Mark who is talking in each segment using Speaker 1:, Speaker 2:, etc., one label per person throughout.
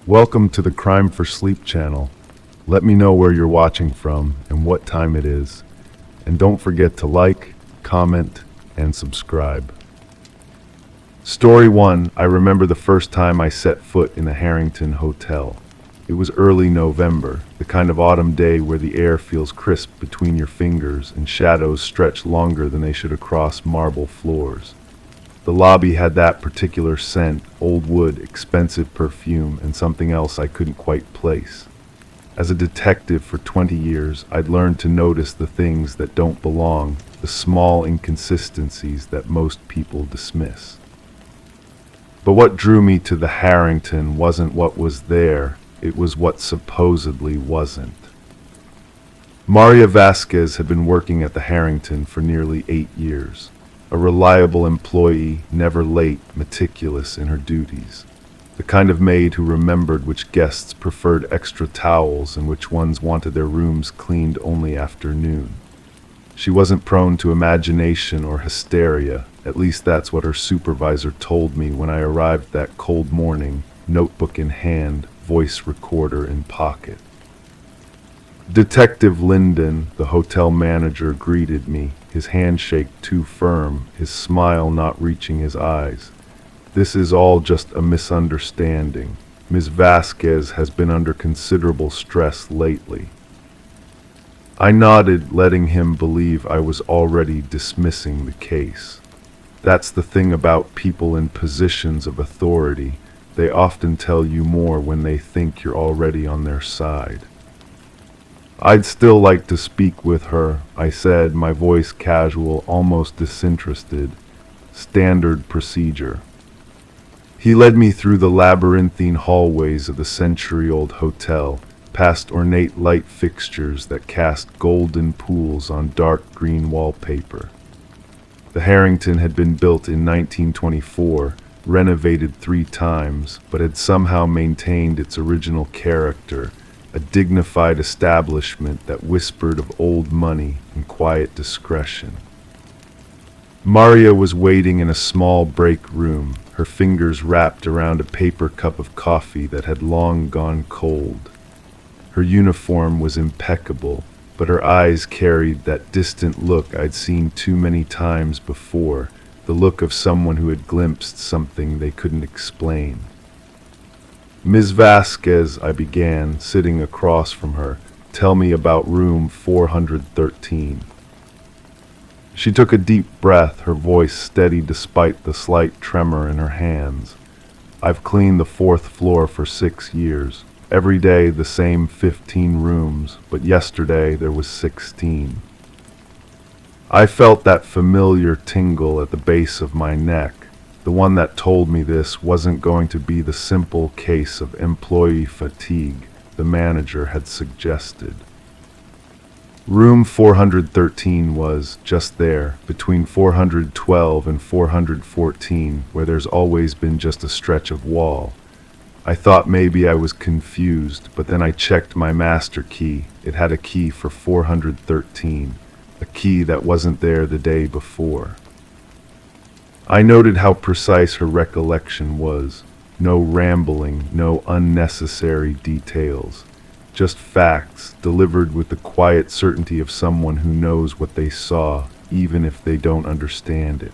Speaker 1: Welcome to the Crime for Sleep channel. Let me know where you're watching from and what time it is. And don't forget to like, comment, and subscribe. Story 1. I remember the first time I set foot in the Harrington Hotel. It was early November, the kind of autumn day where the air feels crisp between your fingers and shadows stretch longer than they should across marble floors. The lobby had that particular scent, old wood, expensive perfume, and something else I couldn't quite place. As a detective for 20 years, I'd learned to notice the things that don't belong, the small inconsistencies that most people dismiss. But what drew me to the Harrington wasn't what was there, it was what supposedly wasn't. Maria Vasquez had been working at the Harrington for nearly 8 years. A reliable employee, never late, meticulous in her duties. The kind of maid who remembered which guests preferred extra towels and which ones wanted their rooms cleaned only after noon. She wasn't prone to imagination or hysteria, at least that's what her supervisor told me when I arrived that cold morning, notebook in hand, voice recorder in pocket. Detective Linden, the hotel manager, greeted me, his handshake too firm, his smile not reaching his eyes. This is all just a misunderstanding. Ms. Vasquez has been under considerable stress lately. I nodded, letting him believe I was already dismissing the case. That's the thing about people in positions of authority. They often tell you more when they think you're already on their side. I'd still like to speak with her, I said, my voice casual, almost disinterested. Standard procedure. He led me through the labyrinthine hallways of the century-old hotel, past ornate light fixtures that cast golden pools on dark green wallpaper. The Harrington had been built in 1924, renovated 3 times, but had somehow maintained its original character, a dignified establishment that whispered of old money and quiet discretion. Maria was waiting in a small break room, her fingers wrapped around a paper cup of coffee that had long gone cold. Her uniform was impeccable, but her eyes carried that distant look I'd seen too many times before, the look of someone who had glimpsed something they couldn't explain. Ms. Vasquez, I began, sitting across from her, tell me about room 413. She took a deep breath, her voice steady despite the slight tremor in her hands. I've cleaned the 4th floor for 6 years. Every day the same 15 rooms, but yesterday there was 16. I felt that familiar tingle at the base of my neck. The one that told me this wasn't going to be the simple case of employee fatigue the manager had suggested. Room 413 was just there, between 412 and 414, where there's always been just a stretch of wall. I thought maybe I was confused, but then I checked my master key. It had a key for 413, a key that wasn't there the day before. I noted how precise her recollection was. No rambling, no unnecessary details. Just facts, delivered with the quiet certainty of someone who knows what they saw, even if they don't understand it.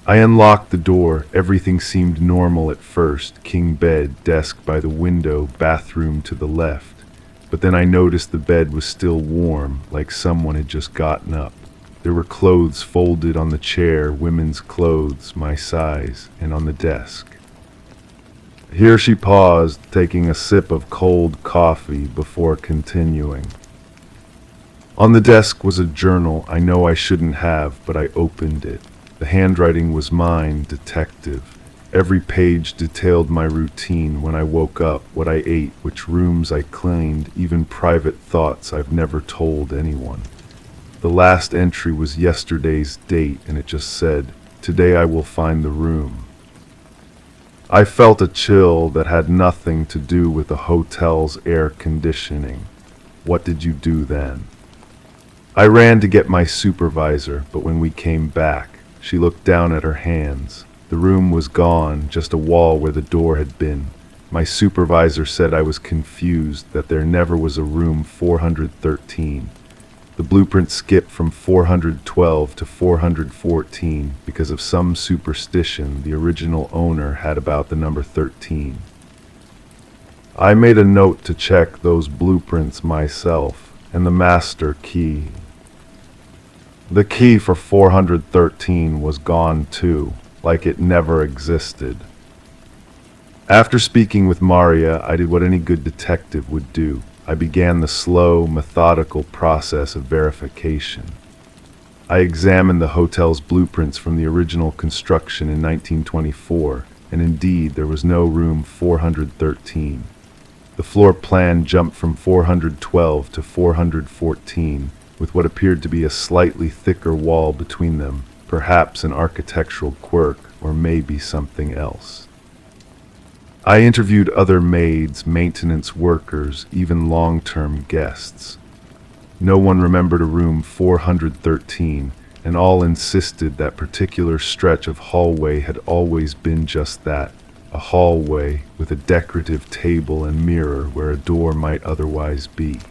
Speaker 1: I unlocked the door. Everything seemed normal at first. King bed, desk by the window, bathroom to the left. But then I noticed the bed was still warm, like someone had just gotten up. There were clothes folded on the chair, women's clothes, my size, and on the desk. Here she paused, taking a sip of cold coffee before continuing. On the desk was a journal I know I shouldn't have, but I opened it. The handwriting was mine, detective. Every page detailed my routine when I woke up, what I ate, which rooms I cleaned, even private thoughts I've never told anyone. The last entry was yesterday's date, and it just said, "Today I will find the room." I felt a chill that had nothing to do with the hotel's air conditioning. What did you do then? I ran to get my supervisor, but when we came back, she looked down at her hands. The room was gone, just a wall where the door had been. My supervisor said I was confused, that there never was a room 413. The blueprint skipped from 412 to 414 because of some superstition the original owner had about the number 13. I made a note to check those blueprints myself, and the master key. The key for 413 was gone too, like it never existed. After speaking with Maria, I did what any good detective would do. I began the slow, methodical process of verification. I examined the hotel's blueprints from the original construction in 1924, and indeed there was no room 413. The floor plan jumped from 412 to 414, with what appeared to be a slightly thicker wall between them, perhaps an architectural quirk or maybe something else. I interviewed other maids, maintenance workers, even long-term guests. No one remembered a room 413, and all insisted that particular stretch of hallway had always been just that, a hallway with a decorative table and mirror where a door might otherwise be.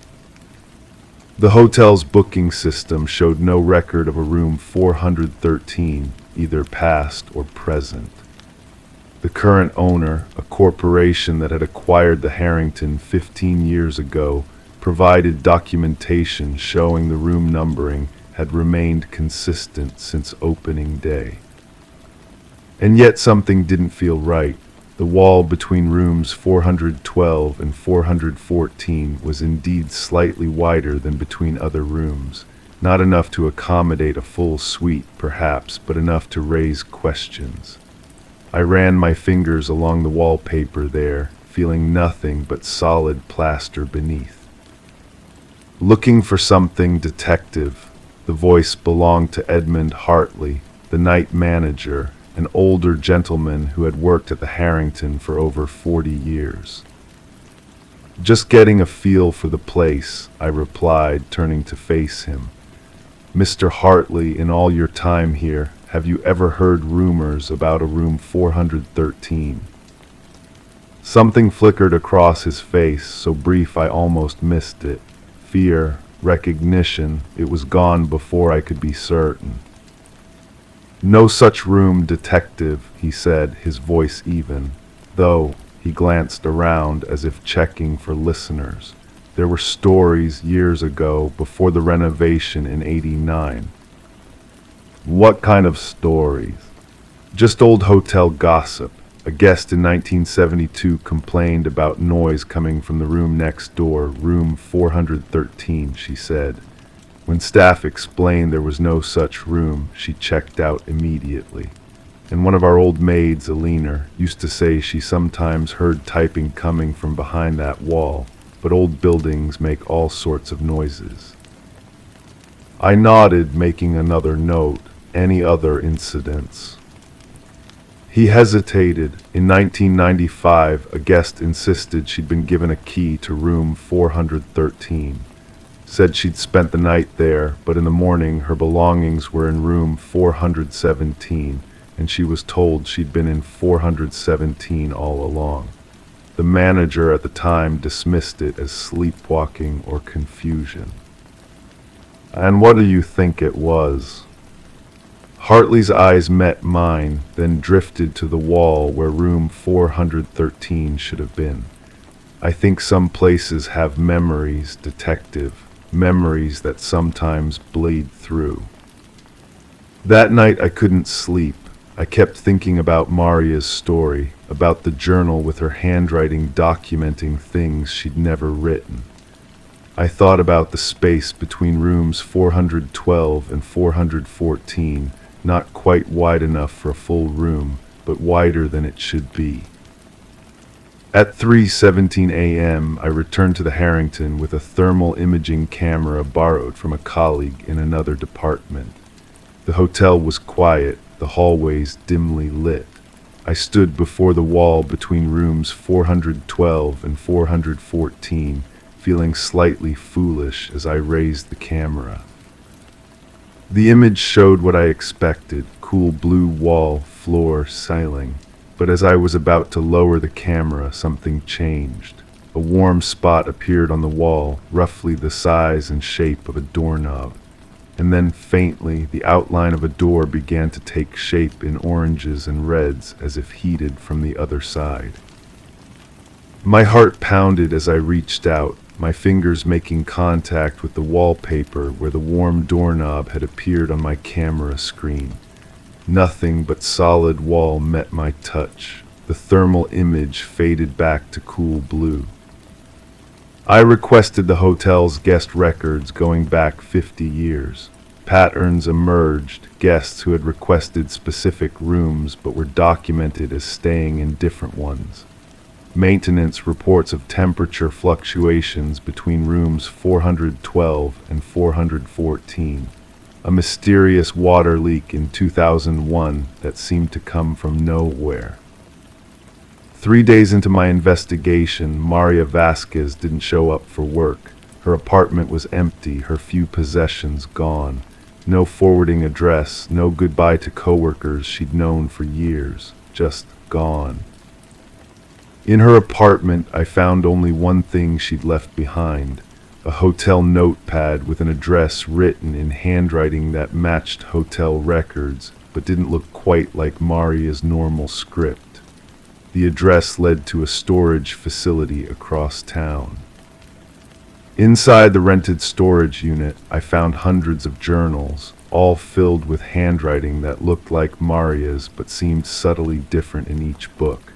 Speaker 1: The hotel's booking system showed no record of a room 413, either past or present. The current owner, a corporation that had acquired the Harrington 15 years ago, provided documentation showing the room numbering had remained consistent since opening day. And yet something didn't feel right. The wall between rooms 412 and 414 was indeed slightly wider than between other rooms, not enough to accommodate a full suite, perhaps, but enough to raise questions. I ran my fingers along the wallpaper there, feeling nothing but solid plaster beneath. Looking for something detective, the voice belonged to Edmund Hartley, the night manager, an older gentleman who had worked at the Harrington for over 40 years. Just getting a feel for the place, I replied, turning to face him. Mr. Hartley, in all your time here, have you ever heard rumors about a room 413? Something flickered across his face, so brief I almost missed it. Fear, recognition, it was gone before I could be certain. No such room, detective, he said, his voice even, though he glanced around as if checking for listeners. There were stories years ago, before the renovation in '89. What kind of stories? Just old hotel gossip. A guest in 1972 complained about noise coming from the room next door, room 413, she said. When staff explained there was no such room, she checked out immediately. And one of our old maids, Alina, used to say she sometimes heard typing coming from behind that wall, but old buildings make all sorts of noises. I nodded, making another note. Any other incidents? He hesitated. In 1995, a guest insisted she'd been given a key to room 413. Said she'd spent the night there, but in the morning her belongings were in room 417, and she was told she'd been in 417 all along. The manager at the time dismissed it as sleepwalking or confusion. And what do you think it was? Hartley's eyes met mine, then drifted to the wall where room 413 should have been. I think some places have memories, detective, memories that sometimes bleed through. That night I couldn't sleep. I kept thinking about Maria's story, about the journal with her handwriting documenting things she'd never written. I thought about the space between rooms 412 and 414, not quite wide enough for a full room, but wider than it should be. At 3:17 a.m., I returned to the Harrington with a thermal imaging camera borrowed from a colleague in another department. The hotel was quiet, the hallways dimly lit. I stood before the wall between rooms 412 and 414, feeling slightly foolish as I raised the camera. The image showed what I expected: cool blue wall, floor, ceiling. But as I was about to lower the camera, something changed. A warm spot appeared on the wall, roughly the size and shape of a doorknob. And then faintly, the outline of a door began to take shape in oranges and reds as if heated from the other side. My heart pounded as I reached out, my fingers making contact with the wallpaper where the warm doorknob had appeared on my camera screen. Nothing but solid wall met my touch. The thermal image faded back to cool blue. I requested the hotel's guest records going back 50 years. Patterns emerged, guests who had requested specific rooms but were documented as staying in different ones. Maintenance reports of temperature fluctuations between rooms 412 and 414. A mysterious water leak in 2001 that seemed to come from nowhere. 3 days into my investigation, Maria Vasquez didn't show up for work. Her apartment was empty, her few possessions gone. No forwarding address, no goodbye to coworkers she'd known for years. Just gone. In her apartment, I found only one thing she'd left behind. A hotel notepad with an address written in handwriting that matched hotel records, but didn't look quite like Maria's normal script. The address led to a storage facility across town. Inside the rented storage unit, I found hundreds of journals, all filled with handwriting that looked like Maria's but seemed subtly different in each book.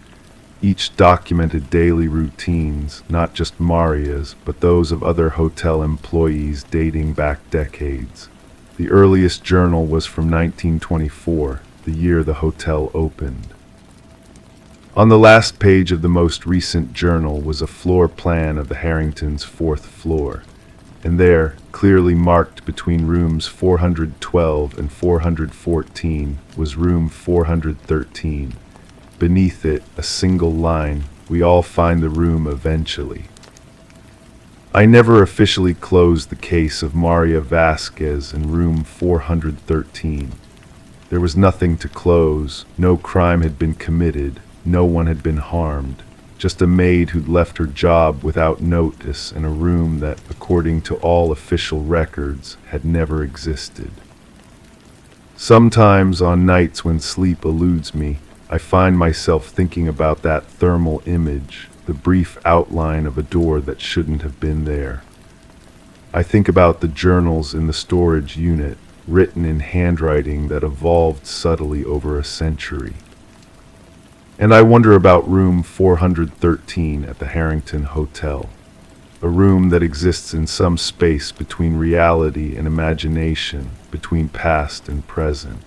Speaker 1: Each documented daily routines, not just Maria's, but those of other hotel employees dating back decades. The earliest journal was from 1924, the year the hotel opened. On the last page of the most recent journal was a floor plan of the Harrington's 4th floor, and there, clearly marked between rooms 412 and 414, was room 413. Beneath it, a single line, "We all find the room eventually." I never officially closed the case of Maria Vasquez in room 413. There was nothing to close, no crime had been committed. No one had been harmed, just a maid who'd left her job without notice in a room that, according to all official records, had never existed. Sometimes, on nights when sleep eludes me, I find myself thinking about that thermal image, the brief outline of a door that shouldn't have been there. I think about the journals in the storage unit, written in handwriting that evolved subtly over a century. And I wonder about room 413 at the Harrington Hotel, a room that exists in some space between reality and imagination, between past and present.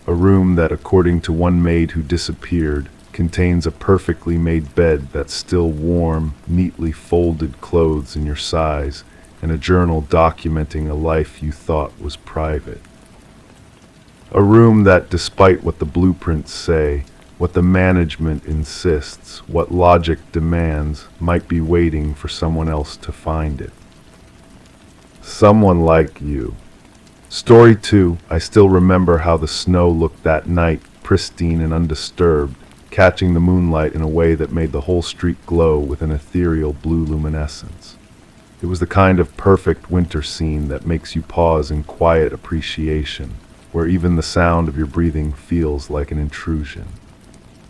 Speaker 1: A room that, according to one maid who disappeared, contains a perfectly made bed that's still warm, neatly folded clothes in your size, and a journal documenting a life you thought was private. A room that, despite what the blueprints say, what the management insists, what logic demands, might be waiting for someone else to find it. Someone like you. Story 2, I still remember how the snow looked that night, pristine and undisturbed, catching the moonlight in a way that made the whole street glow with an ethereal blue luminescence. It was the kind of perfect winter scene that makes you pause in quiet appreciation, where even the sound of your breathing feels like an intrusion.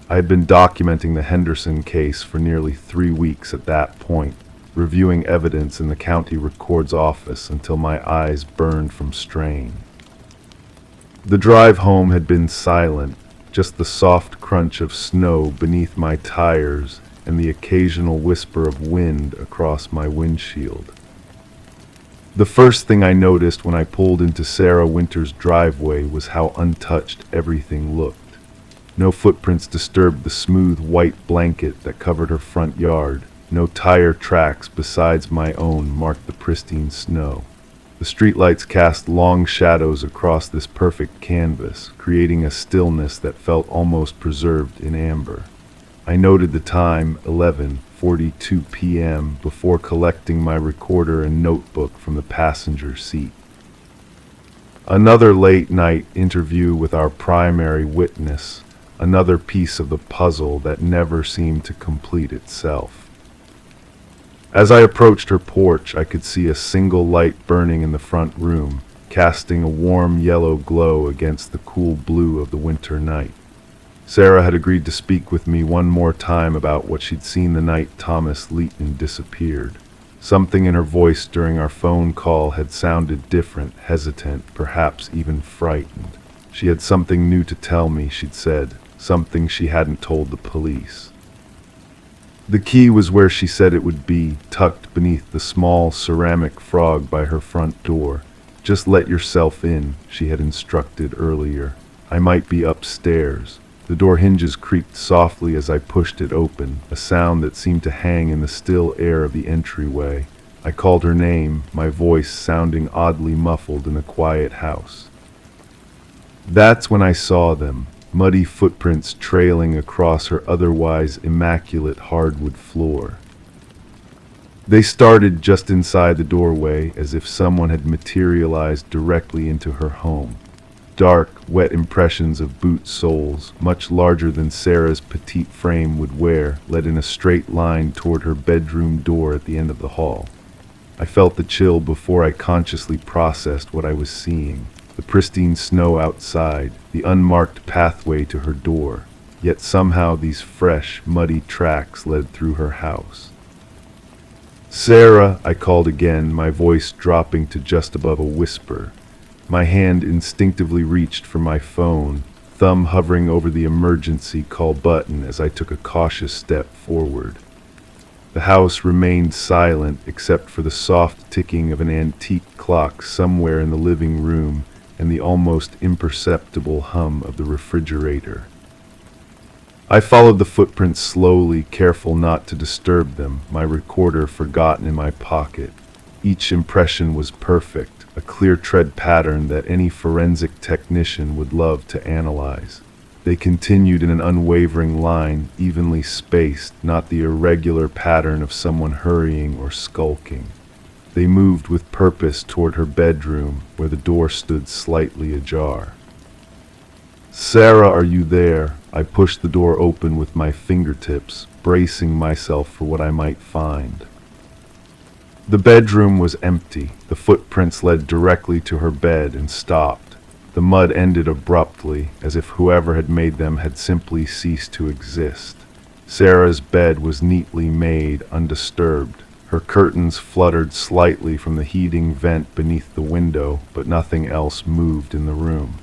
Speaker 1: I had been documenting the Henderson case for nearly 3 weeks at that point, reviewing evidence in the county record's office until my eyes burned from strain. The drive home had been silent, just the soft crunch of snow beneath my tires and the occasional whisper of wind across my windshield. The first thing I noticed when I pulled into Sarah Winter's driveway was how untouched everything looked. No footprints disturbed the smooth white blanket that covered her front yard. No tire tracks besides my own marked the pristine snow. The streetlights cast long shadows across this perfect canvas, creating a stillness that felt almost preserved in amber. I noted the time, 11:42 p.m., before collecting my recorder and notebook from the passenger seat. Another late-night interview with our primary witness, another piece of the puzzle that never seemed to complete itself. As I approached her porch, I could see a single light burning in the front room, casting a warm yellow glow against the cool blue of the winter night. Sarah had agreed to speak with me one more time about what she'd seen the night Thomas Leighton disappeared. Something in her voice during our phone call had sounded different, hesitant, perhaps even frightened. She had something new to tell me, she'd said, something she hadn't told the police. The key was where she said it would be, tucked beneath the small ceramic frog by her front door. Just let yourself in, she had instructed earlier. I might be upstairs. The door hinges creaked softly as I pushed it open, a sound that seemed to hang in the still air of the entryway. I called her name, my voice sounding oddly muffled in a quiet house. That's when I saw them, muddy footprints trailing across her otherwise immaculate hardwood floor. They started just inside the doorway, as if someone had materialized directly into her home. Dark, wet impressions of boot soles, much larger than Sarah's petite frame would wear, led in a straight line toward her bedroom door at the end of the hall. I felt the chill before I consciously processed what I was seeing. The pristine snow outside, the unmarked pathway to her door. Yet somehow these fresh, muddy tracks led through her house. "Sarah," I called again, my voice dropping to just above a whisper. My hand instinctively reached for my phone, thumb hovering over the emergency call button as I took a cautious step forward. The house remained silent except for the soft ticking of an antique clock somewhere in the living room and the almost imperceptible hum of the refrigerator. I followed the footprints slowly, careful not to disturb them, my recorder forgotten in my pocket. Each impression was perfect, a clear tread pattern that any forensic technician would love to analyze. They continued in an unwavering line, evenly spaced, not the irregular pattern of someone hurrying or skulking. They moved with purpose toward her bedroom, where the door stood slightly ajar. "Sarah, are you there?" I pushed the door open with my fingertips, bracing myself for what I might find. The bedroom was empty. The footprints led directly to her bed and stopped. The mud ended abruptly, as if whoever had made them had simply ceased to exist. Sarah's bed was neatly made, undisturbed. Her curtains fluttered slightly from the heating vent beneath the window, but nothing else moved in the room.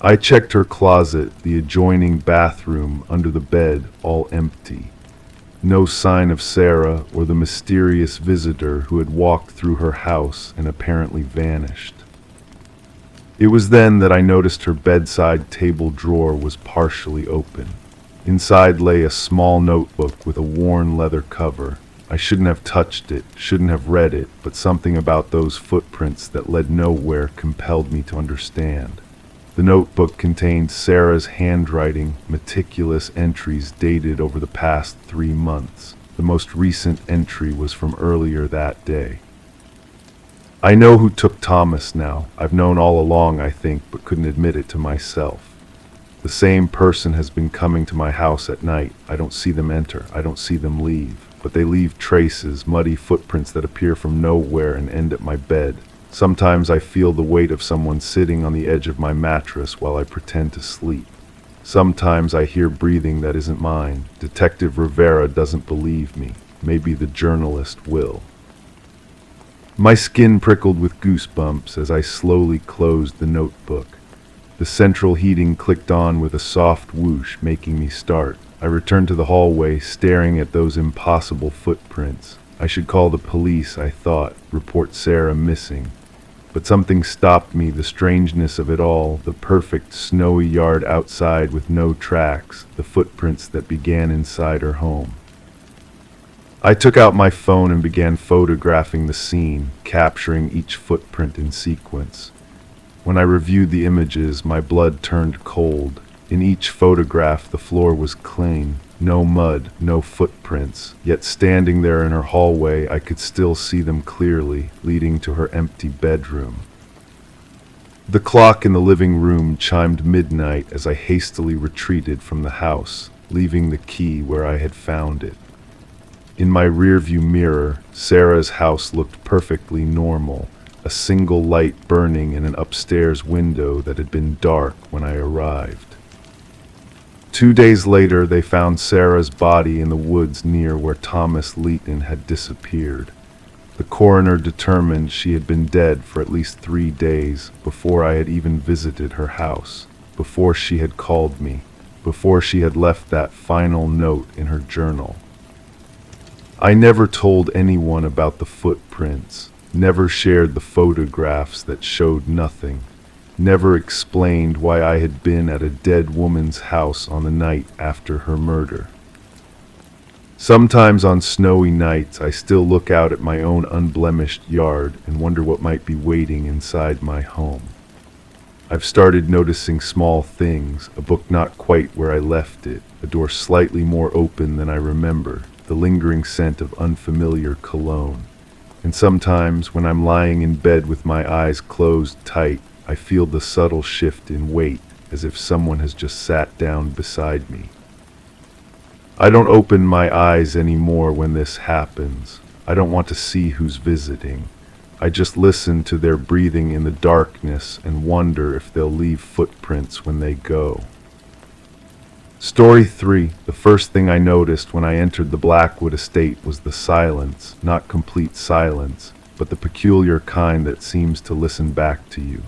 Speaker 1: I checked her closet, the adjoining bathroom, under the bed, all empty. No sign of Sarah or the mysterious visitor who had walked through her house and apparently vanished. It was then that I noticed her bedside table drawer was partially open. Inside lay a small notebook with a worn leather cover. I shouldn't have touched it, shouldn't have read it, but something about those footprints that led nowhere compelled me to understand. The notebook contained Sarah's handwriting, meticulous entries dated over the past 3 months. The most recent entry was from earlier that day. "I know who took Thomas now. I've known all along, I think, but couldn't admit it to myself. The same person has been coming to my house at night. I don't see them enter. I don't see them leave. But they leave traces, muddy footprints that appear from nowhere and end at my bed. Sometimes I feel the weight of someone sitting on the edge of my mattress while I pretend to sleep. Sometimes I hear breathing that isn't mine. Detective Rivera doesn't believe me. Maybe the journalist will." My skin prickled with goosebumps as I slowly closed the notebook. The central heating clicked on with a soft whoosh, making me start. I returned to the hallway, staring at those impossible footprints. I should call the police, I thought, report Sarah missing. But something stopped me, the strangeness of it all, the perfect snowy yard outside with no tracks, the footprints that began inside her home. I took out my phone and began photographing the scene, capturing each footprint in sequence. When I reviewed the images, my blood turned cold. In each photograph, the floor was clean. No mud, no footprints, yet standing there in her hallway, I could still see them clearly, leading to her empty bedroom. The clock in the living room chimed midnight as I hastily retreated from the house, leaving the key where I had found it. In my rearview mirror, Sarah's house looked perfectly normal, a single light burning in an upstairs window that had been dark when I arrived. 2 days later, they found Sarah's body in the woods near where Thomas Leighton had disappeared. The coroner determined she had been dead for at least 3 days before I had even visited her house, before she had called me, before she had left that final note in her journal. I never told anyone about the footprints, never shared the photographs that showed nothing, never explained why I had been at a dead woman's house on the night after her murder. Sometimes on snowy nights, I still look out at my own unblemished yard and wonder what might be waiting inside my home. I've started noticing small things, a book not quite where I left it, a door slightly more open than I remember, the lingering scent of unfamiliar cologne. And sometimes, when I'm lying in bed with my eyes closed tight, I feel the subtle shift in weight, as if someone has just sat down beside me. I don't open my eyes anymore when this happens. I don't want to see who's visiting. I just listen to their breathing in the darkness and wonder if they'll leave footprints when they go. Story 3. The first thing I noticed when I entered the Blackwood estate was the silence, not complete silence, but the peculiar kind that seems to listen back to you.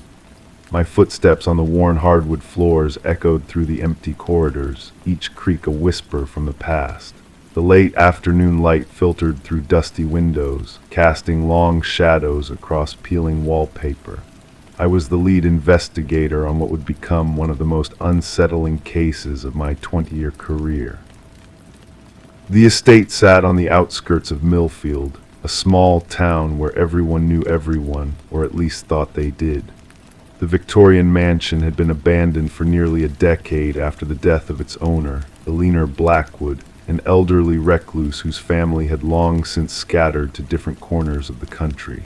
Speaker 1: My footsteps on the worn hardwood floors echoed through the empty corridors, each creak a whisper from the past. The late afternoon light filtered through dusty windows, casting long shadows across peeling wallpaper. I was the lead investigator on what would become one of the most unsettling cases of my 20-year career. The estate sat on the outskirts of Millfield, a small town where everyone knew everyone, or at least thought they did. The Victorian mansion had been abandoned for nearly a decade after the death of its owner, Eleanor Blackwood, an elderly recluse whose family had long since scattered to different corners of the country.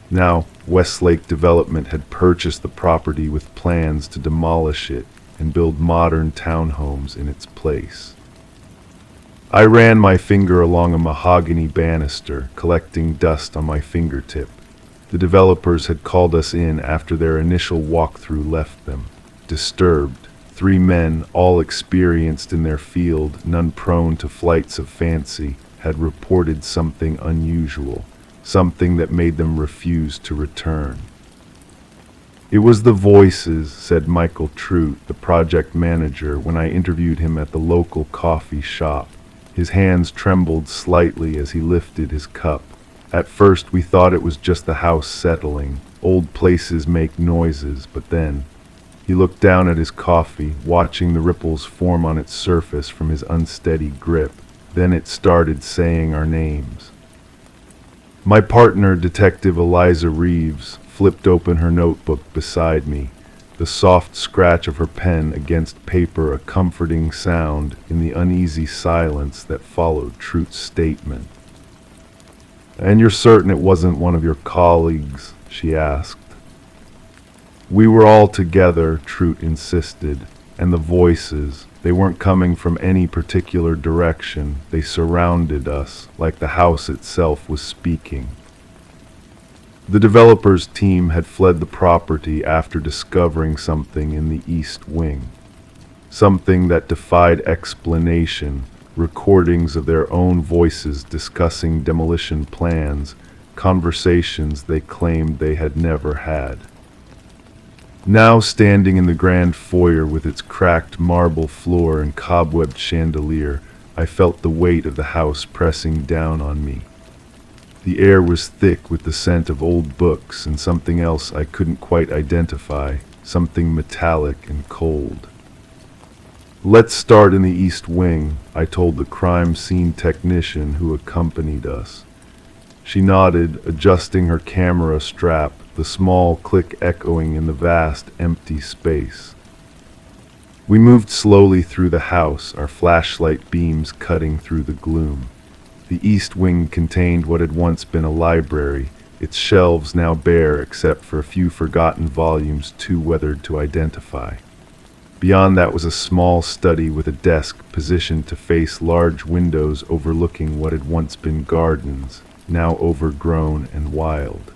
Speaker 1: Now, Westlake Development had purchased the property with plans to demolish it and build modern townhomes in its place. I ran my finger along a mahogany banister, collecting dust on my fingertip. The developers had called us in after their initial walkthrough left them. Disturbed, 3 men, all experienced in their field, none prone to flights of fancy, had reported something unusual, something that made them refuse to return. It was the voices, said Michael Trout, the project manager, when I interviewed him at the local coffee shop. His hands trembled slightly as he lifted his cup. At first we thought it was just the house settling. Old places make noises, but then he looked down at his coffee, watching the ripples form on its surface from his unsteady grip. Then it started saying our names. My partner, Detective Eliza Reeves, flipped open her notebook beside me, the soft scratch of her pen against paper a comforting sound in the uneasy silence that followed Trout's statement. "And you're certain it wasn't one of your colleagues?" she asked. "We were all together," Trout insisted, "and the voices, they weren't coming from any particular direction. They surrounded us, like the house itself was speaking." The developer's team had fled the property after discovering something in the east wing. Something that defied explanation. Recordings of their own voices discussing demolition plans, conversations they claimed they had never had. Now standing in the grand foyer with its cracked marble floor and cobwebbed chandelier, I felt the weight of the house pressing down on me. The air was thick with the scent of old books and something else I couldn't quite identify, something metallic and cold. "Let's start in the east wing," I told the crime scene technician who accompanied us. She nodded, adjusting her camera strap, the small click echoing in the vast, empty space. We moved slowly through the house, our flashlight beams cutting through the gloom. The east wing contained what had once been a library, its shelves now bare except for a few forgotten volumes too weathered to identify. Beyond that was a small study with a desk positioned to face large windows overlooking what had once been gardens, now overgrown and wild.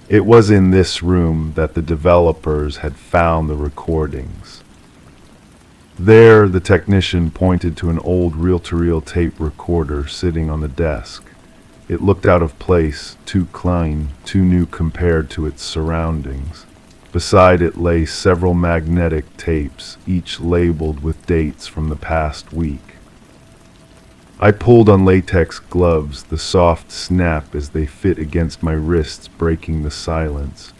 Speaker 1: It was in this room that the developers had found the recordings. There, the technician pointed to an old reel-to-reel tape recorder sitting on the desk. It looked out of place, too clean, too new compared to its surroundings. Beside it lay several magnetic tapes, each labeled with dates from the past week. I pulled on latex gloves, the soft snap as they fit against my wrists breaking the silence.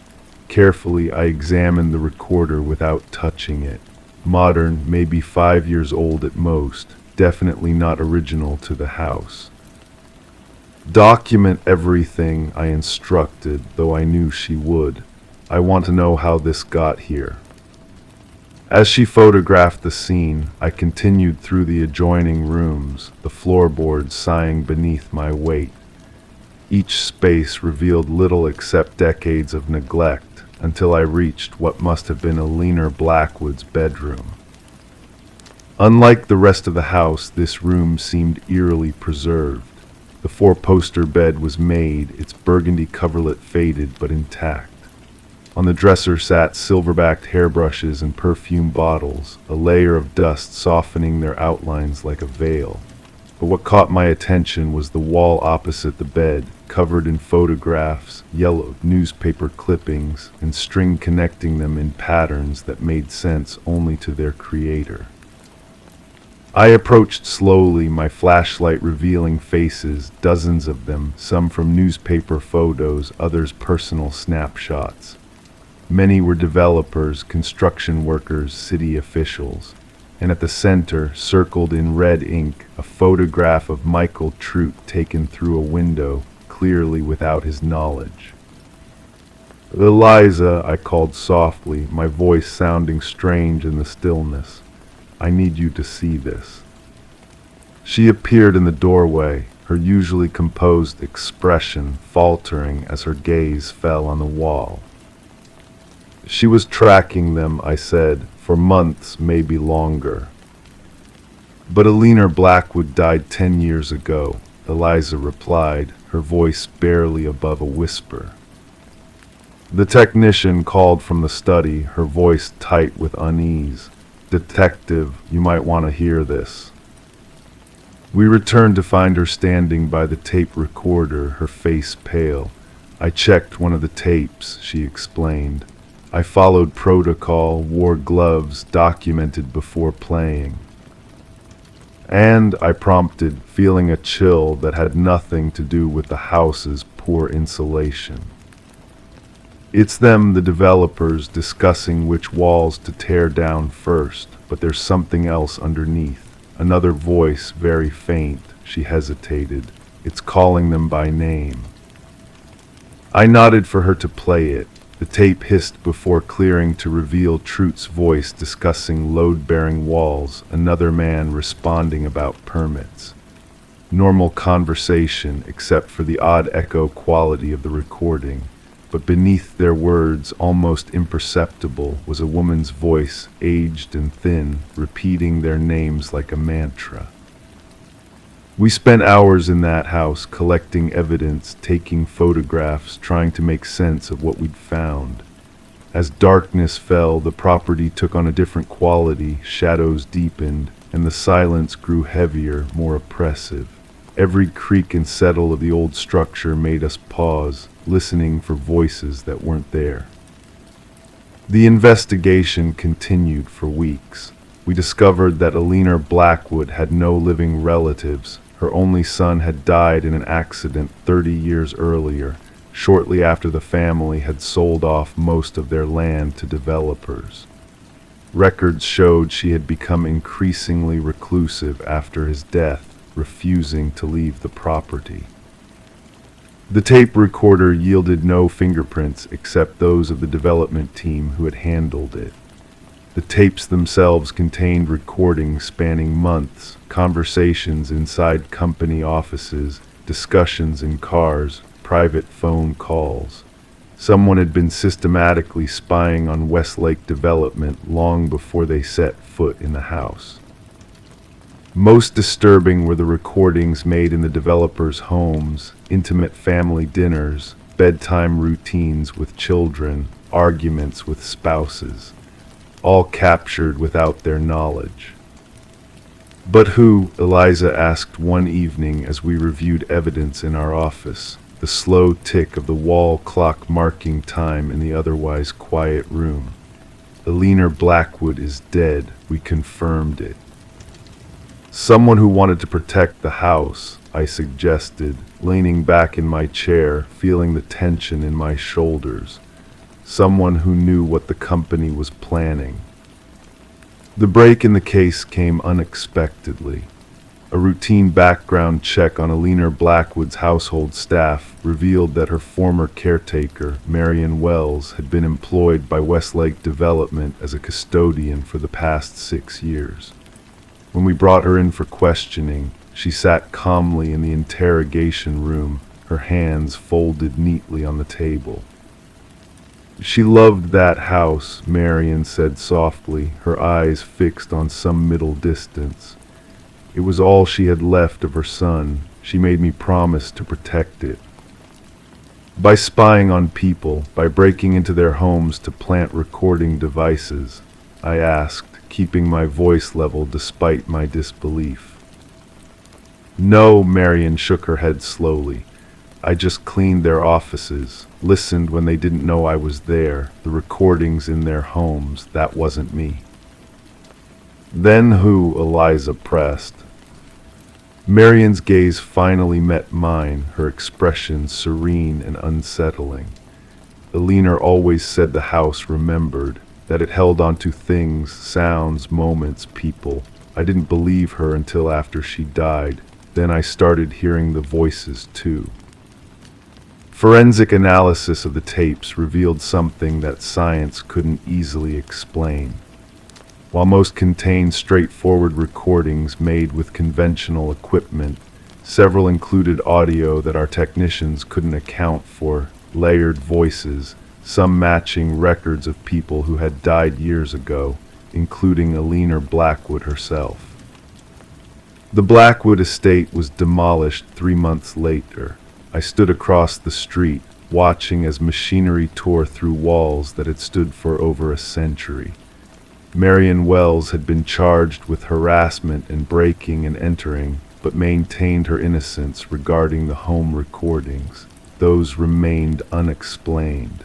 Speaker 1: Carefully, I examined the recorder without touching it. Modern, maybe 5 years old at most, definitely not original to the house. Document everything, I instructed, though I knew she would. I want to know how this got here. As she photographed the scene, I continued through the adjoining rooms, the floorboards sighing beneath my weight. Each space revealed little except decades of neglect, until I reached what must have been Alina Blackwood's bedroom. Unlike the rest of the house, this room seemed eerily preserved. The four-poster bed was made, its burgundy coverlet faded but intact. On the dresser sat silver-backed hairbrushes and perfume bottles, a layer of dust softening their outlines like a veil. But what caught my attention was the wall opposite the bed, covered in photographs, yellowed newspaper clippings, and string connecting them in patterns that made sense only to their creator. I approached slowly, my flashlight revealing faces, dozens of them, some from newspaper photos, others personal snapshots. Many were developers, construction workers, city officials, and at the center, circled in red ink, a photograph of Michael Trout taken through a window, clearly without his knowledge. "Eliza," I called softly, my voice sounding strange in the stillness. "I need you to see this." She appeared in the doorway, her usually composed expression faltering as her gaze fell on the wall. "She was tracking them," I said, "for months, maybe longer." "But Alina Blackwood died 10 years ago," Eliza replied, her voice barely above a whisper. The technician called from the study, her voice tight with unease. "Detective, you might want to hear this." We returned to find her standing by the tape recorder, her face pale. "I checked one of the tapes," she explained. "I followed protocol, wore gloves, documented before playing." "And," I prompted, feeling a chill that had nothing to do with the house's poor insulation. "It's them, the developers, discussing which walls to tear down first, but there's something else underneath." Another voice, very faint, she hesitated. "It's calling them by name." I nodded for her to play it. The tape hissed before clearing to reveal Trout's voice discussing load-bearing walls, another man responding about permits. Normal conversation, except for the odd echo quality of the recording. But beneath their words, almost imperceptible, was a woman's voice, aged and thin, repeating their names like a mantra. We spent hours in that house, collecting evidence, taking photographs, trying to make sense of what we'd found. As darkness fell, the property took on a different quality, shadows deepened, and the silence grew heavier, more oppressive. Every creak and settle of the old structure made us pause, listening for voices that weren't there. The investigation continued for weeks. We discovered that Alina Blackwood had no living relatives. Her only son had died in an accident 30 years earlier, shortly after the family had sold off most of their land to developers. Records showed she had become increasingly reclusive after his death, refusing to leave the property. The tape recorder yielded no fingerprints except those of the development team who had handled it. The tapes themselves contained recordings spanning months, conversations inside company offices, discussions in cars, private phone calls. Someone had been systematically spying on Westlake Development long before they set foot in the house. Most disturbing were the recordings made in the developers' homes, intimate family dinners, bedtime routines with children, arguments with spouses, all captured without their knowledge. "But who?" Eliza asked one evening as we reviewed evidence in our office, the slow tick of the wall clock marking time in the otherwise quiet room. "Eleanor Blackwood is dead," we confirmed it. "Someone who wanted to protect the house," I suggested, leaning back in my chair, feeling the tension in my shoulders. "Someone who knew what the company was planning." The break in the case came unexpectedly. A routine background check on Eleanor Blackwood's household staff revealed that her former caretaker, Marion Wells, had been employed by Westlake Development as a custodian for the past 6 years. When we brought her in for questioning, she sat calmly in the interrogation room, her hands folded neatly on the table. "She loved that house," Marion said softly, her eyes fixed on some middle distance. "It was all she had left of her son. She made me promise to protect it." "By spying on people, by breaking into their homes to plant recording devices?" I asked, keeping my voice level despite my disbelief. "No," Marion shook her head slowly. "I just cleaned their offices, listened when they didn't know I was there, the recordings in their homes, that wasn't me." "Then who?" Eliza pressed. Marion's gaze finally met mine, her expression serene and unsettling. "Eleanor always said the house remembered, that it held onto things, sounds, moments, people. I didn't believe her until after she died. Then I started hearing the voices too." Forensic analysis of the tapes revealed something that science couldn't easily explain. While most contained straightforward recordings made with conventional equipment, several included audio that our technicians couldn't account for, layered voices, some matching records of people who had died years ago, including Eleanor Blackwood herself. The Blackwood estate was demolished 3 months later. I stood across the street, watching as machinery tore through walls that had stood for over a century. Marion Wells had been charged with harassment and breaking and entering, but maintained her innocence regarding the home recordings. Those remained unexplained.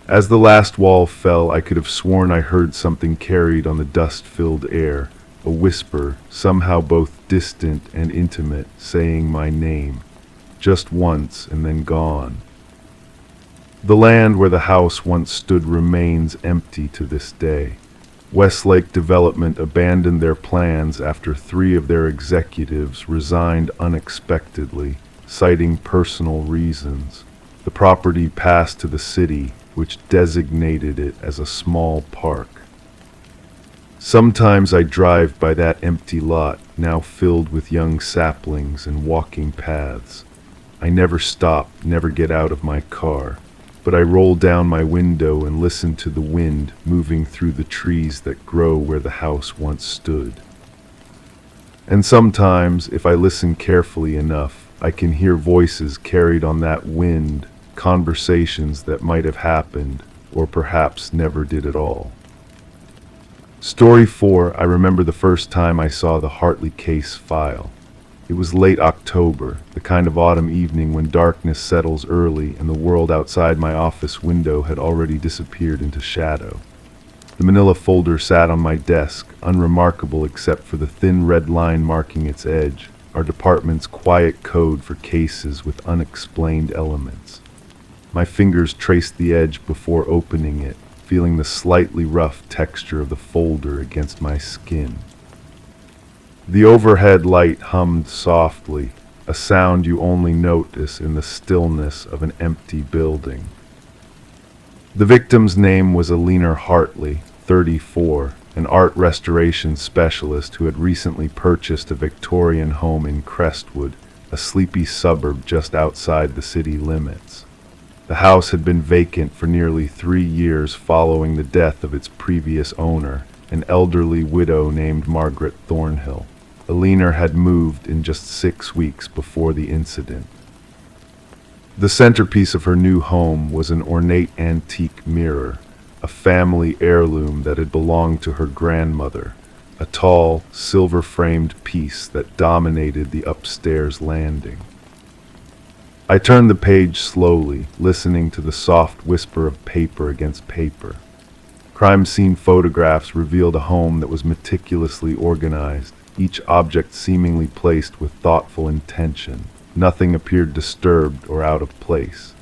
Speaker 1: As the last wall fell, I could have sworn I heard something carried on the dust-filled air, a whisper, somehow both distant and intimate, saying my name. Just once and then gone. The land where the house once stood remains empty to this day. Westlake Development abandoned their plans after 3 of their executives resigned unexpectedly, citing personal reasons. The property passed to the city, which designated it as a small park. Sometimes I drive by that empty lot, now filled with young saplings and walking paths. I never stop, never get out of my car, but I roll down my window and listen to the wind moving through the trees that grow where the house once stood. And sometimes, if I listen carefully enough, I can hear voices carried on that wind, conversations that might have happened, or perhaps never did at all. Story 4, I remember the first time I saw the Hartley case file. It was late October, the kind of autumn evening when darkness settles early and the world outside my office window had already disappeared into shadow. The manila folder sat on my desk, unremarkable except for the thin red line marking its edge, our department's quiet code for cases with unexplained elements. My fingers traced the edge before opening it, feeling the slightly rough texture of the folder against my skin. The overhead light hummed softly, a sound you only notice in the stillness of an empty building. The victim's name was Eleanor Hartley, 34, an art restoration specialist who had recently purchased a Victorian home in Crestwood, a sleepy suburb just outside the city limits. The house had been vacant for nearly 3 years following the death of its previous owner, an elderly widow named Margaret Thornhill. Alina had moved in just 6 weeks before the incident. The centerpiece of her new home was an ornate antique mirror, a family heirloom that had belonged to her grandmother, a tall, silver-framed piece that dominated the upstairs landing. I turned the page slowly, listening to the soft whisper of paper against paper. Crime scene photographs revealed a home that was meticulously organized, each object seemingly placed with thoughtful intention. Nothing appeared disturbed or out of place.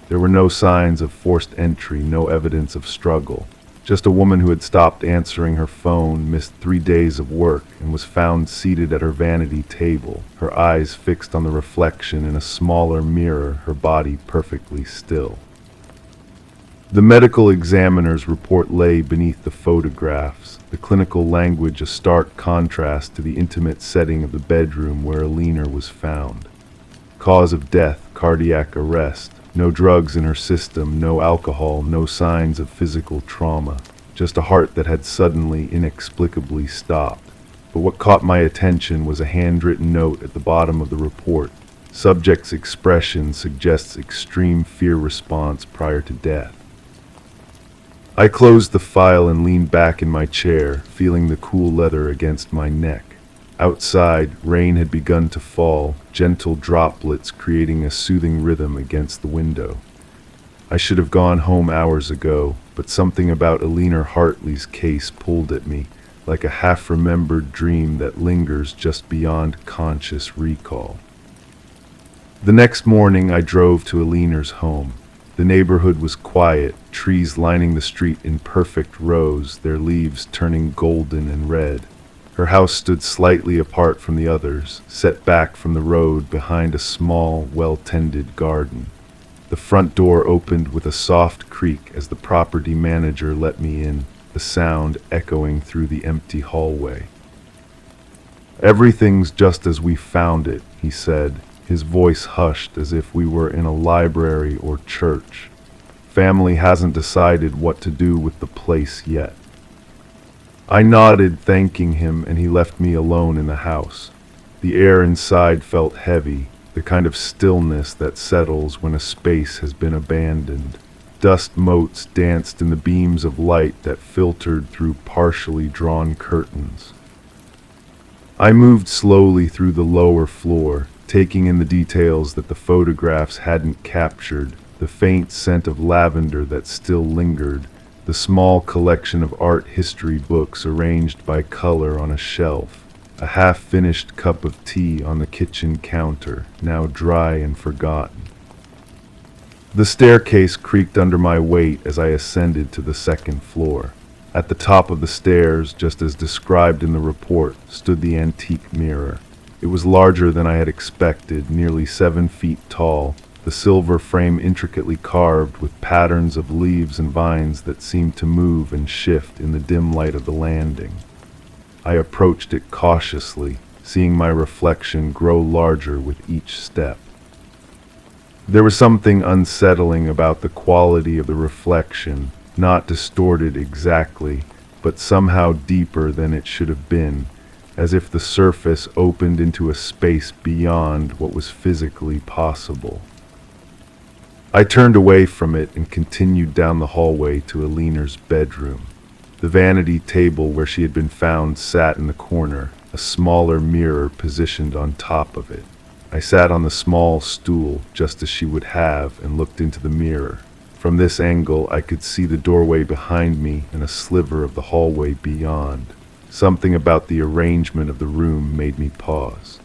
Speaker 1: There were no signs of forced entry, no evidence of struggle. Just a woman who had stopped answering her phone, missed 3 days of work, and was found seated at her vanity table, her eyes fixed on the reflection in a smaller mirror, her body perfectly still. The medical examiner's report lay beneath the photographs, the clinical language a stark contrast to the intimate setting of the bedroom where Alina was found. Cause of death, cardiac arrest. No drugs in her system, no alcohol, no signs of physical trauma. Just a heart that had suddenly, inexplicably stopped. But what caught my attention was a handwritten note at the bottom of the report. Subject's expression suggests extreme fear response prior to death. I closed the file and leaned back in my chair, feeling the cool leather against my neck. Outside, rain had begun to fall, gentle droplets creating a soothing rhythm against the window. I should have gone home hours ago, but something about Alina Hartley's case pulled at me, like a half-remembered dream that lingers just beyond conscious recall. The next morning I drove to Alina's home. The neighborhood was quiet, trees lining the street in perfect rows, their leaves turning golden and red. Her house stood slightly apart from the others, set back from the road behind a small, well-tended garden. The front door opened with a soft creak as the property manager let me in, the sound echoing through the empty hallway. "Everything's just as we found it," he said, his voice hushed as if we were in a library or church. "Family hasn't decided what to do with the place yet." I nodded, thanking him, and he left me alone in the house. The air inside felt heavy, the kind of stillness that settles when a space has been abandoned. Dust motes danced in the beams of light that filtered through partially drawn curtains. I moved slowly through the lower floor, taking in the details that the photographs hadn't captured, the faint scent of lavender that still lingered, the small collection of art history books arranged by color on a shelf, a half-finished cup of tea on the kitchen counter, now dry and forgotten. The staircase creaked under my weight as I ascended to the second floor. At the top of the stairs, just as described in the report, stood the antique mirror. It was larger than I had expected, nearly 7 feet tall, the silver frame intricately carved with patterns of leaves and vines that seemed to move and shift in the dim light of the landing. I approached it cautiously, seeing my reflection grow larger with each step. There was something unsettling about the quality of the reflection, not distorted exactly, but somehow deeper than it should have been, as if the surface opened into a space beyond what was physically possible. I turned away from it and continued down the hallway to Alina's bedroom. The vanity table where she had been found sat in the corner, a smaller mirror positioned on top of it. I sat on the small stool, just as she would have, and looked into the mirror. From this angle, I could see the doorway behind me and a sliver of the hallway beyond. Something about the arrangement of the room made me pause.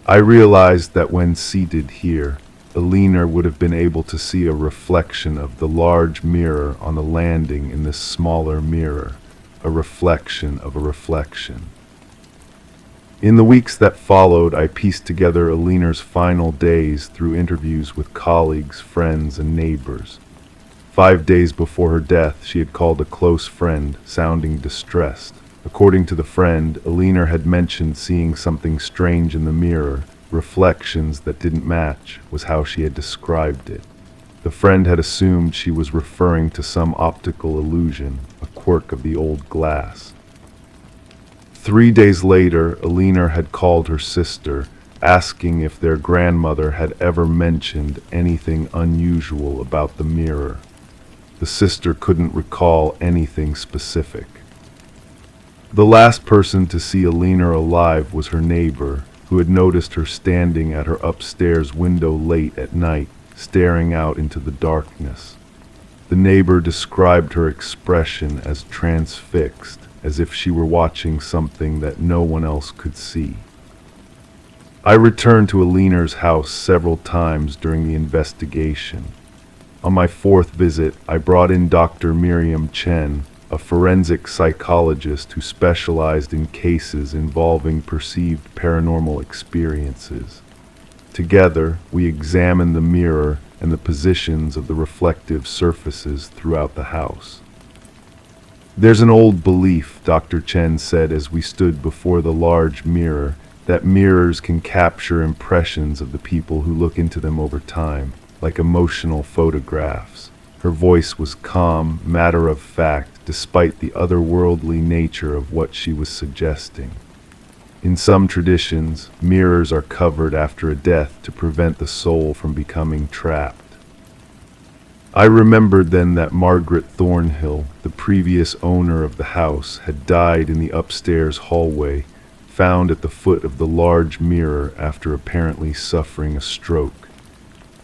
Speaker 1: I realized that when seated here, Alina would have been able to see a reflection of the large mirror on the landing in this smaller mirror, a reflection of a reflection. In the weeks that followed, I pieced together Alina's final days through interviews with colleagues, friends, and neighbors. 5 days before her death, she had called a close friend, sounding distressed. According to the friend, Alina had mentioned seeing something strange in the mirror, reflections that didn't match, was how she had described it. The friend had assumed she was referring to some optical illusion, a quirk of the old glass. 3 days later, Alina had called her sister, asking if their grandmother had ever mentioned anything unusual about the mirror. The sister couldn't recall anything specific. The last person to see Alina alive was her neighbor, who had noticed her standing at her upstairs window late at night, staring out into the darkness. The neighbor described her expression as transfixed, as if she were watching something that no one else could see. I returned to Alina's house several times during the investigation. On my 4th visit, I brought in Dr. Miriam Chen, a forensic psychologist who specialized in cases involving perceived paranormal experiences. Together, we examined the mirror and the positions of the reflective surfaces throughout the house. "There's an old belief," Dr. Chen said as we stood before the large mirror, "that mirrors can capture impressions of the people who look into them over time, like emotional photographs." Her voice was calm, matter-of-fact, despite the otherworldly nature of what she was suggesting. In some traditions, mirrors are covered after a death to prevent the soul from becoming trapped. I remembered then that Margaret Thornhill, the previous owner of the house, had died in the upstairs hallway, found at the foot of the large mirror after apparently suffering a stroke.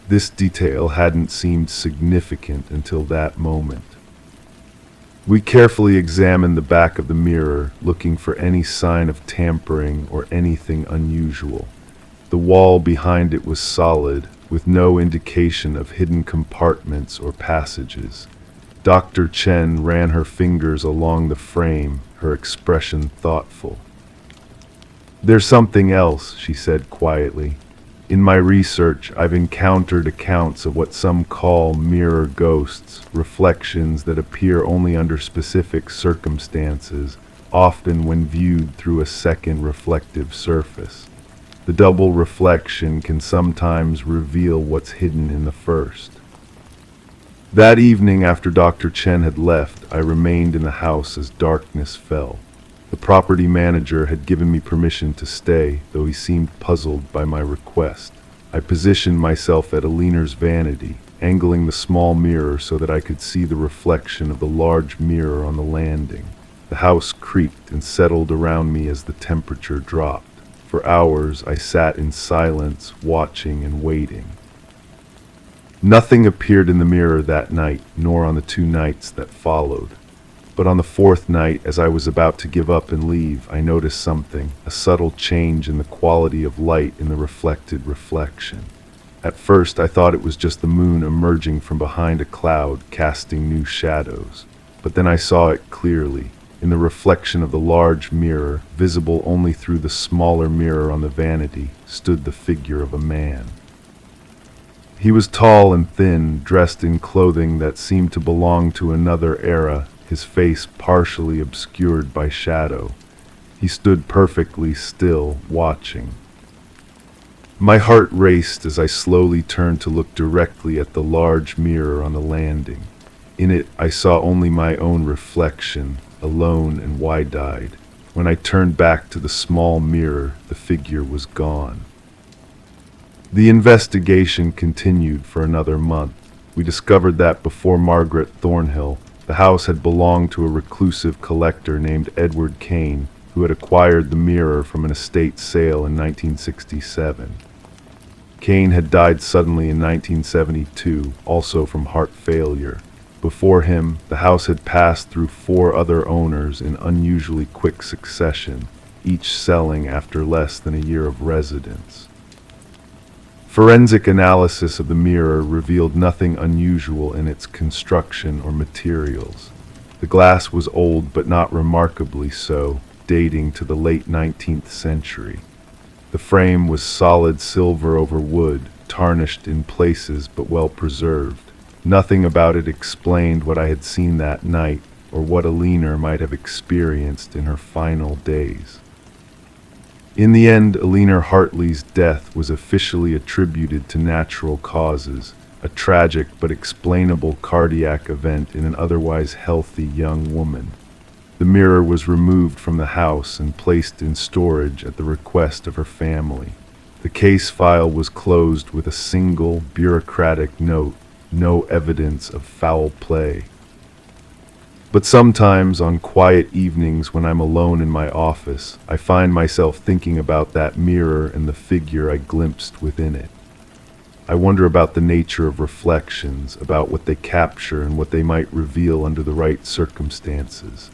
Speaker 1: This detail hadn't seemed significant until that moment. We carefully examined the back of the mirror, looking for any sign of tampering or anything unusual. The wall behind it was solid, with no indication of hidden compartments or passages. Dr. Chen ran her fingers along the frame, her expression thoughtful. "There's something else," she said quietly. "In my research, I've encountered accounts of what some call mirror ghosts, reflections that appear only under specific circumstances, often when viewed through a second reflective surface. The double reflection can sometimes reveal what's hidden in the first." That evening, after Dr. Chen had left, I remained in the house as darkness fell. The property manager had given me permission to stay, though he seemed puzzled by my request. I positioned myself at Alina's vanity, angling the small mirror so that I could see the reflection of the large mirror on the landing. The house creaked and settled around me as the temperature dropped. For hours I sat in silence, watching and waiting. Nothing appeared in the mirror that night, nor on the 2 nights that followed. But on the 4th night, as I was about to give up and leave, I noticed something, a subtle change in the quality of light in the reflected reflection. At first, I thought it was just the moon emerging from behind a cloud, casting new shadows. But then I saw it clearly. In the reflection of the large mirror, visible only through the smaller mirror on the vanity, stood the figure of a man. He was tall and thin, dressed in clothing that seemed to belong to another era, his face partially obscured by shadow. He stood perfectly still, watching. My heart raced as I slowly turned to look directly at the large mirror on the landing. In it, I saw only my own reflection, alone and wide-eyed. When I turned back to the small mirror, the figure was gone. The investigation continued for another month. We discovered that before Margaret Thornhill, the house had belonged to a reclusive collector named Edward Kane, who had acquired the mirror from an estate sale in 1967. Kane had died suddenly in 1972, also from heart failure. Before him, the house had passed through 4 other owners in unusually quick succession, each selling after less than a year of residence. Forensic analysis of the mirror revealed nothing unusual in its construction or materials. The glass was old, but not remarkably so, dating to the late 19th century. The frame was solid silver over wood, tarnished in places but well preserved. Nothing about it explained what I had seen that night, or what Alina might have experienced in her final days. In the end, Eleanor Hartley's death was officially attributed to natural causes, a tragic but explainable cardiac event in an otherwise healthy young woman. The mirror was removed from the house and placed in storage at the request of her family. The case file was closed with a single bureaucratic note: no evidence of foul play. But sometimes, on quiet evenings when I'm alone in my office, I find myself thinking about that mirror and the figure I glimpsed within it. I wonder about the nature of reflections, about what they capture and what they might reveal under the right circumstances.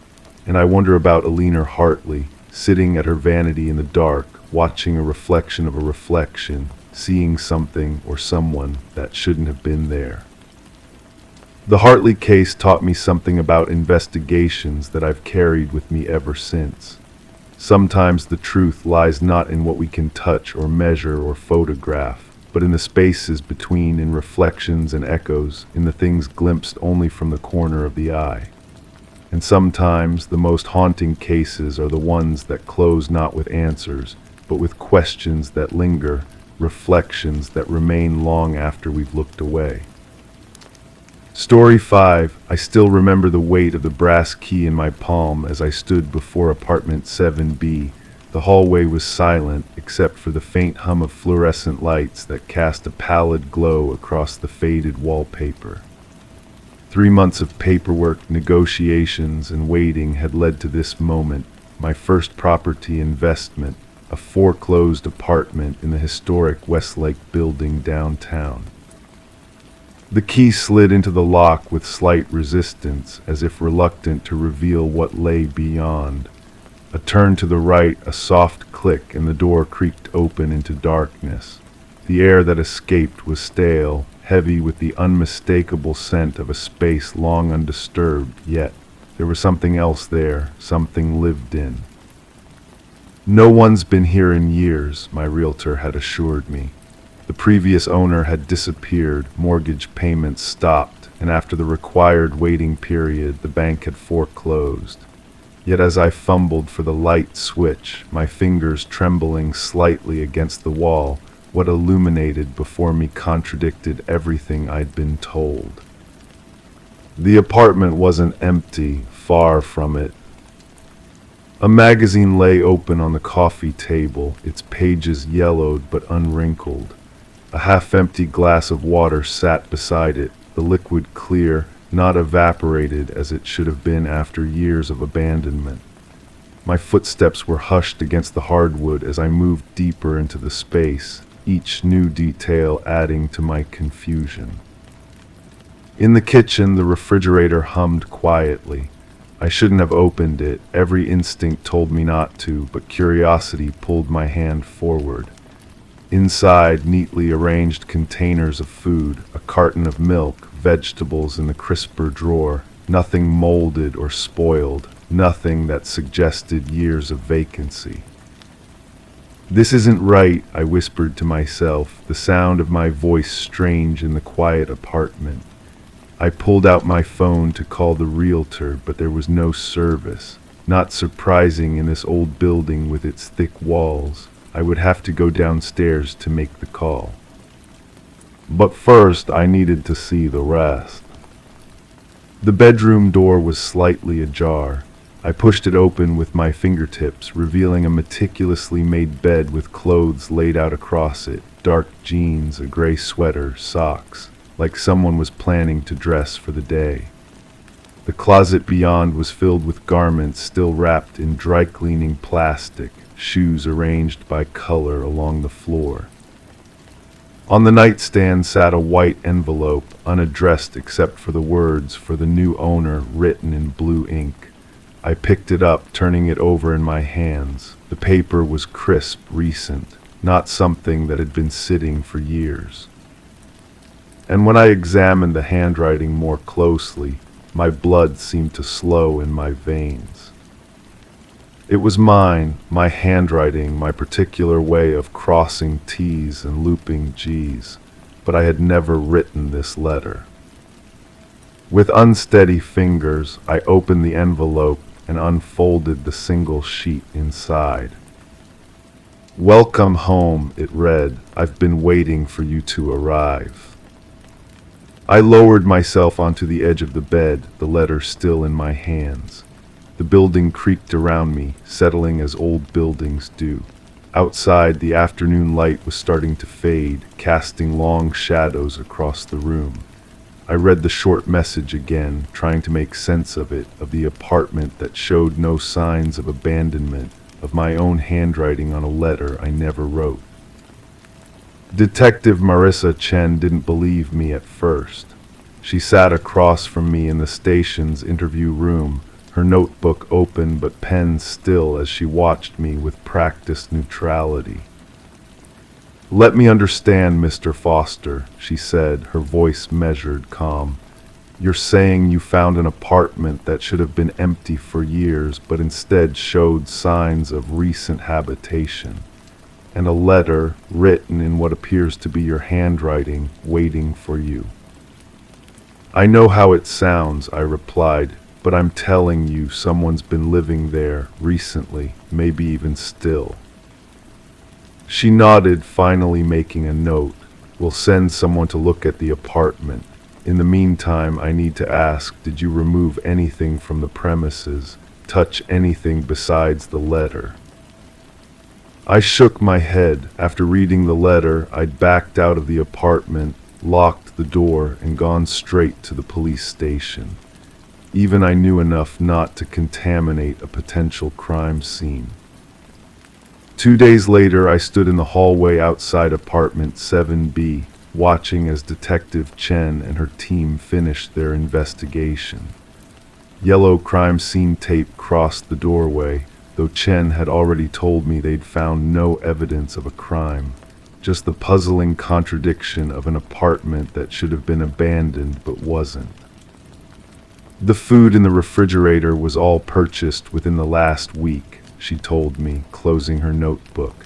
Speaker 1: And I wonder about Eleanor Hartley, sitting at her vanity in the dark, watching a reflection of a reflection, seeing something or someone that shouldn't have been there. The Hartley case taught me something about investigations that I've carried with me ever since. Sometimes the truth lies not in what we can touch or measure or photograph, but in the spaces between, in reflections and echoes, in the things glimpsed only from the corner of the eye. And sometimes the most haunting cases are the ones that close not with answers, but with questions that linger, reflections that remain long after we've looked away. Story 5. I still remember the weight of the brass key in my palm as I stood before apartment 7B. The hallway was silent except for the faint hum of fluorescent lights that cast a pallid glow across the faded wallpaper. 3 months of paperwork, negotiations, and waiting had led to this moment, my first property investment, a foreclosed apartment in the historic Westlake building downtown. The key slid into the lock with slight resistance, as if reluctant to reveal what lay beyond. A turn to the right, a soft click, and the door creaked open into darkness. The air that escaped was stale, heavy with the unmistakable scent of a space long undisturbed, yet there was something else there, something lived in. No one's been here in years, my realtor had assured me. The previous owner had disappeared, mortgage payments stopped, and after the required waiting period, the bank had foreclosed. Yet as I fumbled for the light switch, my fingers trembling slightly against the wall, what illuminated before me contradicted everything I'd been told. The apartment wasn't empty, far from it. A magazine lay open on the coffee table, its pages yellowed but unwrinkled. A half-empty glass of water sat beside it, the liquid clear, not evaporated as it should have been after years of abandonment. My footsteps were hushed against the hardwood as I moved deeper into the space, each new detail adding to my confusion. In the kitchen, the refrigerator hummed quietly. I shouldn't have opened it, every instinct told me not to, but curiosity pulled my hand forward. Inside, neatly arranged containers of food, a carton of milk, vegetables in the crisper drawer, nothing molded or spoiled, nothing that suggested years of vacancy. "This isn't right," I whispered to myself, the sound of my voice strange in the quiet apartment. I pulled out my phone to call the realtor, but there was no service. Not surprising in this old building with its thick walls. I would have to go downstairs to make the call. But first, I needed to see the rest. The bedroom door was slightly ajar. I pushed it open with my fingertips, revealing a meticulously made bed with clothes laid out across it, dark jeans, a gray sweater, socks, like someone was planning to dress for the day. The closet beyond was filled with garments still wrapped in dry-cleaning plastic, shoes arranged by color along the floor. On the nightstand sat a white envelope, unaddressed except for the words "for the new owner" written in blue ink. I picked it up, turning it over in my hands. The paper was crisp, recent, not something that had been sitting for years. And when I examined the handwriting more closely, my blood seemed to slow in my veins. It was mine, my handwriting, my particular way of crossing T's and looping G's, but I had never written this letter. With unsteady fingers, I opened the envelope and unfolded the single sheet inside. "Welcome home," it read. "I've been waiting for you to arrive." I lowered myself onto the edge of the bed, the letter still in my hands. The building creaked around me, settling as old buildings do. Outside, the afternoon light was starting to fade, casting long shadows across the room. I read the short message again, trying to make sense of it, of the apartment that showed no signs of abandonment, of my own handwriting on a letter I never wrote. Detective Marissa Chen didn't believe me at first. She sat across from me in the station's interview room, her notebook open but pen still as she watched me with practiced neutrality. "Let me understand, Mr. Foster," she said, her voice measured, calm. "You're saying you found an apartment that should have been empty for years but instead showed signs of recent habitation, and a letter written in what appears to be your handwriting waiting for you." "I know how it sounds," I replied, "but I'm telling you someone's been living there recently, maybe even still." She nodded, finally making a note. "We'll send someone to look at the apartment. In the meantime, I need to ask, did you remove anything from the premises, touch anything besides the letter?" I shook my head. After reading the letter, I'd backed out of the apartment, locked the door, and gone straight to the police station. Even I knew enough not to contaminate a potential crime scene. 2 days later, I stood in the hallway outside apartment 7B, watching as Detective Chen and her team finished their investigation. Yellow crime scene tape crossed the doorway, though Chen had already told me they'd found no evidence of a crime, just the puzzling contradiction of an apartment that should have been abandoned but wasn't. "The food in the refrigerator was all purchased within the last week," she told me, closing her notebook.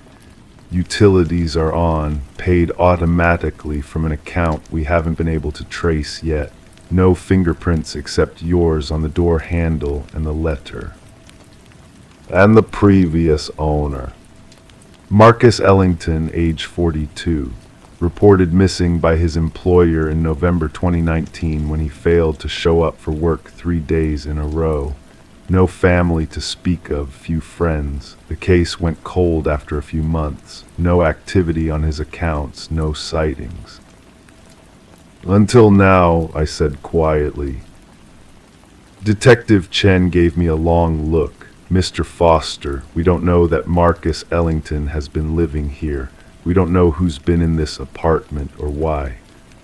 Speaker 1: "Utilities are on, paid automatically from an account we haven't been able to trace yet. No fingerprints except yours on the door handle and the letter. And the previous owner, Marcus Ellington, age 42, reported missing by his employer in November 2019 when he failed to show up for work 3 days in a row. No family to speak of, few friends. The case went cold after a few months. No activity on his accounts, no sightings." "Until now," I said quietly. Detective Chen gave me a long look. "Mr. Foster, we don't know that Marcus Ellington has been living here. We don't know who's been in this apartment or why.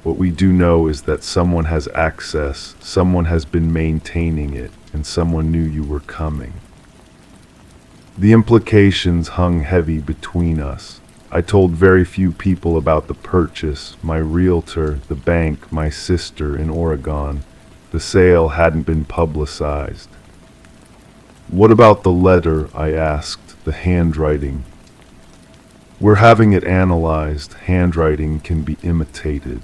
Speaker 1: What we do know is that someone has access, someone has been maintaining it, and someone knew you were coming." The implications hung heavy between us. I told very few people about the purchase, my realtor, the bank, my sister in Oregon. The sale hadn't been publicized. "What about the letter?" I asked, "the handwriting?" "We're having it analyzed. Handwriting can be imitated."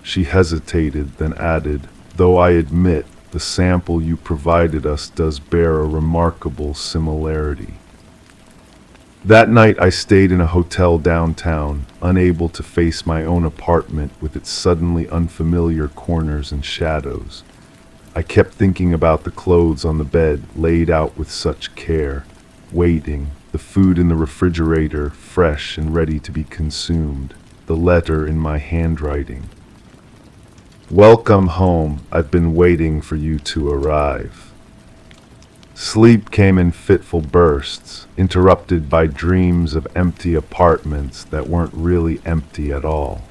Speaker 1: She hesitated, then added, "Though I admit, the sample you provided us does bear a remarkable similarity." That night I stayed in a hotel downtown, unable to face my own apartment with its suddenly unfamiliar corners and shadows. I kept thinking about the clothes on the bed, laid out with such care, waiting, the food in the refrigerator, fresh and ready to be consumed, the letter in my handwriting. "Welcome home. I've been waiting for you to arrive." Sleep came in fitful bursts, interrupted by dreams of empty apartments that weren't really empty at all.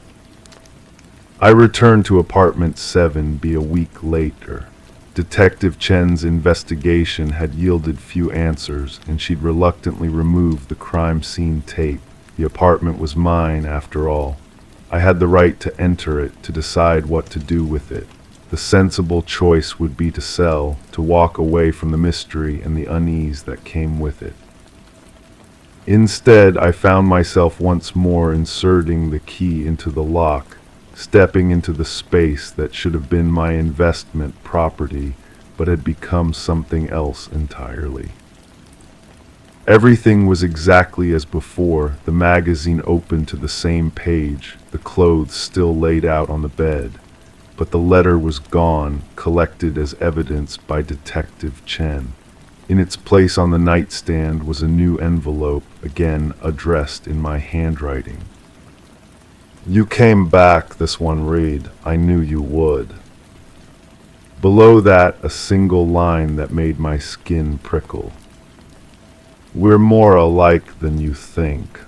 Speaker 1: I returned to apartment 7B a week later. Detective Chen's investigation had yielded few answers, and she'd reluctantly removed the crime scene tape. The apartment was mine, after all. I had the right to enter it, to decide what to do with it. The sensible choice would be to sell, to walk away from the mystery and the unease that came with it. Instead, I found myself once more inserting the key into the lock, stepping into the space that should have been my investment property, but had become something else entirely. Everything was exactly as before, the magazine open to the same page, the clothes still laid out on the bed. But the letter was gone, collected as evidence by Detective Chen. In its place on the nightstand was a new envelope, again addressed in my handwriting. "You came back," this one read. "I knew you would." Below that, a single line that made my skin prickle. "We're more alike than you think."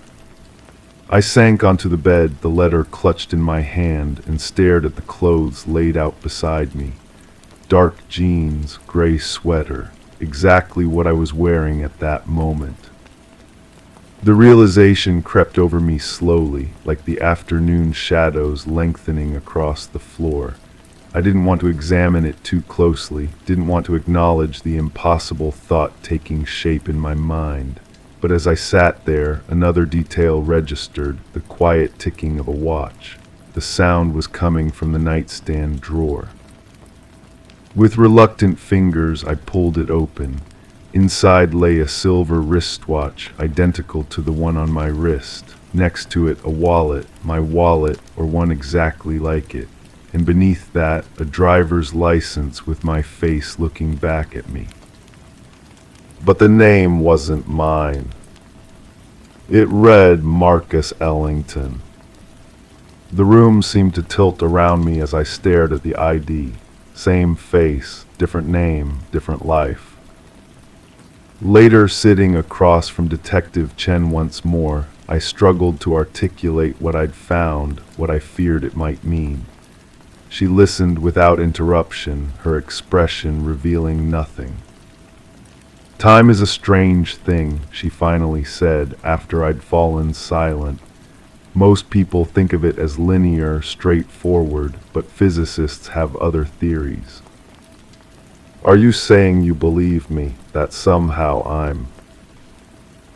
Speaker 1: I sank onto the bed, the letter clutched in my hand, and stared at the clothes laid out beside me. Dark jeans, gray sweater, exactly what I was wearing at that moment. The realization crept over me slowly, like the afternoon shadows lengthening across the floor. I didn't want to examine it too closely, didn't want to acknowledge the impossible thought taking shape in my mind. But as I sat there, another detail registered, the quiet ticking of a watch. The sound was coming from the nightstand drawer. With reluctant fingers, I pulled it open. Inside lay a silver wristwatch, identical to the one on my wrist. Next to it, a wallet, my wallet, or one exactly like it. And beneath that, a driver's license with my face looking back at me. But the name wasn't mine. It read Marcus Ellington. The room seemed to tilt around me as I stared at the ID. Same face, different name, different life. Later, sitting across from Detective Chen once more, I struggled to articulate what I'd found, what I feared it might mean. She listened without interruption, her expression revealing nothing. "Time is a strange thing," she finally said after I'd fallen silent. "Most people think of it as linear, straightforward, but physicists have other theories." "Are you saying you believe me, that somehow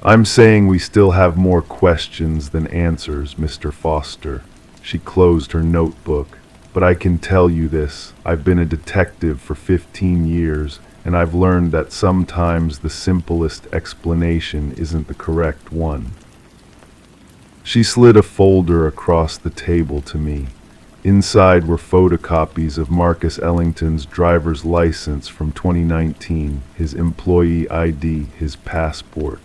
Speaker 1: I'm saying we still have more questions than answers, Mr. Foster." She closed her notebook. "But I can tell you this, I've been a detective for 15 years, and I've learned that sometimes the simplest explanation isn't the correct one." She slid a folder across the table to me. Inside were photocopies of Marcus Ellington's driver's license from 2019, his employee ID, his passport.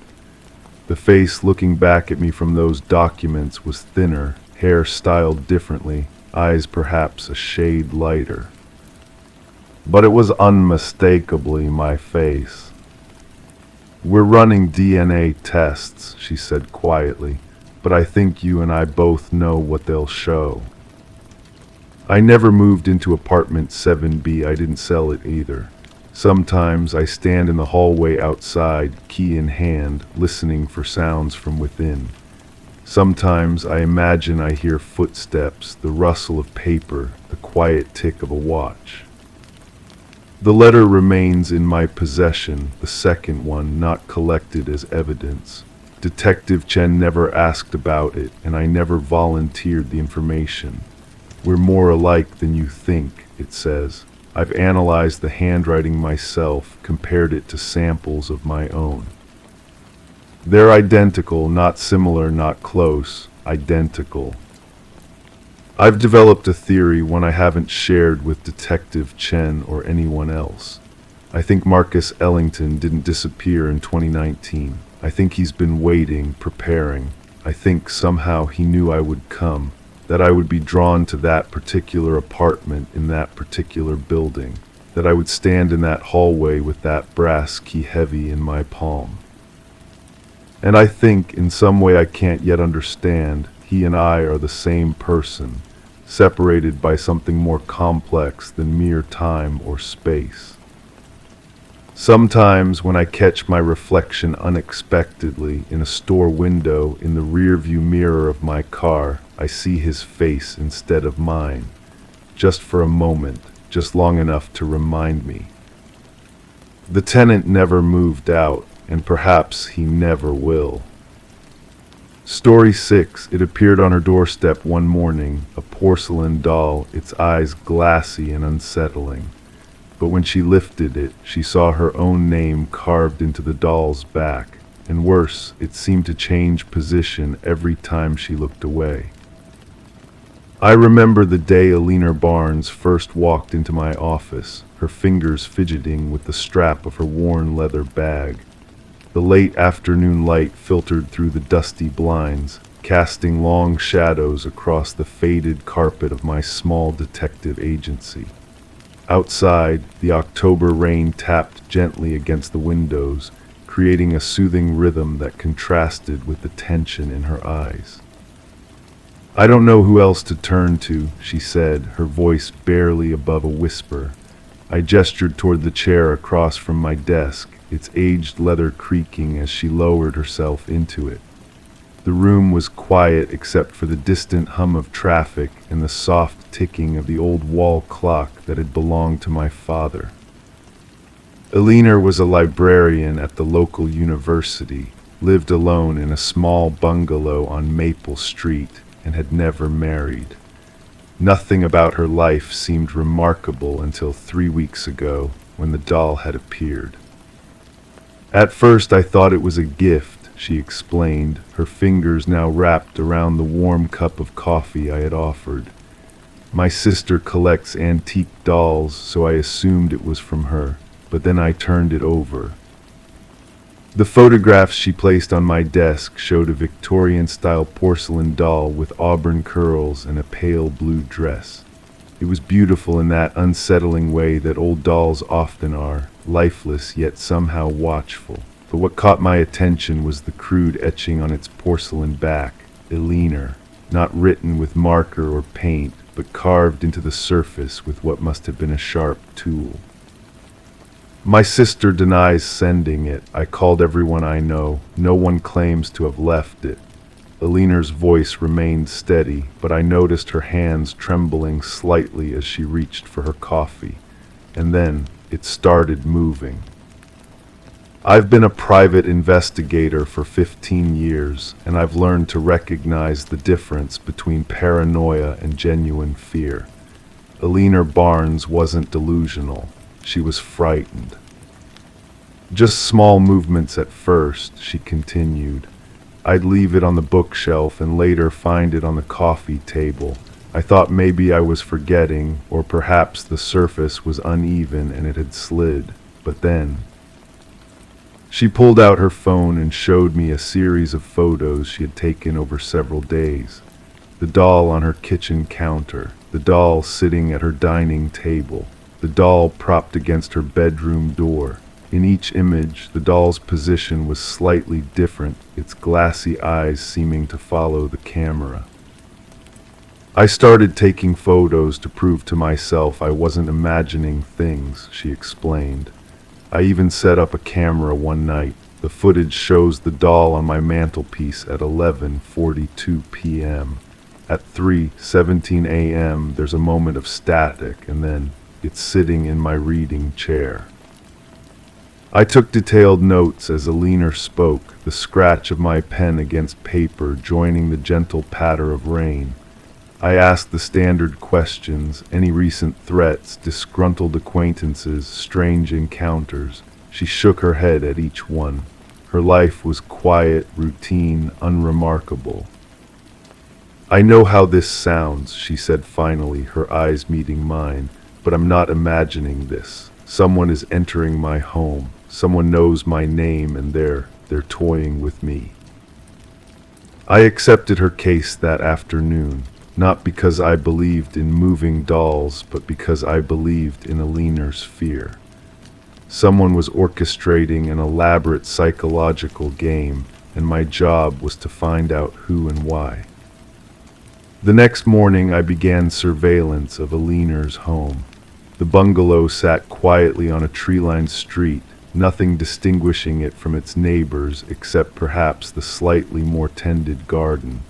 Speaker 1: The face looking back at me from those documents was thinner, hair styled differently, eyes perhaps a shade lighter. But it was unmistakably my face. "We're running DNA tests," she said quietly, "but I think you and I both know what they'll show." I never moved into apartment 7B, I didn't sell it either. Sometimes I stand in the hallway outside, key in hand, listening for sounds from within. Sometimes I imagine I hear footsteps, the rustle of paper, the quiet tick of a watch. The letter remains in my possession, the second one not collected as evidence. Detective Chen never asked about it, and I never volunteered the information. "We're more alike than you think," it says. I've analyzed the handwriting myself, compared it to samples of my own. They're identical, not similar, not close, identical. I've developed a theory, one I haven't shared with Detective Chen or anyone else. I think Marcus Ellington didn't disappear in 2019. I think he's been waiting, preparing. I think somehow he knew I would come, that I would be drawn to that particular apartment in that particular building, that I would stand in that hallway with that brass key heavy in my palm. And I think, in some way I can't yet understand, he and I are the same person, separated by something more complex than mere time or space. Sometimes when I catch my reflection unexpectedly in a store window in the rearview mirror of my car, I see his face instead of mine, just for a moment, just long enough to remind me. The tenant never moved out, and perhaps he never will. Story 6. It appeared on her doorstep one morning, a porcelain doll, its eyes glassy and unsettling. But when she lifted it, she saw her own name carved into the doll's back. and worse, it seemed to change position every time she looked away. I remember the day Alina Barnes first walked into my office, her fingers fidgeting with the strap of her worn leather bag. The late afternoon light filtered through the dusty blinds, casting long shadows across the faded carpet of my small detective agency. Outside, the October rain tapped gently against the windows, creating a soothing rhythm that contrasted with the tension in her eyes. "I don't know who else to turn to," she said, her voice barely above a whisper. I gestured toward the chair across from my desk, its aged leather creaking as she lowered herself into it. The room was quiet except for the distant hum of traffic and the soft ticking of the old wall clock that had belonged to my father. Alina was a librarian at the local university, lived alone in a small bungalow on Maple Street, and had never married. Nothing about her life seemed remarkable until 3 weeks ago, when the doll had appeared. "At first I thought it was a gift," she explained, her fingers now wrapped around the warm cup of coffee I had offered. "My sister collects antique dolls, so I assumed it was from her, but then I turned it over." The photographs she placed on my desk showed a Victorian-style porcelain doll with auburn curls and a pale blue dress. It was beautiful in that unsettling way that old dolls often are, lifeless yet somehow watchful. But what caught my attention was the crude etching on its porcelain back, Alina, not written with marker or paint, but carved into the surface with what must have been a sharp tool. "My sister denies sending it. I called everyone I know. No one claims to have left it." Alina's voice remained steady, but I noticed her hands trembling slightly as she reached for her coffee. And then it started moving. "I've been a private investigator for 15 years, and I've learned to recognize the difference between paranoia and genuine fear. Alina Barnes wasn't delusional. She was frightened. Just small movements at first," she continued. "I'd leave it on the bookshelf and later find it on the coffee table. I thought maybe I was forgetting, or perhaps the surface was uneven and it had slid. But then..." She pulled out her phone and showed me a series of photos she had taken over several days. The doll on her kitchen counter, the doll sitting at her dining table, the doll propped against her bedroom door. In each image, the doll's position was slightly different, its glassy eyes seeming to follow the camera. "I started taking photos to prove to myself I wasn't imagining things," she explained. "I even set up a camera one night. The footage shows the doll on my mantelpiece at 11:42 p.m. At 3:17 a.m. there's a moment of static, and then it's sitting in my reading chair." I took detailed notes as Alina spoke, the scratch of my pen against paper joining the gentle patter of rain. I asked the standard questions, any recent threats, disgruntled acquaintances, strange encounters. She shook her head at each one. Her life was quiet, routine, unremarkable. "I know how this sounds," she said finally, her eyes meeting mine, "but I'm not imagining this. Someone is entering my home. Someone knows my name and they're toying with me." I accepted her case that afternoon, not because I believed in moving dolls, but because I believed in Alina's fear. Someone was orchestrating an elaborate psychological game, and my job was to find out who and why. The next morning I began surveillance of Alina's home. The bungalow sat quietly on a tree-lined street, nothing distinguishing it from its neighbors except perhaps the slightly more tended garden.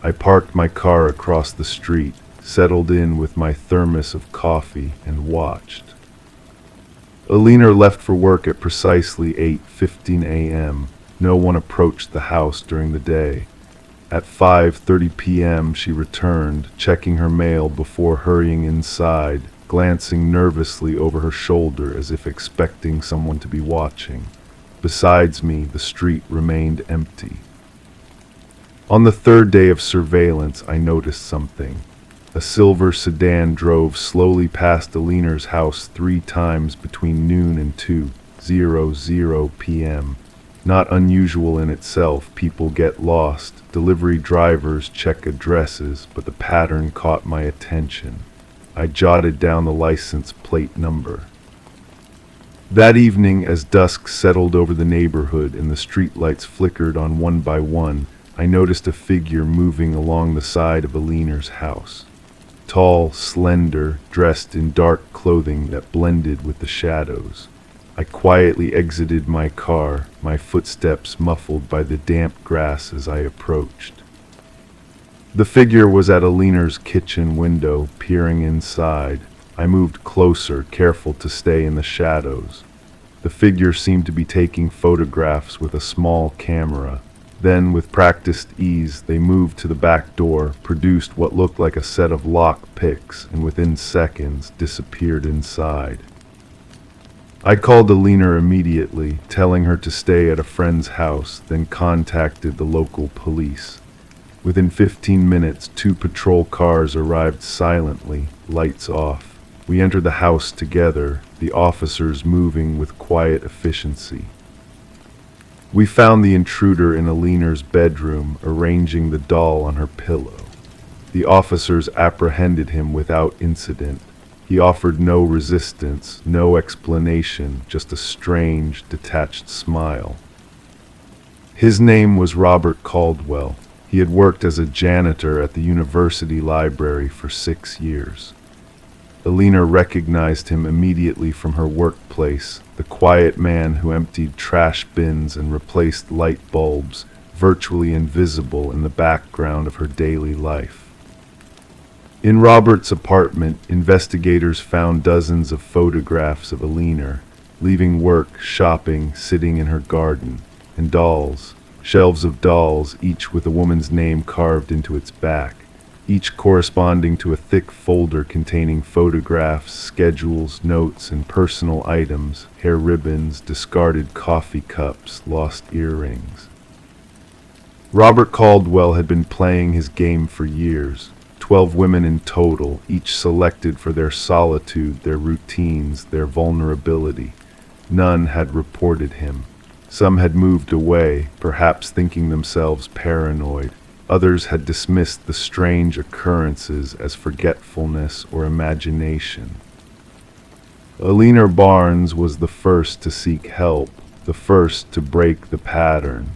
Speaker 1: I parked my car across the street, settled in with my thermos of coffee, and watched. Alina left for work at precisely 8:15 a.m. No one approached the house during the day. At 5:30 p.m. she returned, checking her mail before hurrying inside, glancing nervously over her shoulder as if expecting someone to be watching. Besides me, the street remained empty. On the third day of surveillance, I noticed something. A silver sedan drove slowly past Aliner's house 3 times between noon and 2:00 p.m. Not unusual in itself, people get lost, delivery drivers check addresses, but the pattern caught my attention. I jotted down the license plate number. That evening, as dusk settled over the neighborhood and the streetlights flickered on one by one, I noticed a figure moving along the side of Aliner's house. Tall, slender, dressed in dark clothing that blended with the shadows. I quietly exited my car, my footsteps muffled by the damp grass as I approached. The figure was at Aliner's kitchen window, peering inside. I moved closer, careful to stay in the shadows. The figure seemed to be taking photographs with a small camera. Then, with practiced ease, they moved to the back door, produced what looked like a set of lock picks, and within seconds disappeared inside. I called Alina immediately, telling her to stay at a friend's house, then contacted the local police. Within 15 minutes, 2 patrol cars arrived silently, lights off. We entered the house together, the officers moving with quiet efficiency. We found the intruder in Alina's bedroom, arranging the doll on her pillow. The officers apprehended him without incident. He offered no resistance, no explanation, just a strange, detached smile. His name was Robert Caldwell. He had worked as a janitor at the university library for 6 years. Alina recognized him immediately from her workplace, the quiet man who emptied trash bins and replaced light bulbs, virtually invisible in the background of her daily life. In Robert's apartment, investigators found dozens of photographs of Alina, leaving work, shopping, sitting in her garden, and dolls, shelves of dolls, each with a woman's name carved into its back, each corresponding to a thick folder containing photographs, schedules, notes, and personal items, hair ribbons, discarded coffee cups, lost earrings. Robert Caldwell had been playing his game for years. 12 women in total, each selected for their solitude, their routines, their vulnerability. None had reported him. Some had moved away, perhaps thinking themselves paranoid. Others had dismissed the strange occurrences as forgetfulness or imagination. Alina Barnes was the first to seek help, the first to break the pattern.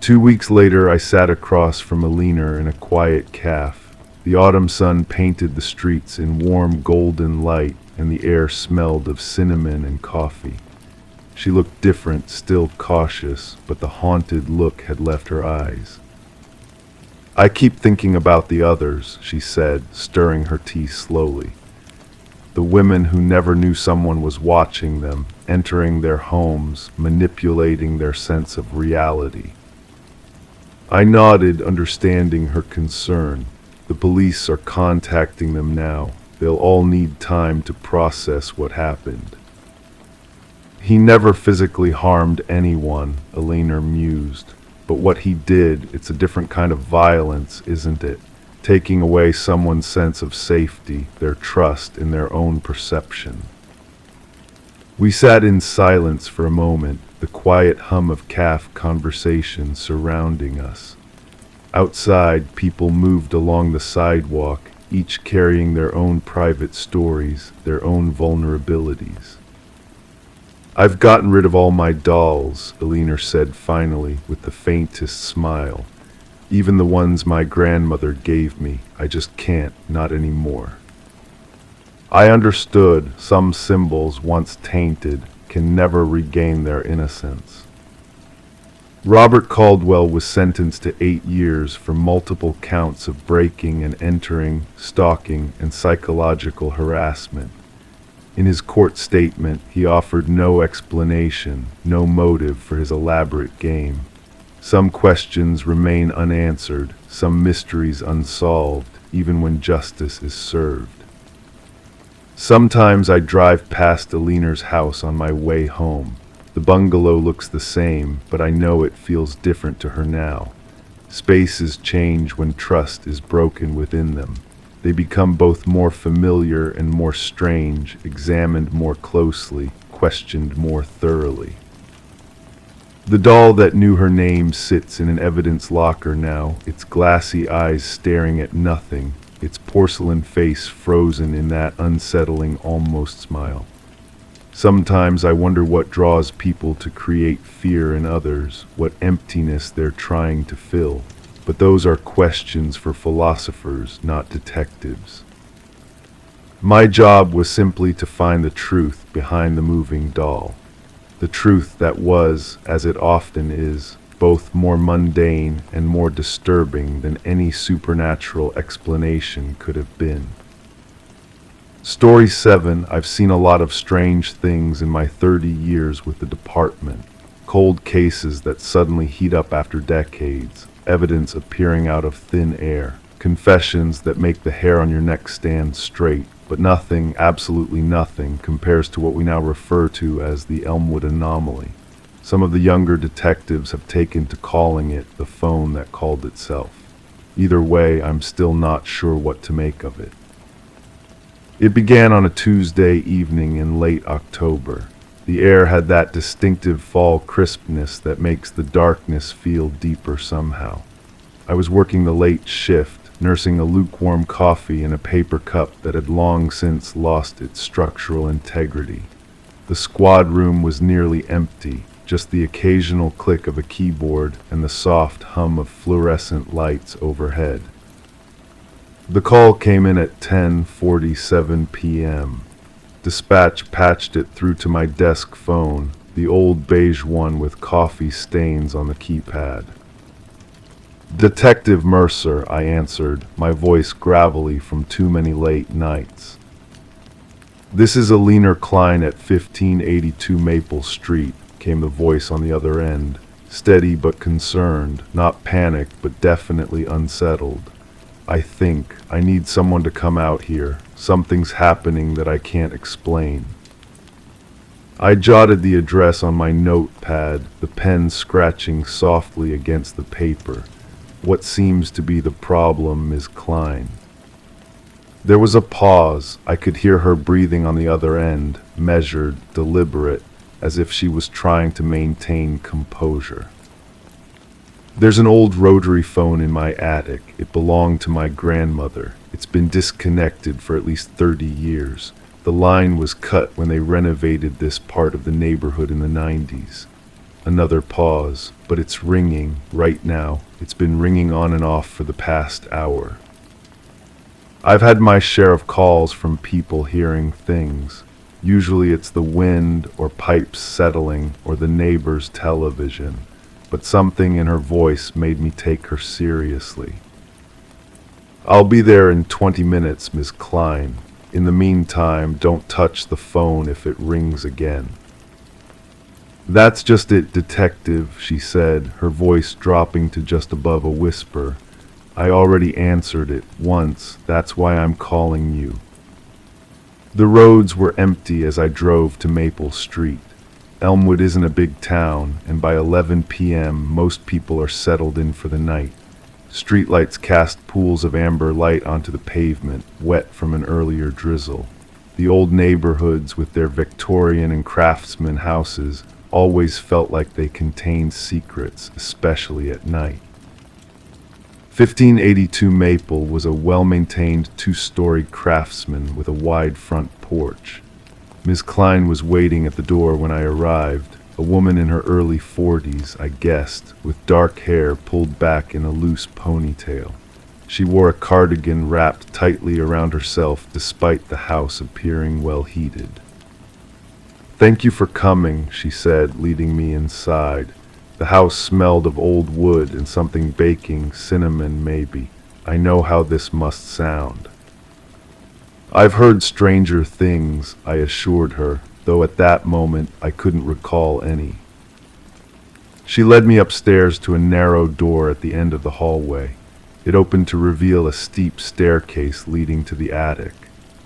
Speaker 1: 2 weeks later, I sat across from Alina in a quiet cafe. The autumn sun painted the streets in warm golden light, and the air smelled of cinnamon and coffee. She looked different, still cautious, but the haunted look had left her eyes. "I keep thinking about the others," she said, stirring her tea slowly. The women who never knew someone was watching them, entering their homes, manipulating their sense of reality. I nodded, understanding her concern. The police are contacting them now. They'll all need time to process what happened. "He never physically harmed anyone," Alina mused. "But what he did, it's a different kind of violence, isn't it? Taking away someone's sense of safety, their trust in their own perception." We sat in silence for a moment, the quiet hum of cafe conversation surrounding us. Outside, people moved along the sidewalk, each carrying their own private stories, their own vulnerabilities. "I've gotten rid of all my dolls," Alina said finally, with the faintest smile. "Even the ones my grandmother gave me. I just can't, not anymore." I understood some symbols, once tainted, can never regain their innocence. Robert Caldwell was sentenced to 8 years for multiple counts of breaking and entering, stalking, and psychological harassment. In his court statement, he offered no explanation, no motive for his elaborate game. Some questions remain unanswered, some mysteries unsolved, even when justice is served. Sometimes I drive past Alina's house on my way home. The The bungalow looks the same, but I know it feels different to her now. Spaces change when trust is broken within them. They become both more familiar and more strange, examined more closely, questioned more thoroughly. The doll that knew her name sits in an evidence locker now, its glassy eyes staring at nothing, its porcelain face frozen in that unsettling almost smile. Sometimes I wonder what draws people to create fear in others, what emptiness they're trying to fill. But those are questions for philosophers, not detectives. My job was simply to find the truth behind the moving doll. The truth that was, as it often is, both more mundane and more disturbing than any supernatural explanation could have been. Story 7. I've seen a lot of strange things in my 30 years with the department. Cold cases that suddenly heat up after decades. Evidence appearing out of thin air, confessions that make the hair on your neck stand straight, but nothing, absolutely nothing, compares to what we now refer to as the Elmwood anomaly. Some of the younger detectives have taken to calling it the phone that called itself. Either way, I'm still not sure what to make of it. It began on a Tuesday evening in late October. The air had that distinctive fall crispness that makes the darkness feel deeper somehow. I was working the late shift, nursing a lukewarm coffee in a paper cup that had long since lost its structural integrity. The squad room was nearly empty, just the occasional click of a keyboard and the soft hum of fluorescent lights overhead. The call came in at 10:47 p.m. Dispatch patched it through to my desk phone, the old beige one with coffee stains on the keypad. "Detective Mercer," I answered, my voice gravelly from too many late nights. "This is Alina Klein at 1582 Maple Street," came the voice on the other end, steady but concerned, not panicked but definitely unsettled. I need someone to come out here. Something's happening that I can't explain." I jotted the address on my notepad, the pen scratching softly against the paper. "What seems to be the problem, Ms. Klein?" There was a pause. I could hear her breathing on the other end, measured, deliberate, as if she was trying to maintain composure. "There's an old rotary phone in my attic. It belonged to my grandmother. It's been disconnected for at least 30 years. The line was cut when they renovated this part of the neighborhood in the 90s. Another pause, but it's ringing right now. It's been ringing on and off for the past hour. I've had my share of calls from people hearing things. Usually it's the wind or pipes settling or the neighbor's television. But something in her voice made me take her seriously. "I'll be there in 20 minutes, Ms. Klein. In the meantime, don't touch the phone if it rings again." "That's just it, detective," she said, her voice dropping to just above a whisper. "I already answered it once. That's why I'm calling you." The roads were empty as I drove to Maple Street. Elmwood isn't a big town, and by 11 p.m. most people are settled in for the night. Streetlights cast pools of amber light onto the pavement, wet from an earlier drizzle. The old neighborhoods with their Victorian and craftsman houses always felt like they contained secrets, especially at night. 1582 Maple was a well-maintained two-story craftsman with a wide front porch. Ms. Klein was waiting at the door when I arrived, a woman in her early 40s, I guessed, with dark hair pulled back in a loose ponytail. She wore a cardigan wrapped tightly around herself despite the house appearing well heated. "Thank you for coming," she said, leading me inside. The house smelled of old wood and something baking, cinnamon maybe. I know how this must sound. "I've heard stranger things," I assured her, though at that moment I couldn't recall any. She led me upstairs to a narrow door at the end of the hallway. It opened to reveal a steep staircase leading to the attic.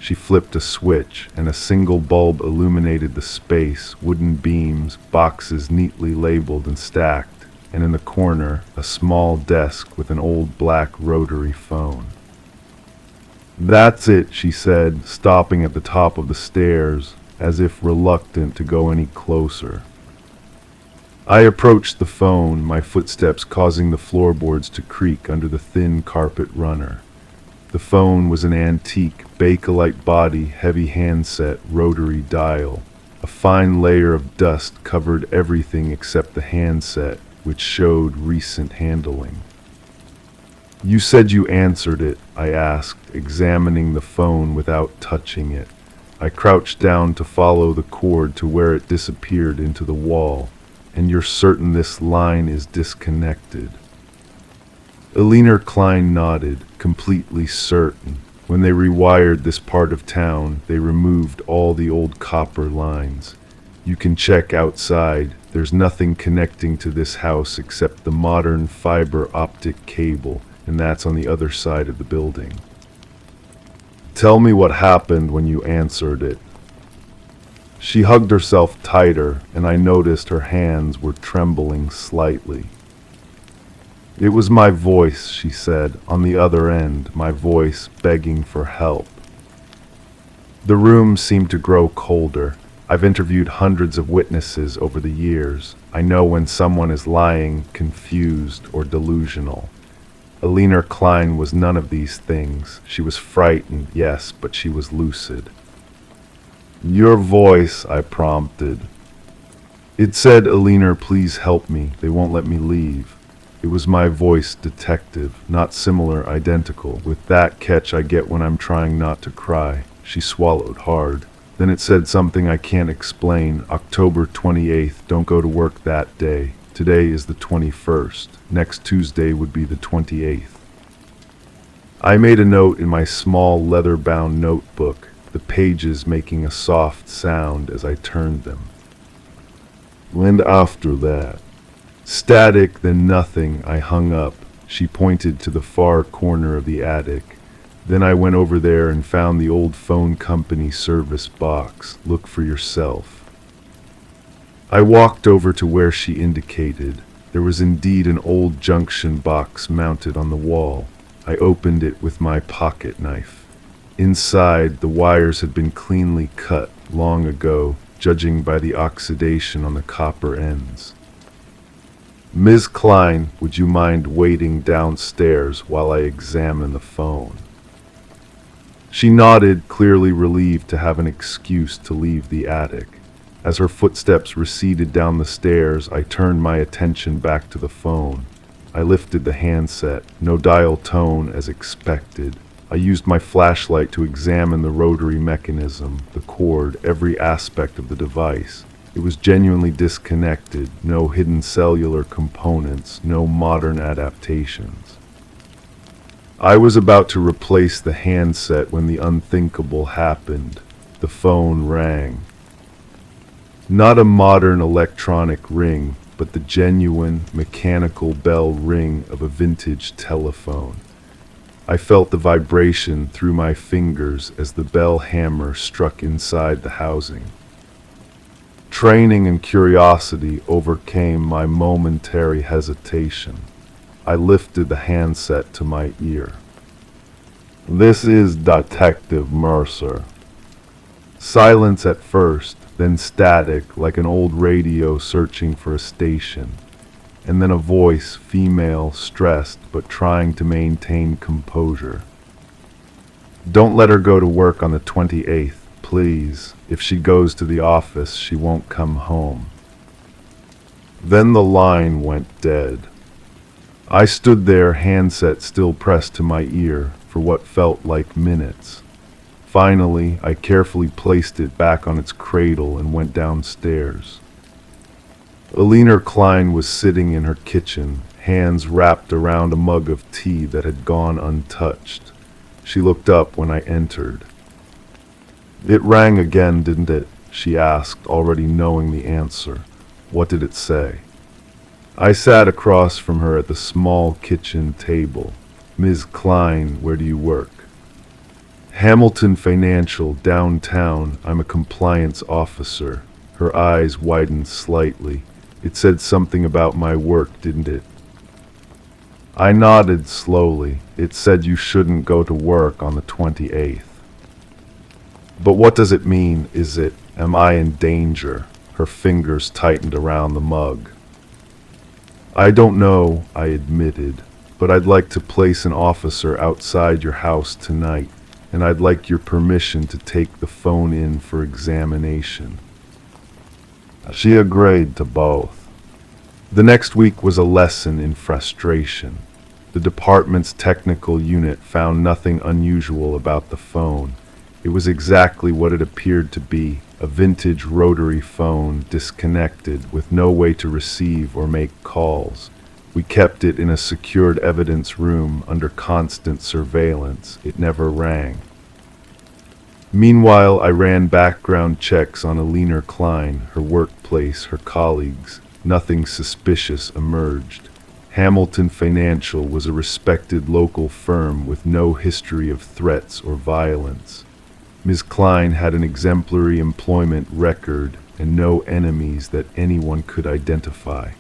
Speaker 1: She flipped a switch, and a single bulb illuminated the space, wooden beams, boxes neatly labeled and stacked, and in the corner, a small desk with an old black rotary phone. "That's it," she said, stopping at the top of the stairs, as if reluctant to go any closer. I approached the phone, my footsteps causing the floorboards to creak under the thin carpet runner. The phone was an antique, Bakelite body, heavy handset, rotary dial. A fine layer of dust covered everything except the handset, which showed recent handling. "You said you answered it," I asked, examining the phone without touching it. I crouched down to follow the cord to where it disappeared into the wall. "And you're certain this line is disconnected?" Eliner Klein nodded, completely certain. When they rewired this part of town, they removed all the old copper lines. You can check outside. There's nothing connecting to this house except the modern fiber optic cable, and that's on the other side of the building. "Tell me what happened when you answered it." She hugged herself tighter, and I noticed her hands were trembling slightly. "It was my voice," she said, "on the other end, my voice begging for help." The room seemed to grow colder. I've interviewed hundreds of witnesses over the years. I know when someone is lying, confused, or delusional. Eliner Klein was none of these things. She was frightened, yes, but she was lucid. "Your voice," I prompted. "It said, 'Eliner, please help me. They won't let me leave.' It was my voice, detective, not similar, identical, with that catch I get when I'm trying not to cry." She swallowed hard. "Then it said something I can't explain. October 28th, don't go to work that day. Today is the 21st. Next Tuesday would be the 28th. I made a note in my small leather-bound notebook, the pages making a soft sound as I turned them. "And after that?" "Static, then nothing." I hung up. She pointed to the far corner of the attic. "Then I went over there and found the old phone company service box. Look for yourself." I walked over to where she indicated. There was indeed an old junction box mounted on the wall. I opened it with my pocket knife. Inside, the wires had been cleanly cut long ago, judging by the oxidation on the copper ends. "Ms. Klein, would you mind waiting downstairs while I examine the phone?" She nodded, clearly relieved to have an excuse to leave the attic. As her footsteps receded down the stairs, I turned my attention back to the phone. I lifted the handset, no dial tone as expected. I used my flashlight to examine the rotary mechanism, the cord, every aspect of the device. It was genuinely disconnected, no hidden cellular components, no modern adaptations. I was about to replace the handset when the unthinkable happened. The phone rang. Not a modern electronic ring, but the genuine mechanical bell ring of a vintage telephone. I felt the vibration through my fingers as the bell hammer struck inside the housing. Training and curiosity overcame my momentary hesitation. I lifted the handset to my ear. "This is Detective Mercer." Silence at first, then static like an old radio searching for a station, and then a voice, female, stressed but trying to maintain composure. "Don't let her go to work on the 28th, please. If she goes to the office, she won't come home." Then the line went dead. I stood there, handset still pressed to my ear, for what felt like minutes. Finally, I carefully placed it back on its cradle and went downstairs. Eliner Klein was sitting in her kitchen, hands wrapped around a mug of tea that had gone untouched. She looked up when I entered. "It rang again, didn't it?" she asked, already knowing the answer. "What did it say?" I sat across from her at the small kitchen table. "Ms. Klein, where do you work?" Hamilton Financial, downtown. I'm a compliance officer. Her eyes widened slightly. It said something about my work, didn't it? I nodded slowly. It said you shouldn't go to work on the 28th. But what does it mean? Am I in danger? Her fingers tightened around the mug. I don't know, I admitted, but I'd like to place an officer outside your house tonight, and I'd like your permission to take the phone in for examination. She agreed to both. The next week was a lesson in frustration. The department's technical unit found nothing unusual about the phone. It was exactly what it appeared to be, a vintage rotary phone, disconnected, with no way to receive or make calls. We kept it in a secured evidence room under constant surveillance. It never rang. Meanwhile, I ran background checks on Alina Klein, her workplace, her colleagues. Nothing suspicious emerged. Hamilton Financial was a respected local firm with no history of threats or violence. Ms. Klein had an exemplary employment record and no enemies that anyone could identify.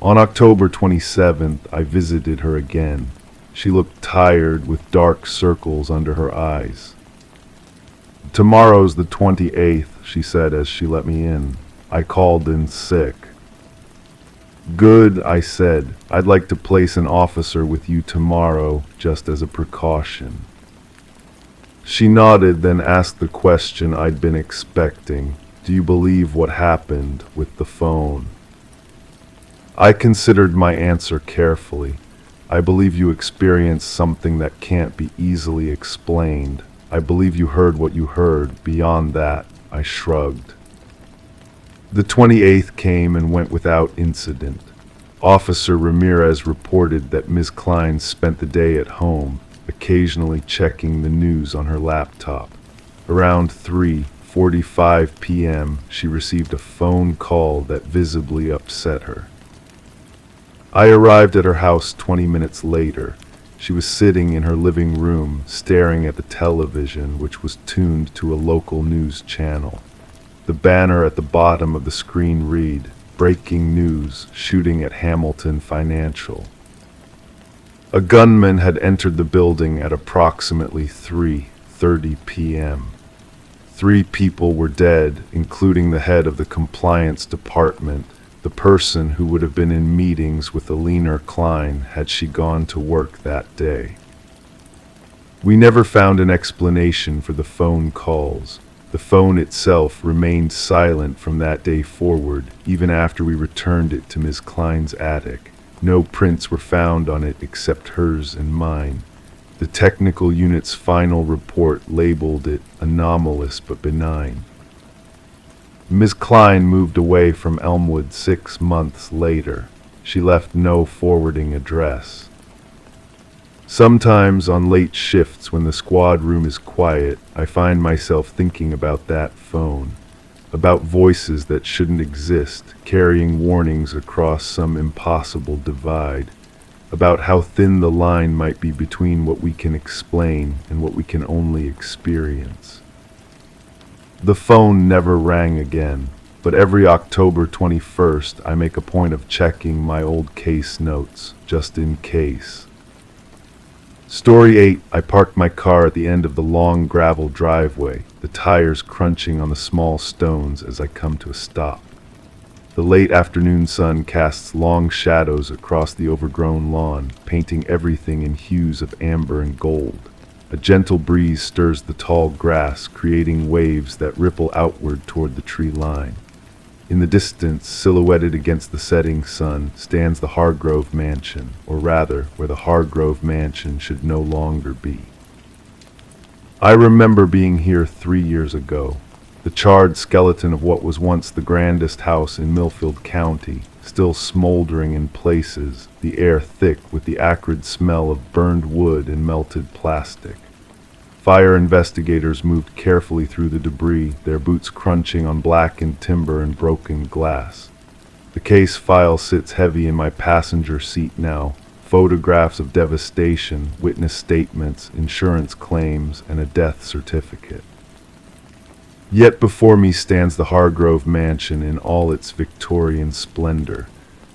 Speaker 1: On October 27th, I visited her again. She looked tired with dark circles under her eyes. Tomorrow's the 28th, she said as she let me in. I called in sick. Good, I said. I'd like to place an officer with you tomorrow, just as a precaution. She nodded, then asked the question I'd been expecting. Do you believe what happened with the phone? I considered my answer carefully. I believe you experienced something that can't be easily explained. I believe you heard what you heard. Beyond that, I shrugged. The 28th came and went without incident. Officer Ramirez reported that Ms. Klein spent the day at home, occasionally checking the news on her laptop. Around 3:45 p.m., she received a phone call that visibly upset her. I arrived at her house 20 minutes later. She was sitting in her living room, staring at the television, which was tuned to a local news channel. The banner at the bottom of the screen read, "Breaking news, shooting at Hamilton Financial." A gunman had entered the building at approximately 3:30 p.m. 3 people were dead, including the head of the compliance department, the person who would have been in meetings with Alina Klein had she gone to work that day. We never found an explanation for the phone calls. The phone itself remained silent from that day forward, even after we returned it to Ms. Klein's attic. No prints were found on it except hers and mine. The technical unit's final report labeled it anomalous but benign. Ms. Klein moved away from Elmwood 6 months later. She left no forwarding address. Sometimes on late shifts when the squad room is quiet, I find myself thinking about that phone, about voices that shouldn't exist, carrying warnings across some impossible divide, about how thin the line might be between what we can explain and what we can only experience. The phone never rang again, but every October 21st I make a point of checking my old case notes, just in case. Story 8. I parked my car at the end of the long gravel driveway, the tires crunching on the small stones as I come to a stop. The late afternoon sun casts long shadows across the overgrown lawn, painting everything in hues of amber and gold. A gentle breeze stirs the tall grass, creating waves that ripple outward toward the tree line. In the distance, silhouetted against the setting sun, stands the Hargrove Mansion, or rather, where the Hargrove Mansion should no longer be. I remember being here 3 years ago, the charred skeleton of what was once the grandest house in Milfield County, still smoldering in places, the air thick with the acrid smell of burned wood and melted plastic. Fire investigators moved carefully through the debris, their boots crunching on blackened timber and broken glass. The case file sits heavy in my passenger seat now, photographs of devastation, witness statements, insurance claims, and a death certificate. Yet before me stands the Hargrove mansion in all its Victorian splendor.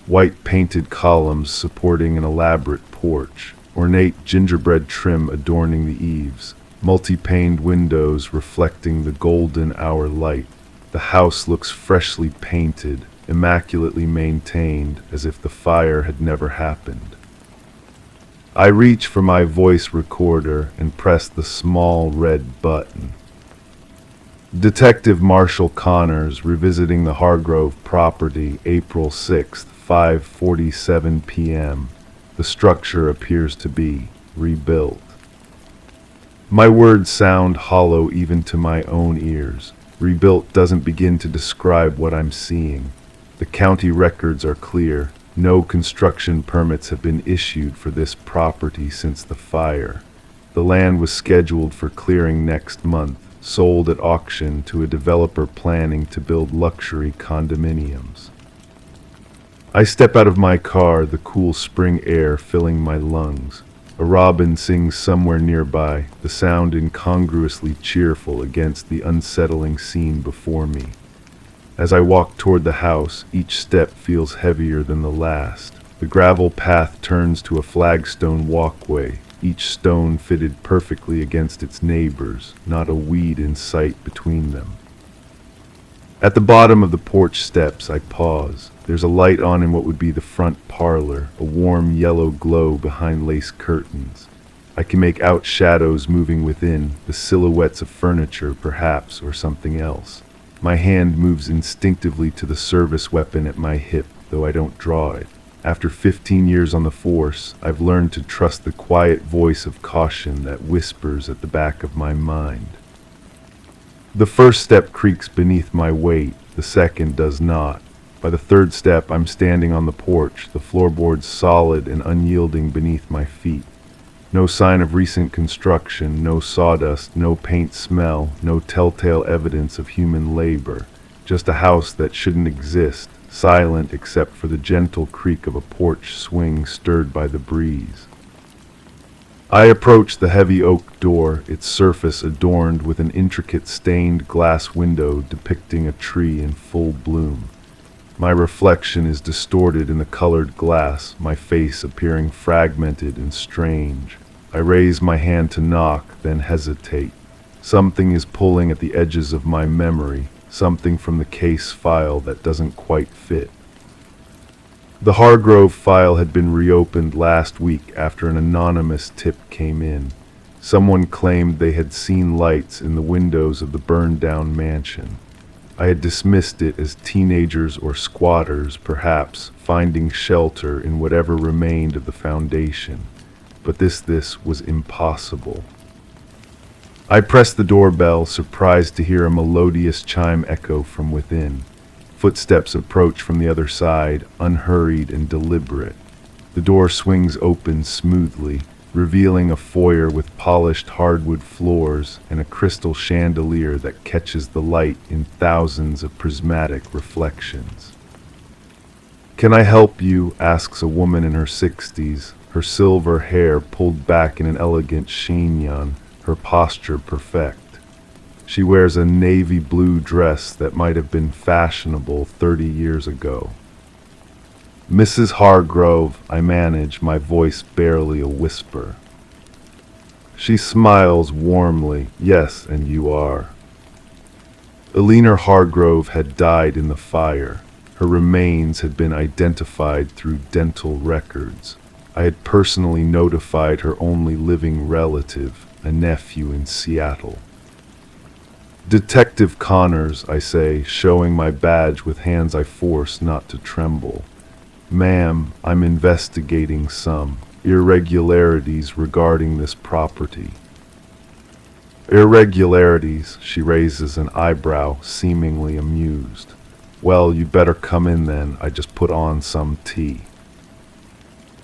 Speaker 1: White painted columns supporting an elaborate porch, ornate gingerbread trim adorning the eaves, multi-paned windows reflecting the golden hour light. The house looks freshly painted, immaculately maintained, as if the fire had never happened. I reach for my voice recorder and press the small red button. Detective Marshall Connors revisiting the Hargrove property, April 6th, 5:47 p.m. The structure appears to be rebuilt. My words sound hollow even to my own ears. Rebuilt doesn't begin to describe what I'm seeing. The county records are clear. No construction permits have been issued for this property since the fire. The land was scheduled for clearing next month, sold at auction to a developer planning to build luxury condominiums. I step out of my car, the cool spring air filling my lungs. A robin sings somewhere nearby, the sound incongruously cheerful against the unsettling scene before me. As I walk toward the house, each step feels heavier than the last. The gravel path turns to a flagstone walkway, each stone fitted perfectly against its neighbors, not a weed in sight between them. At the bottom of the porch steps, I pause. There's a light on in what would be the front parlor, a warm yellow glow behind lace curtains. I can make out shadows moving within, the silhouettes of furniture, perhaps, or something else. My hand moves instinctively to the service weapon at my hip, though I don't draw it. After 15 years on the force, I've learned to trust the quiet voice of caution that whispers at the back of my mind. The first step creaks beneath my weight, the second does not. By the third step, I'm standing on the porch, the floorboards solid and unyielding beneath my feet. No sign of recent construction, no sawdust, no paint smell, no telltale evidence of human labor. Just a house that shouldn't exist, silent except for the gentle creak of a porch swing stirred by the breeze. I approach the heavy oak door, its surface adorned with an intricate stained glass window depicting a tree in full bloom. My reflection is distorted in the colored glass, my face appearing fragmented and strange. I raise my hand to knock, then hesitate. Something is pulling at the edges of my memory, something from the case file that doesn't quite fit. The Hargrove file had been reopened last week after an anonymous tip came in. Someone claimed they had seen lights in the windows of the burned-down mansion. I had dismissed it as teenagers or squatters, perhaps, finding shelter in whatever remained of the foundation. But this was impossible. I pressed the doorbell, surprised to hear a melodious chime echo from within. Footsteps approach from the other side, unhurried and deliberate. The door swings open smoothly, revealing a foyer with polished hardwood floors and a crystal chandelier that catches the light in thousands of prismatic reflections. "Can I help you?" asks a woman in her 60s, her silver hair pulled back in an elegant chignon, her posture perfect. She wears a navy blue dress that might have been fashionable 30 years ago. "Mrs. Hargrove," I manage, my voice barely a whisper. She smiles warmly. "Yes, and you are." Eleanor Hargrove had died in the fire. Her remains had been identified through dental records. I had personally notified her only living relative, a nephew in Seattle. "Detective Connors," I say, showing my badge with hands I force not to tremble. "Ma'am, I'm investigating some irregularities regarding this property." "Irregularities?" She raises an eyebrow, seemingly amused. "Well, you'd better come in then. I just put on some tea."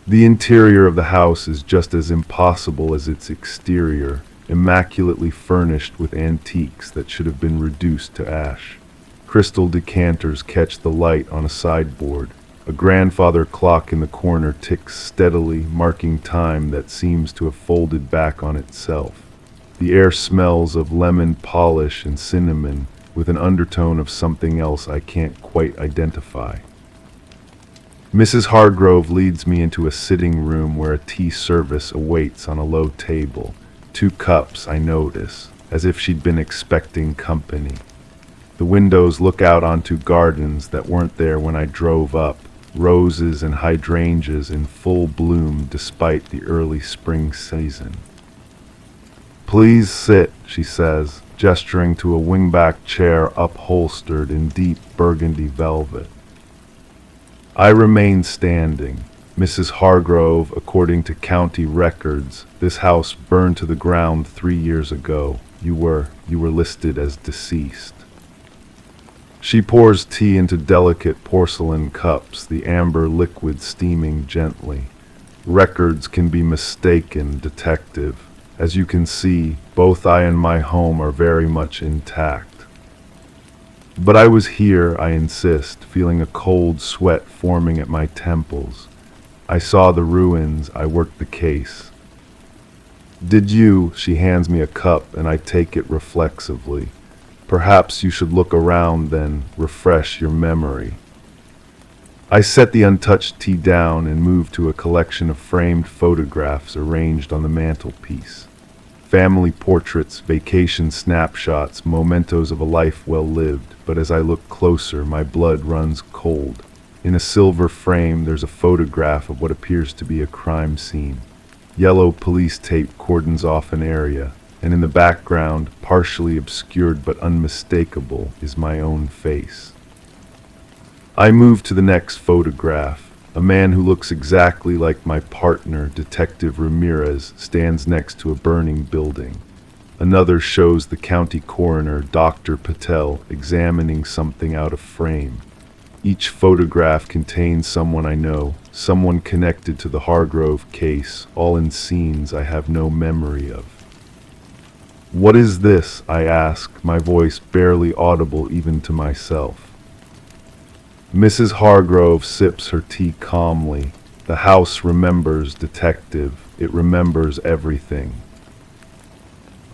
Speaker 1: The interior of the house is just as impossible as its exterior, immaculately furnished with antiques that should have been reduced to ash. Crystal decanters catch the light on a sideboard. A grandfather clock in the corner ticks steadily, marking time that seems to have folded back on itself. The air smells of lemon polish and cinnamon, with an undertone of something else I can't quite identify. Mrs. Hargrove leads me into a sitting room where a tea service awaits on a low table. 2 cups, I notice, as if she'd been expecting company. The windows look out onto gardens that weren't there when I drove up, roses and hydrangeas in full bloom despite the early spring season. "Please sit," she says, gesturing to a wingback chair upholstered in deep burgundy velvet. I remain standing. Mrs. Hargrove, according to county records, this house burned to the ground 3 years ago. You were listed as deceased. She pours tea into delicate porcelain cups, the amber liquid steaming gently. Records can be mistaken, detective. As you can see, both I and my home are very much intact. But I was here, I insist, feeling a cold sweat forming at my temples. I saw the ruins, I worked the case. "Did you?" She hands me a cup and I take it reflexively. "Perhaps you should look around then, refresh your memory." I set the untouched tea down and move to a collection of framed photographs arranged on the mantelpiece. Family portraits, vacation snapshots, mementos of a life well lived, but as I look closer, my blood runs cold. In a silver frame, there's a photograph of what appears to be a crime scene. Yellow police tape cordons off an area, and in the background, partially obscured but unmistakable, is my own face. I move to the next photograph. A man who looks exactly like my partner, Detective Ramirez, stands next to a burning building. Another shows the county coroner, Dr. Patel, examining something out of frame. Each photograph contains someone I know, someone connected to the Hargrove case, all in scenes I have no memory of. "What is this?" I ask, my voice barely audible even to myself. Mrs. Hargrove sips her tea calmly. The house remembers, detective. It remembers everything.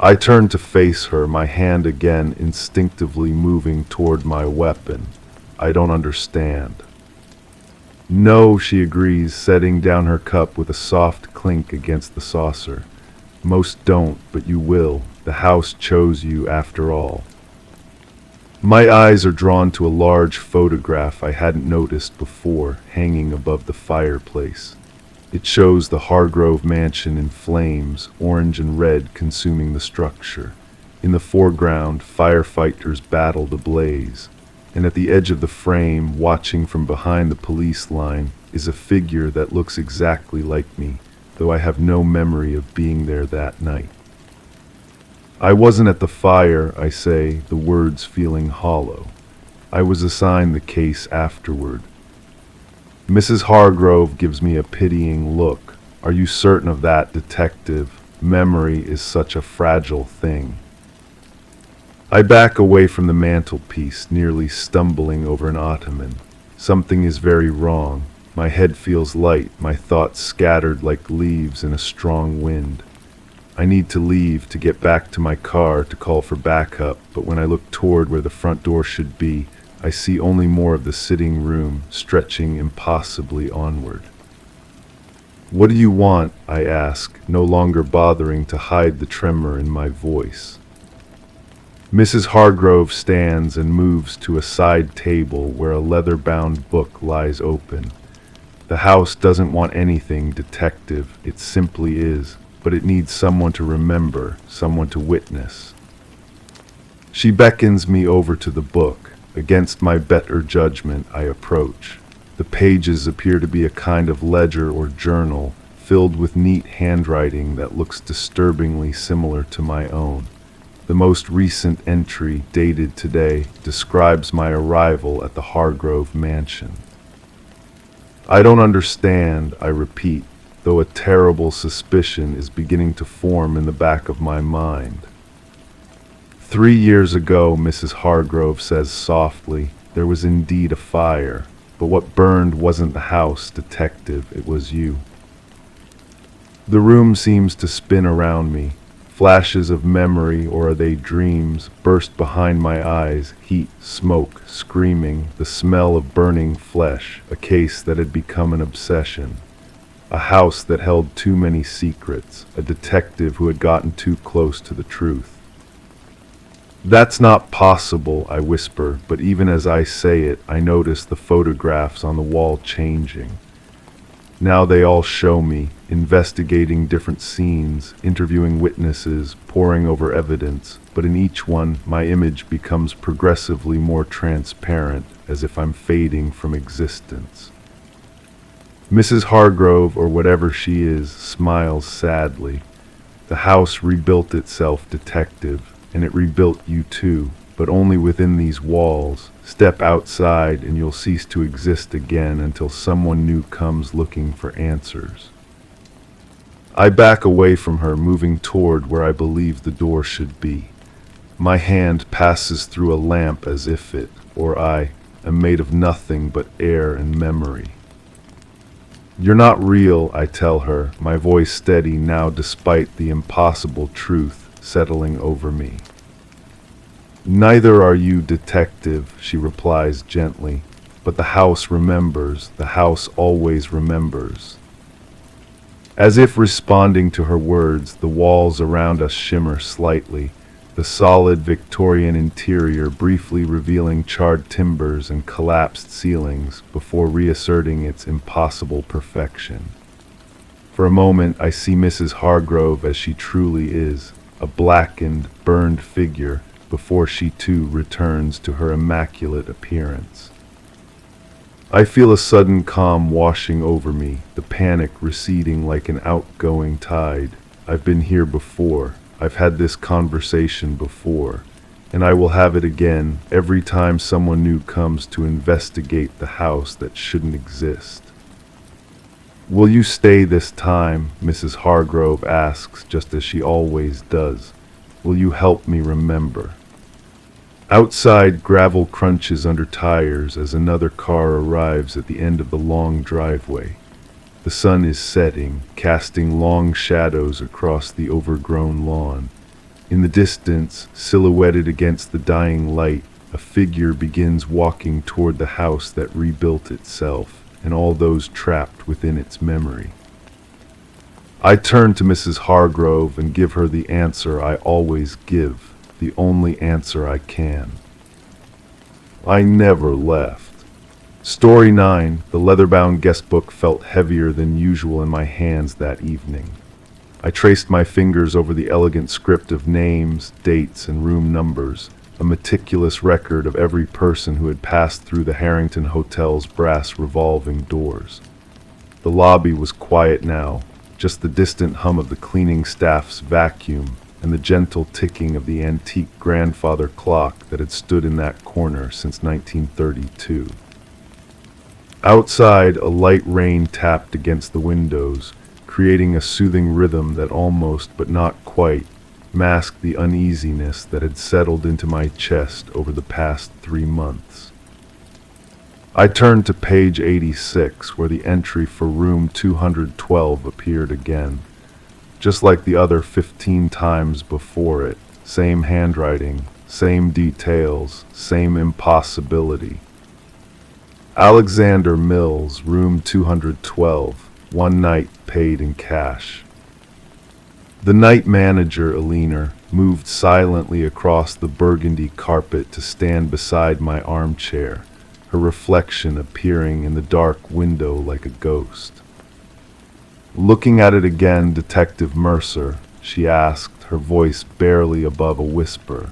Speaker 1: I turn to face her, my hand again instinctively moving toward my weapon. I don't understand. "No," she agrees, setting down her cup with a soft clink against the saucer. "Most don't, but you will. The house chose you after all." My eyes are drawn to a large photograph I hadn't noticed before, hanging above the fireplace. It shows the Hargrove mansion in flames, orange and red consuming the structure. In the foreground, firefighters battle the blaze. And at the edge of the frame, watching from behind the police line, is a figure that looks exactly like me, though I have no memory of being there that night. "I wasn't at the fire," I say, the words feeling hollow. "I was assigned the case afterward." Mrs. Hargrove gives me a pitying look. "Are you certain of that, detective? Memory is such a fragile thing." I back away from the mantelpiece, nearly stumbling over an ottoman. Something is very wrong. My head feels light, my thoughts scattered like leaves in a strong wind. I need to leave, to get back to my car, to call for backup, but when I look toward where the front door should be, I see only more of the sitting room, stretching impossibly onward. "What do you want?" I ask, no longer bothering to hide the tremor in my voice. Mrs. Hargrove stands and moves to a side table where a leather-bound book lies open. The house doesn't want anything, detective, it simply is. But it needs someone to remember, someone to witness. She beckons me over to the book. Against my better judgment, I approach. The pages appear to be a kind of ledger or journal, filled with neat handwriting that looks disturbingly similar to my own. The most recent entry, dated today, describes my arrival at the Hargrove mansion. "I don't understand," I repeat, though a terrible suspicion is beginning to form in the back of my mind. 3 years ago, Mrs. Hargrove says softly, there was indeed a fire. But what burned wasn't the house, detective, it was you. The room seems to spin around me. Flashes of memory, or are they dreams, burst behind my eyes, heat, smoke, screaming, the smell of burning flesh, a case that had become an obsession. A house that held too many secrets, a detective who had gotten too close to the truth. That's not possible, I whisper, but even as I say it, I notice the photographs on the wall changing. Now they all show me, investigating different scenes, interviewing witnesses, poring over evidence, but in each one, my image becomes progressively more transparent, as if I'm fading from existence. Mrs. Hargrove, or whatever she is, smiles sadly. The house rebuilt itself, detective, and it rebuilt you too, but only within these walls. Step outside and you'll cease to exist again until someone new comes looking for answers. I back away from her, moving toward where I believe the door should be. My hand passes through a lamp as if it, or I, am made of nothing but air and memory. You're not real, I tell her, my voice steady now despite the impossible truth settling over me. Neither are you, detective, she replies gently, but the house remembers, the house always remembers. As if responding to her words, the walls around us shimmer slightly, the solid Victorian interior briefly revealing charred timbers and collapsed ceilings before reasserting its impossible perfection. For a moment, I see Mrs. Hargrove as she truly is, a blackened, burned figure, before she too returns to her immaculate appearance. I feel a sudden calm washing over me, the panic receding like an outgoing tide. I've been here before. I've had this conversation before, and I will have it again every time someone new comes to investigate the house that shouldn't exist. Will you stay this time? Mrs. Hargrove asks, just as she always does. Will you help me remember? Outside, gravel crunches under tires as another car arrives at the end of the long driveway. The sun is setting, casting long shadows across the overgrown lawn. In the distance, silhouetted against the dying light, a figure begins walking toward the house that rebuilt itself, and all those trapped within its memory. I turn to Mrs. Hargrove and give her the answer I always give, the only answer I can. I never left. Story 9, the leather-bound guest book felt heavier than usual in my hands that evening. I traced my fingers over the elegant script of names, dates, and room numbers, a meticulous record of every person who had passed through the Harrington Hotel's brass revolving doors. The lobby was quiet now, just the distant hum of the cleaning staff's vacuum and the gentle ticking of the antique grandfather clock that had stood in that corner since 1932. Outside, a light rain tapped against the windows, creating a soothing rhythm that almost, but not quite, masked the uneasiness that had settled into my chest over the past 3 months. I turned to page 86, where the entry for room 212 appeared again. Just like the other 15 times before it, same handwriting, same details, same impossibility. Alexander Mills, room 212, one night paid in cash. The night manager, Alina, moved silently across the burgundy carpet to stand beside my armchair, her reflection appearing in the dark window like a ghost. Looking at it again, Detective Mercer, she asked, her voice barely above a whisper.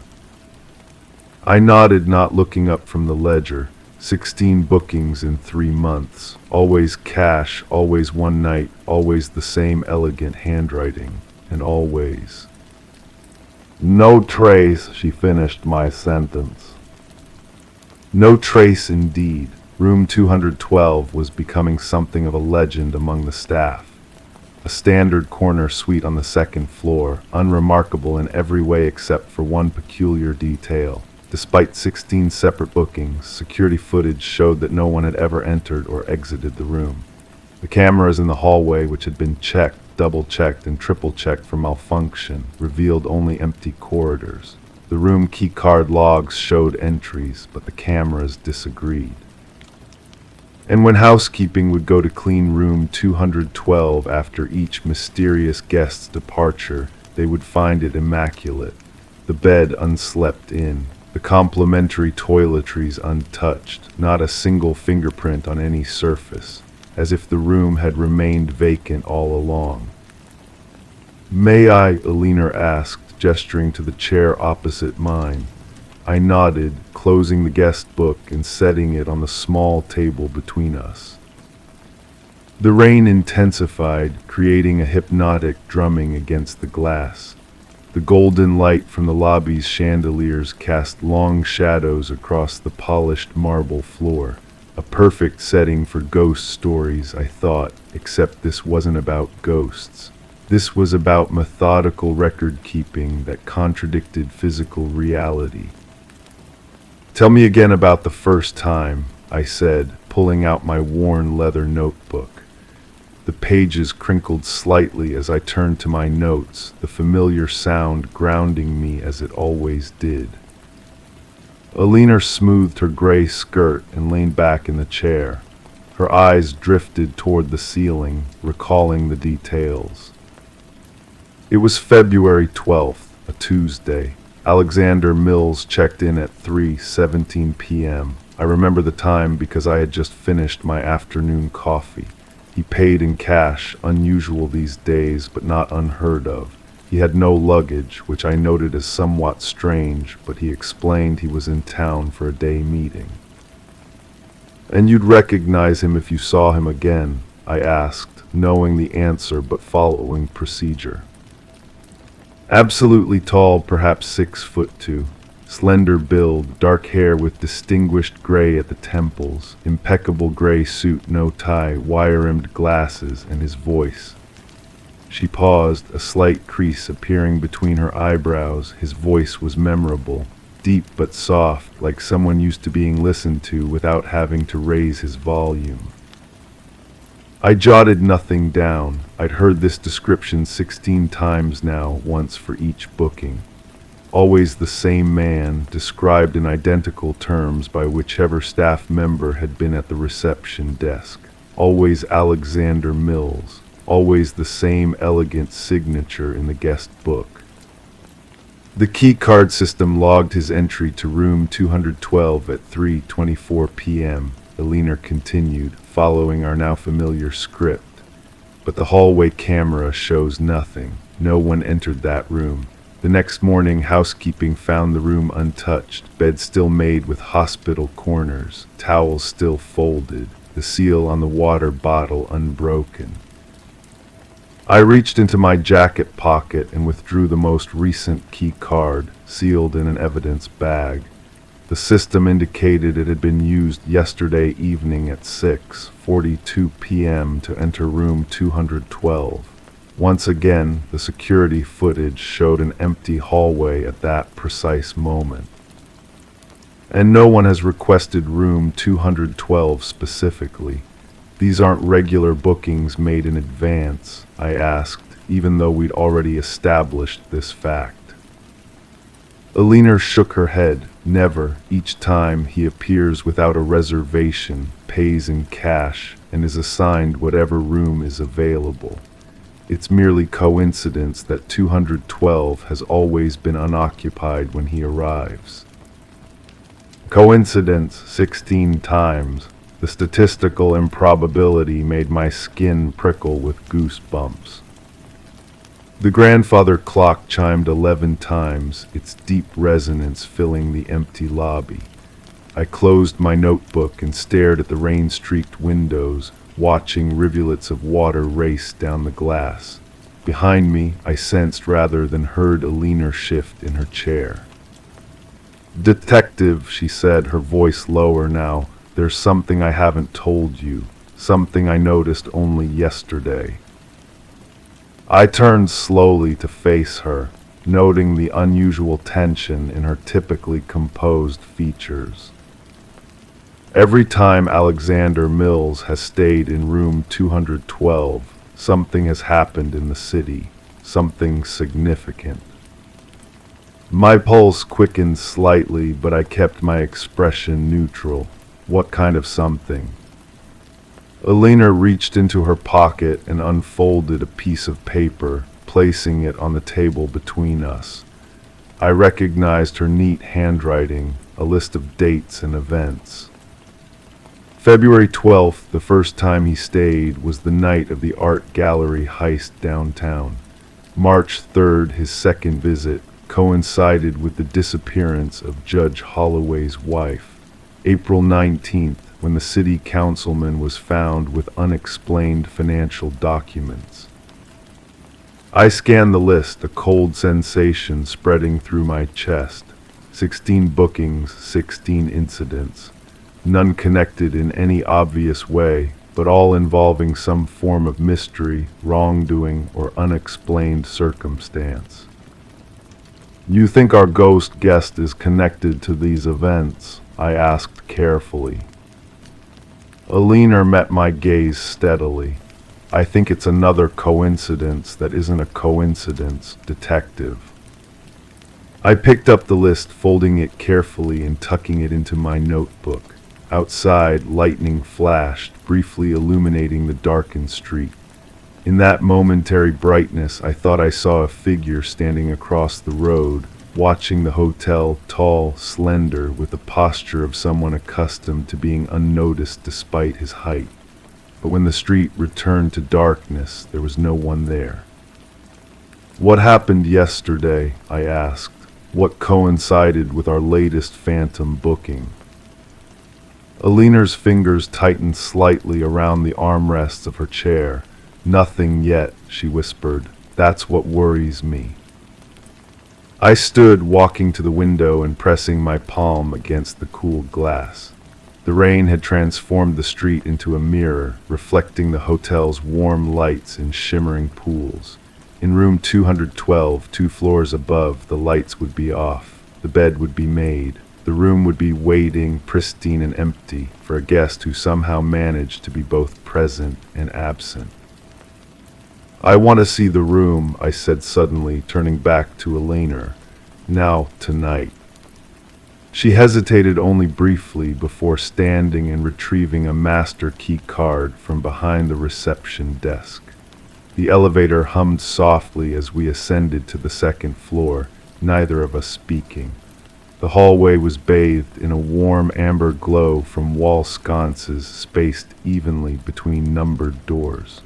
Speaker 1: I nodded, not looking up from the ledger. 16 bookings in 3 months. Always cash, always one night, always the same elegant handwriting, and always. No trace, she finished my sentence. No trace indeed. Room 212 was becoming something of a legend among the staff. A standard corner suite on the second floor, unremarkable in every way except for one peculiar detail. Despite 16 separate bookings, security footage showed that no one had ever entered or exited the room. The cameras in the hallway, which had been checked, double-checked, and triple-checked for malfunction, revealed only empty corridors. The room keycard logs showed entries, but the cameras disagreed. And when housekeeping would go to clean room 212 after each mysterious guest's departure, they would find it immaculate. The bed unslept in, the complimentary toiletries untouched, not a single fingerprint on any surface, as if the room had remained vacant all along. "May I?" Alina asked, gesturing to the chair opposite mine. I nodded, closing the guest book and setting it on the small table between us. The rain intensified, creating a hypnotic drumming against the glass. The golden light from the lobby's chandeliers cast long shadows across the polished marble floor. A perfect setting for ghost stories, I thought, except this wasn't about ghosts. This was about methodical record-keeping that contradicted physical reality. "Tell me again about the first time," I said, pulling out my worn leather notebook. The pages crinkled slightly as I turned to my notes, the familiar sound grounding me as it always did. Alina smoothed her gray skirt and leaned back in the chair. Her eyes drifted toward the ceiling, recalling the details. It was February 12th, a Tuesday. Alexander Mills checked in at 3:17 p.m. I remember the time because I had just finished my afternoon coffee. He paid in cash, unusual these days, but not unheard of. He had no luggage, which I noted as somewhat strange, but he explained he was in town for a day meeting. "And you'd recognize him if you saw him again?" I asked, knowing the answer but following procedure. "Absolutely tall, perhaps 6'2". Slender build, dark hair with distinguished gray at the temples, impeccable gray suit, no tie, wire-rimmed glasses, and his voice." She paused, a slight crease appearing between her eyebrows. His voice was memorable, deep but soft, like someone used to being listened to without having to raise his volume. I jotted nothing down. I'd heard this description 16 times now, once for each booking. Always the same man, described in identical terms by whichever staff member had been at the reception desk. Always Alexander Mills. Always the same elegant signature in the guest book. The key card system logged his entry to room 212 at 3:24 p.m., Alina continued, following our now familiar script. But the hallway camera shows nothing. No one entered that room. The next morning, housekeeping found the room untouched, bed still made with hospital corners, towels still folded, the seal on the water bottle unbroken. I reached into my jacket pocket and withdrew the most recent key card, sealed in an evidence bag. The system indicated it had been used yesterday evening at 6:42 p.m. to enter room 212. Once again, the security footage showed an empty hallway at that precise moment. "And no one has requested room 212 specifically. These aren't regular bookings made in advance?" I asked, even though we'd already established this fact. Alina shook her head. "Never. Each time he appears without a reservation, pays in cash, and is assigned whatever room is available. It's merely coincidence that 212 has always been unoccupied when he arrives." Coincidence 16 times. The statistical improbability made my skin prickle with goosebumps. The grandfather clock chimed 11 times, its deep resonance filling the empty lobby. I closed my notebook and stared at the rain-streaked windows, watching rivulets of water race down the glass. Behind me, I sensed rather than heard Alina shift in her chair. "Detective," she said, her voice lower now, "there's something I haven't told you, something I noticed only yesterday." I turned slowly to face her. noting the unusual tension in her typically composed features. Every time Alexander Mills has stayed in room 212, something has happened in the city, something significant. My pulse quickened slightly, but I kept my expression neutral. What kind of something? Alina reached into her pocket and unfolded a piece of paper, placing it on the table between us. I recognized her neat handwriting, a list of dates and events. February 12th, the first time he stayed, was the night of the art gallery heist downtown. March 3rd, his second visit, coincided with the disappearance of Judge Holloway's wife. April 19th, when the city councilman was found with unexplained financial documents. I scanned the list, a cold sensation spreading through my chest. 16 bookings, 16 incidents. None connected in any obvious way, but all involving some form of mystery, wrongdoing, or unexplained circumstance. You think our ghost guest is connected to these events? I asked carefully. Alina met my gaze steadily. I think it's another coincidence that isn't a coincidence, detective. I picked up the list, folding it carefully and tucking it into my notebook. Outside, lightning flashed, briefly illuminating the darkened street. In that momentary brightness, I thought I saw a figure standing across the road, watching the hotel, tall, slender, with the posture of someone accustomed to being unnoticed despite his height. But when the street returned to darkness, there was no one there. What happened yesterday? I asked. What coincided with our latest phantom booking? Alina's fingers tightened slightly around the armrests of her chair. Nothing yet, she whispered. That's what worries me. I stood, walking to the window and pressing my palm against the cool glass. The rain had transformed the street into a mirror, reflecting the hotel's warm lights in shimmering pools. In room 212, 2 floors above, the lights would be off. The bed would be made. The room would be waiting, pristine and empty, for a guest who somehow managed to be both present and absent. I want to see the room, I said suddenly, turning back to Alina. Now, tonight. She hesitated only briefly before standing and retrieving a master key card from behind the reception desk. The elevator hummed softly as we ascended to the second floor, neither of us speaking. The hallway was bathed in a warm amber glow from wall sconces spaced evenly between numbered doors.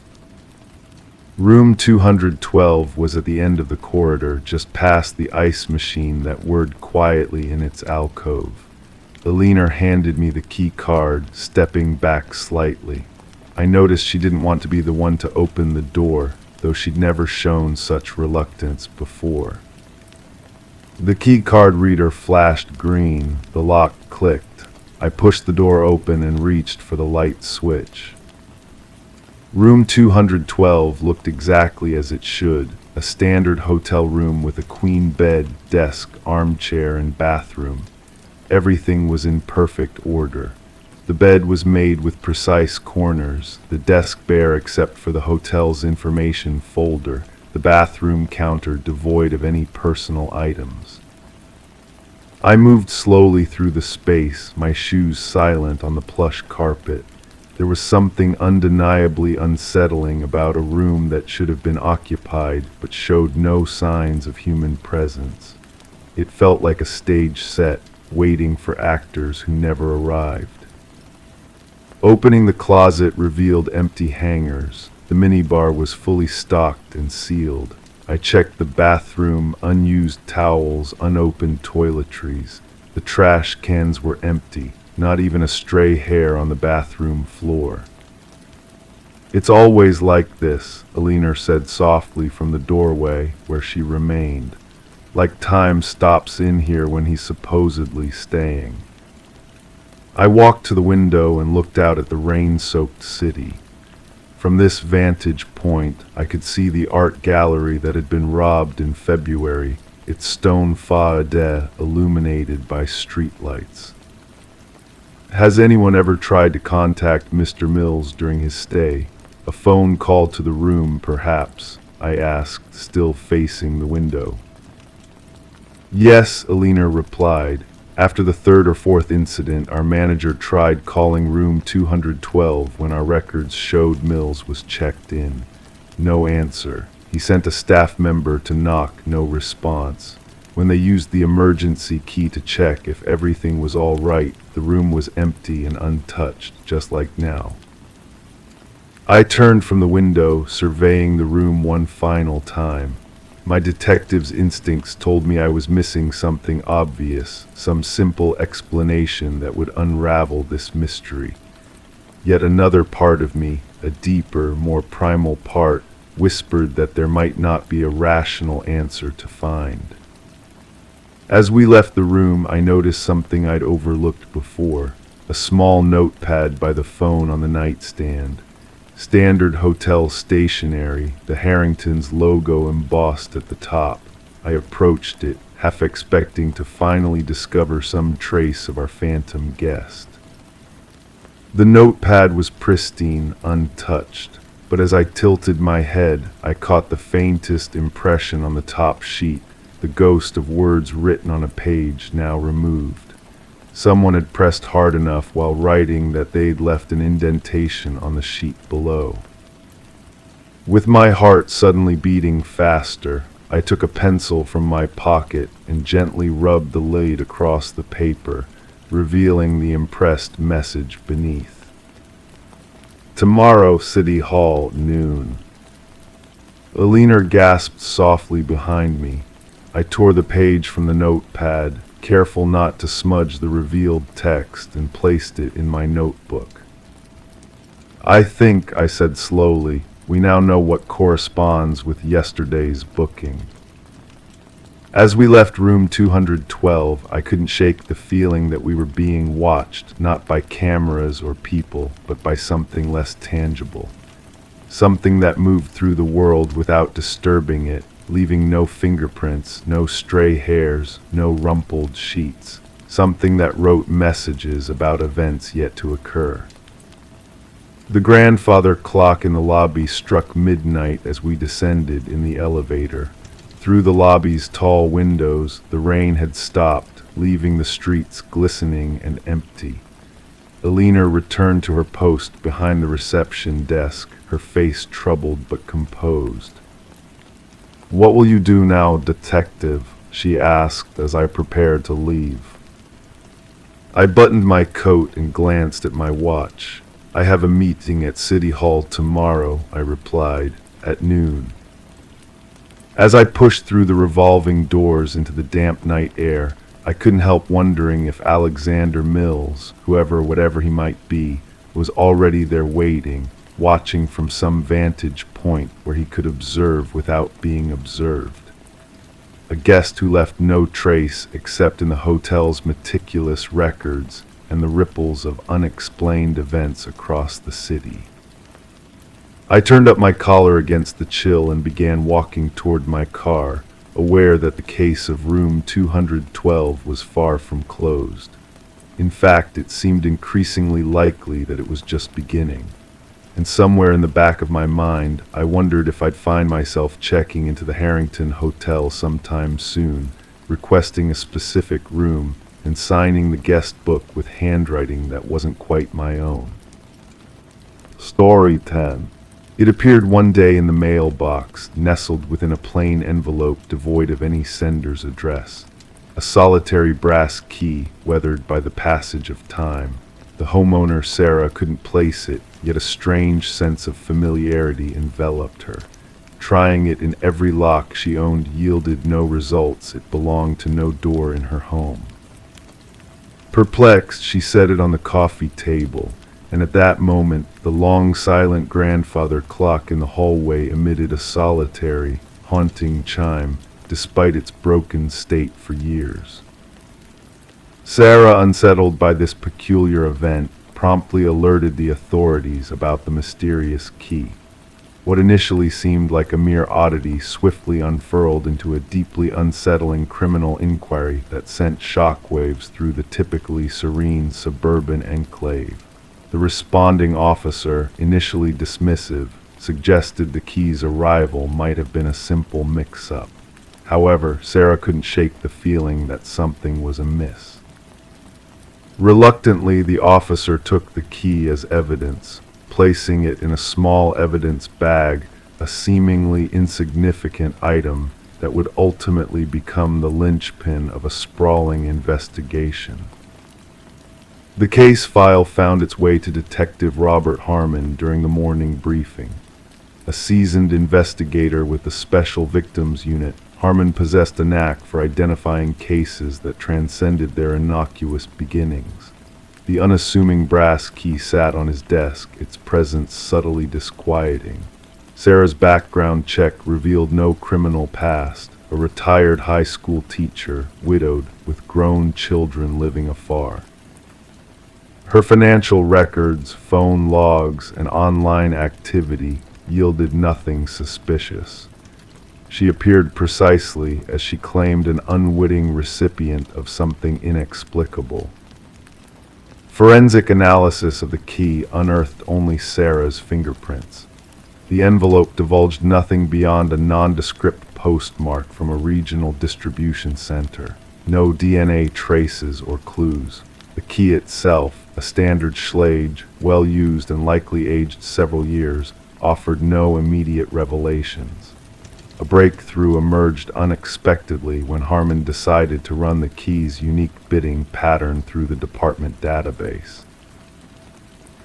Speaker 1: Room 212 was at the end of the corridor, just past the ice machine that whirred quietly in its alcove. Alina handed me the key card, stepping back slightly. I noticed she didn't want to be the one to open the door, though she'd never shown such reluctance before. The key card reader flashed green. The lock clicked. I pushed the door open and reached for the light switch. Room 212 looked exactly as it should, a standard hotel room with a queen bed, desk, armchair, and bathroom. Everything was in perfect order. The bed was made with precise corners, the desk bare except for the hotel's information folder, the bathroom counter devoid of any personal items. I moved slowly through the space, my shoes silent on the plush carpet. There was something undeniably unsettling about a room that should have been occupied but showed no signs of human presence. It felt like a stage set, waiting for actors who never arrived. Opening the closet revealed empty hangers. The minibar was fully stocked and sealed. I checked the bathroom, unused towels, unopened toiletries. The trash cans were empty, not even a stray hair on the bathroom floor. It's always like this, Alina said softly from the doorway where she remained. Like time stops in here when he's supposedly staying. I walked to the window and looked out at the rain-soaked city. From this vantage point, I could see the art gallery that had been robbed in February, its stone façade illuminated by streetlights. Has anyone ever tried to contact Mr. Mills during his stay? A phone call to the room, perhaps? I asked, still facing the window. Yes, Alina replied. After the third or fourth incident, our manager tried calling room 212 when our records showed Mills was checked in. No answer. He sent a staff member to knock, no response. When they used the emergency key to check if everything was all right, the room was empty and untouched, just like now. I turned from the window, surveying the room one final time. My detective's instincts told me I was missing something obvious, some simple explanation that would unravel this mystery. Yet another part of me, a deeper, more primal part, whispered that there might not be a rational answer to find. As we left the room, I noticed something I'd overlooked before, a small notepad by the phone on the nightstand. Standard hotel stationery, the Harrington's logo embossed at the top. I approached it, half expecting to finally discover some trace of our phantom guest. The notepad was pristine, untouched, but as I tilted my head, I caught the faintest impression on the top sheet, the ghost of words written on a page now removed. Someone had pressed hard enough while writing that they'd left an indentation on the sheet below. With my heart suddenly beating faster, I took a pencil from my pocket and gently rubbed the lid across the paper, revealing the impressed message beneath. Tomorrow, City Hall, noon. Alina gasped softly behind me. I tore the page from the notepad, careful not to smudge the revealed text, and placed it in my notebook. I think, I said slowly, we now know what corresponds with yesterday's booking. As we left room 212, I couldn't shake the feeling that we were being watched, not by cameras or people, but by something less tangible. Something that moved through the world without disturbing it, leaving no fingerprints, no stray hairs, no rumpled sheets. Something that wrote messages about events yet to occur. The grandfather clock in the lobby struck midnight as we descended in the elevator. Through the lobby's tall windows, the rain had stopped, leaving the streets glistening and empty. Alina returned to her post behind the reception desk, her face troubled but composed. "What will you do now, detective?" she asked as I prepared to leave. I buttoned my coat and glanced at my watch. "I have a meeting at City Hall tomorrow," I replied, "at noon." As I pushed through the revolving doors into the damp night air, I couldn't help wondering if Alexander Mills, whatever he might be, was already there waiting, watching from some vantage point where he could observe without being observed. A guest who left no trace except in the hotel's meticulous records and the ripples of unexplained events across the city. I turned up my collar against the chill and began walking toward my car, aware that the case of room 212 was far from closed. In fact, it seemed increasingly likely that it was just beginning. And somewhere in the back of my mind, I wondered if I'd find myself checking into the Harrington Hotel sometime soon, requesting a specific room, and signing the guest book with handwriting that wasn't quite my own. Story 10. It appeared one day in the mailbox, nestled within a plain envelope devoid of any sender's address. A solitary brass key, weathered by the passage of time. The homeowner, Sarah, couldn't place it, yet a strange sense of familiarity enveloped her. Trying it in every lock she owned yielded no results. It belonged to no door in her home. Perplexed, she set it on the coffee table, and at that moment, the long silent grandfather clock in the hallway emitted a solitary, haunting chime, despite its broken state for years. Sarah, unsettled by this peculiar event, promptly alerted the authorities about the mysterious key. What initially seemed like a mere oddity swiftly unfurled into a deeply unsettling criminal inquiry that sent shockwaves through the typically serene suburban enclave. The responding officer, initially dismissive, suggested the key's arrival might have been a simple mix-up. However, Sarah couldn't shake the feeling that something was amiss. Reluctantly, the officer took the key as evidence, placing it in a small evidence bag, a seemingly insignificant item that would ultimately become the linchpin of a sprawling investigation. The case file found its way to Detective Robert Harmon during the morning briefing. A seasoned investigator with the Special Victims Unit, Harmon possessed a knack for identifying cases that transcended their innocuous beginnings. The unassuming brass key sat on his desk, its presence subtly disquieting. Sarah's background check revealed no criminal past, a retired high school teacher, widowed, with grown children living afar. Her financial records, phone logs, and online activity yielded nothing suspicious. She appeared precisely as she claimed an unwitting recipient of something inexplicable. Forensic analysis of the key unearthed only Sarah's fingerprints. The envelope divulged nothing beyond a nondescript postmark from a regional distribution center. No DNA traces or clues. The key itself, a standard Schlage, well used and likely aged several years, offered no immediate revelations. A breakthrough emerged unexpectedly when Harmon decided to run the key's unique bidding pattern through the department database.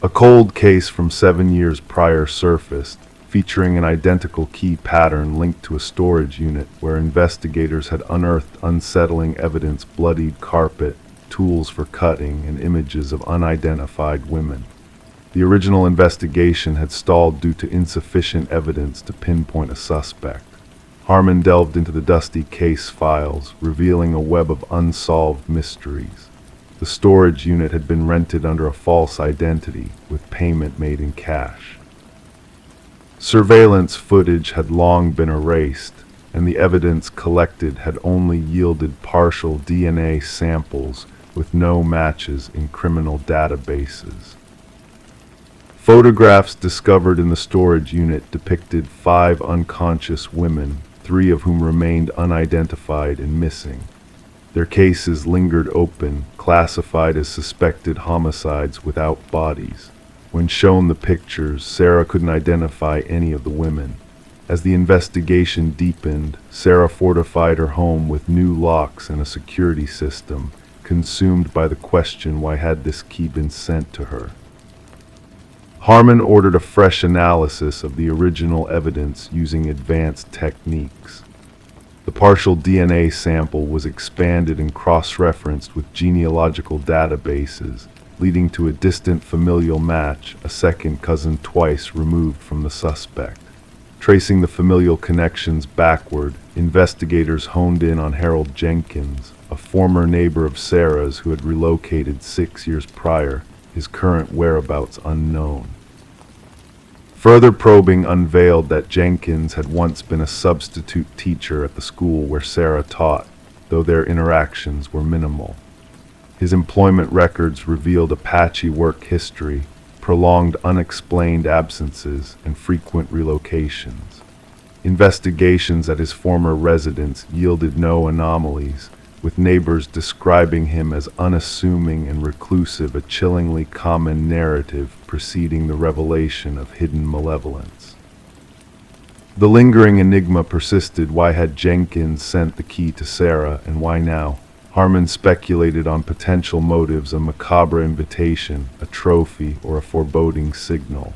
Speaker 1: A cold case from 7 years prior surfaced, featuring an identical key pattern linked to a storage unit where investigators had unearthed unsettling evidence: bloodied carpet, tools for cutting, and images of unidentified women. The original investigation had stalled due to insufficient evidence to pinpoint a suspect. Harmon delved into the dusty case files, revealing a web of unsolved mysteries. The storage unit had been rented under a false identity, with payment made in cash. Surveillance footage had long been erased, and the evidence collected had only yielded partial DNA samples with no matches in criminal databases. Photographs discovered in the storage unit depicted 5 unconscious women, 3 of whom remained unidentified and missing. Their cases lingered open, classified as suspected homicides without bodies. When shown the pictures, Sarah couldn't identify any of the women. As the investigation deepened, Sarah fortified her home with new locks and a security system, consumed by the question, why had this key been sent to her? Harmon ordered a fresh analysis of the original evidence using advanced techniques. The partial DNA sample was expanded and cross-referenced with genealogical databases, leading to a distant familial match, a second cousin twice removed from the suspect. Tracing the familial connections backward, investigators honed in on Harold Jenkins, a former neighbor of Sarah's who had relocated 6 years prior, his current whereabouts unknown. Further probing unveiled that Jenkins had once been a substitute teacher at the school where Sarah taught, though their interactions were minimal. His employment records revealed a patchy work history, prolonged unexplained absences, and frequent relocations. Investigations at his former residence yielded no anomalies, with neighbors describing him as unassuming and reclusive, a chillingly common narrative preceding the revelation of hidden malevolence. The lingering enigma persisted: why had Jenkins sent the key to Sarah, and why now? Harmon speculated on potential motives: a macabre invitation, a trophy, or a foreboding signal.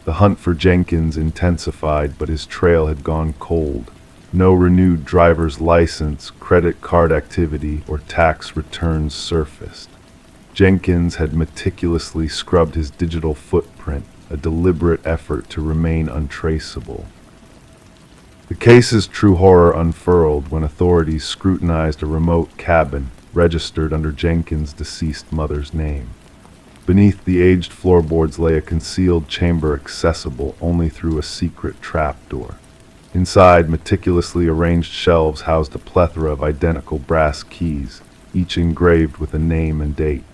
Speaker 1: The hunt for Jenkins intensified, but his trail had gone cold. No renewed driver's license, credit card activity, or tax returns surfaced. Jenkins had meticulously scrubbed his digital footprint, a deliberate effort to remain untraceable. The case's true horror unfurled when authorities scrutinized a remote cabin registered under Jenkins' deceased mother's name. Beneath the aged floorboards lay a concealed chamber accessible only through a secret trapdoor. Inside, meticulously arranged shelves housed a plethora of identical brass keys, each engraved with a name and date.